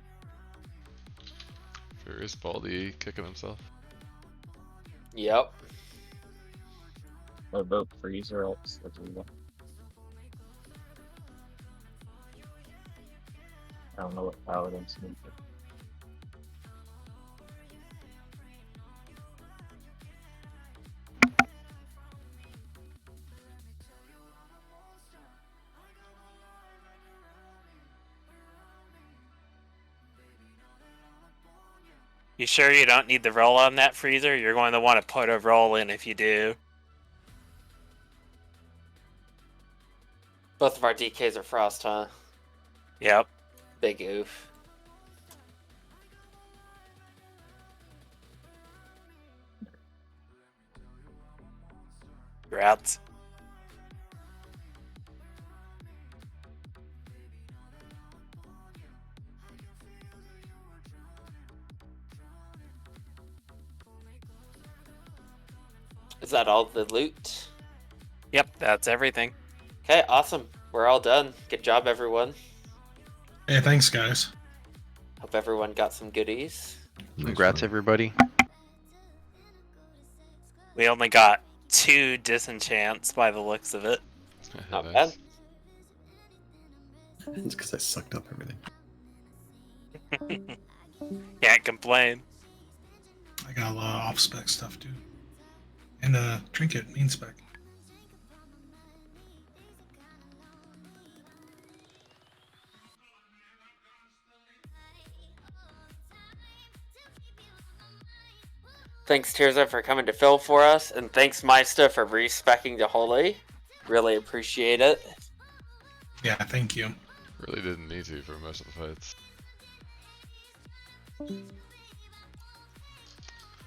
Furious Baldy kicking himself. Yep. What about freezer ups? I don't know what paladins need. You sure you don't need the roll on that freezer? You're going to want to put a roll in if you do. Both of our DKs are frost, huh? Yep. Big oof. Grats. Is that all the loot? Yep, that's everything. Okay, awesome. We're all done. Good job, everyone. Hey, thanks, guys. Hope everyone got some goodies. Congrats, everybody. We only got 2 disenchants by the looks of it. Not Nice. It's because I sucked up everything. Can't complain. I got a lot of off-spec stuff, too. And trinket, main spec. Thanks, Tirza, for coming to fill for us, and thanks, Meister, for respecking the Holy. Really appreciate it. Yeah, thank you. Really didn't need to for most of the fights.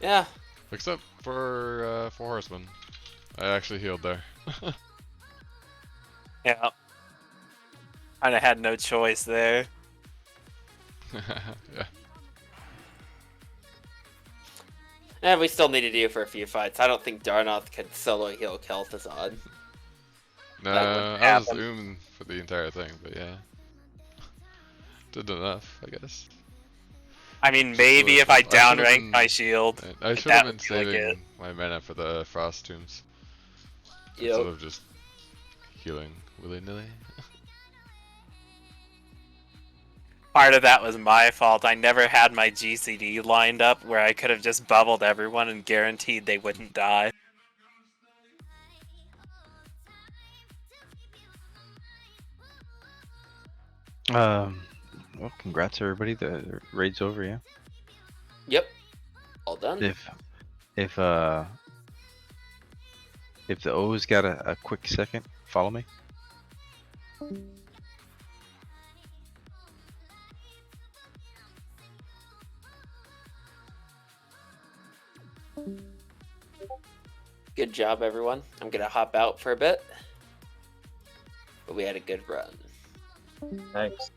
Yeah. Except for 4 Horsemen. I actually healed there. Yeah. Kinda had no choice there. Yeah. And we still needed you for a few fights. I don't think Darnoth could solo heal Kel'Thuzad. No, That wouldn't I was happen. zooming for the entire thing, but yeah. Did enough, I guess. I mean, Just maybe would've- if I should've downrank been- my shield. I should that have been would be like it. saving my mana for the Frost Tombs. Yep. Instead of just healing willy-nilly. Part of that was my fault. I never had my GCD lined up where I could have just bubbled everyone and guaranteed they wouldn't die. Well, congrats, everybody. The raid's over, yeah. Yep. All done. If the O's got a quick second, follow me. Good job, everyone. I'm gonna hop out for a bit. But we had a good run. Thanks.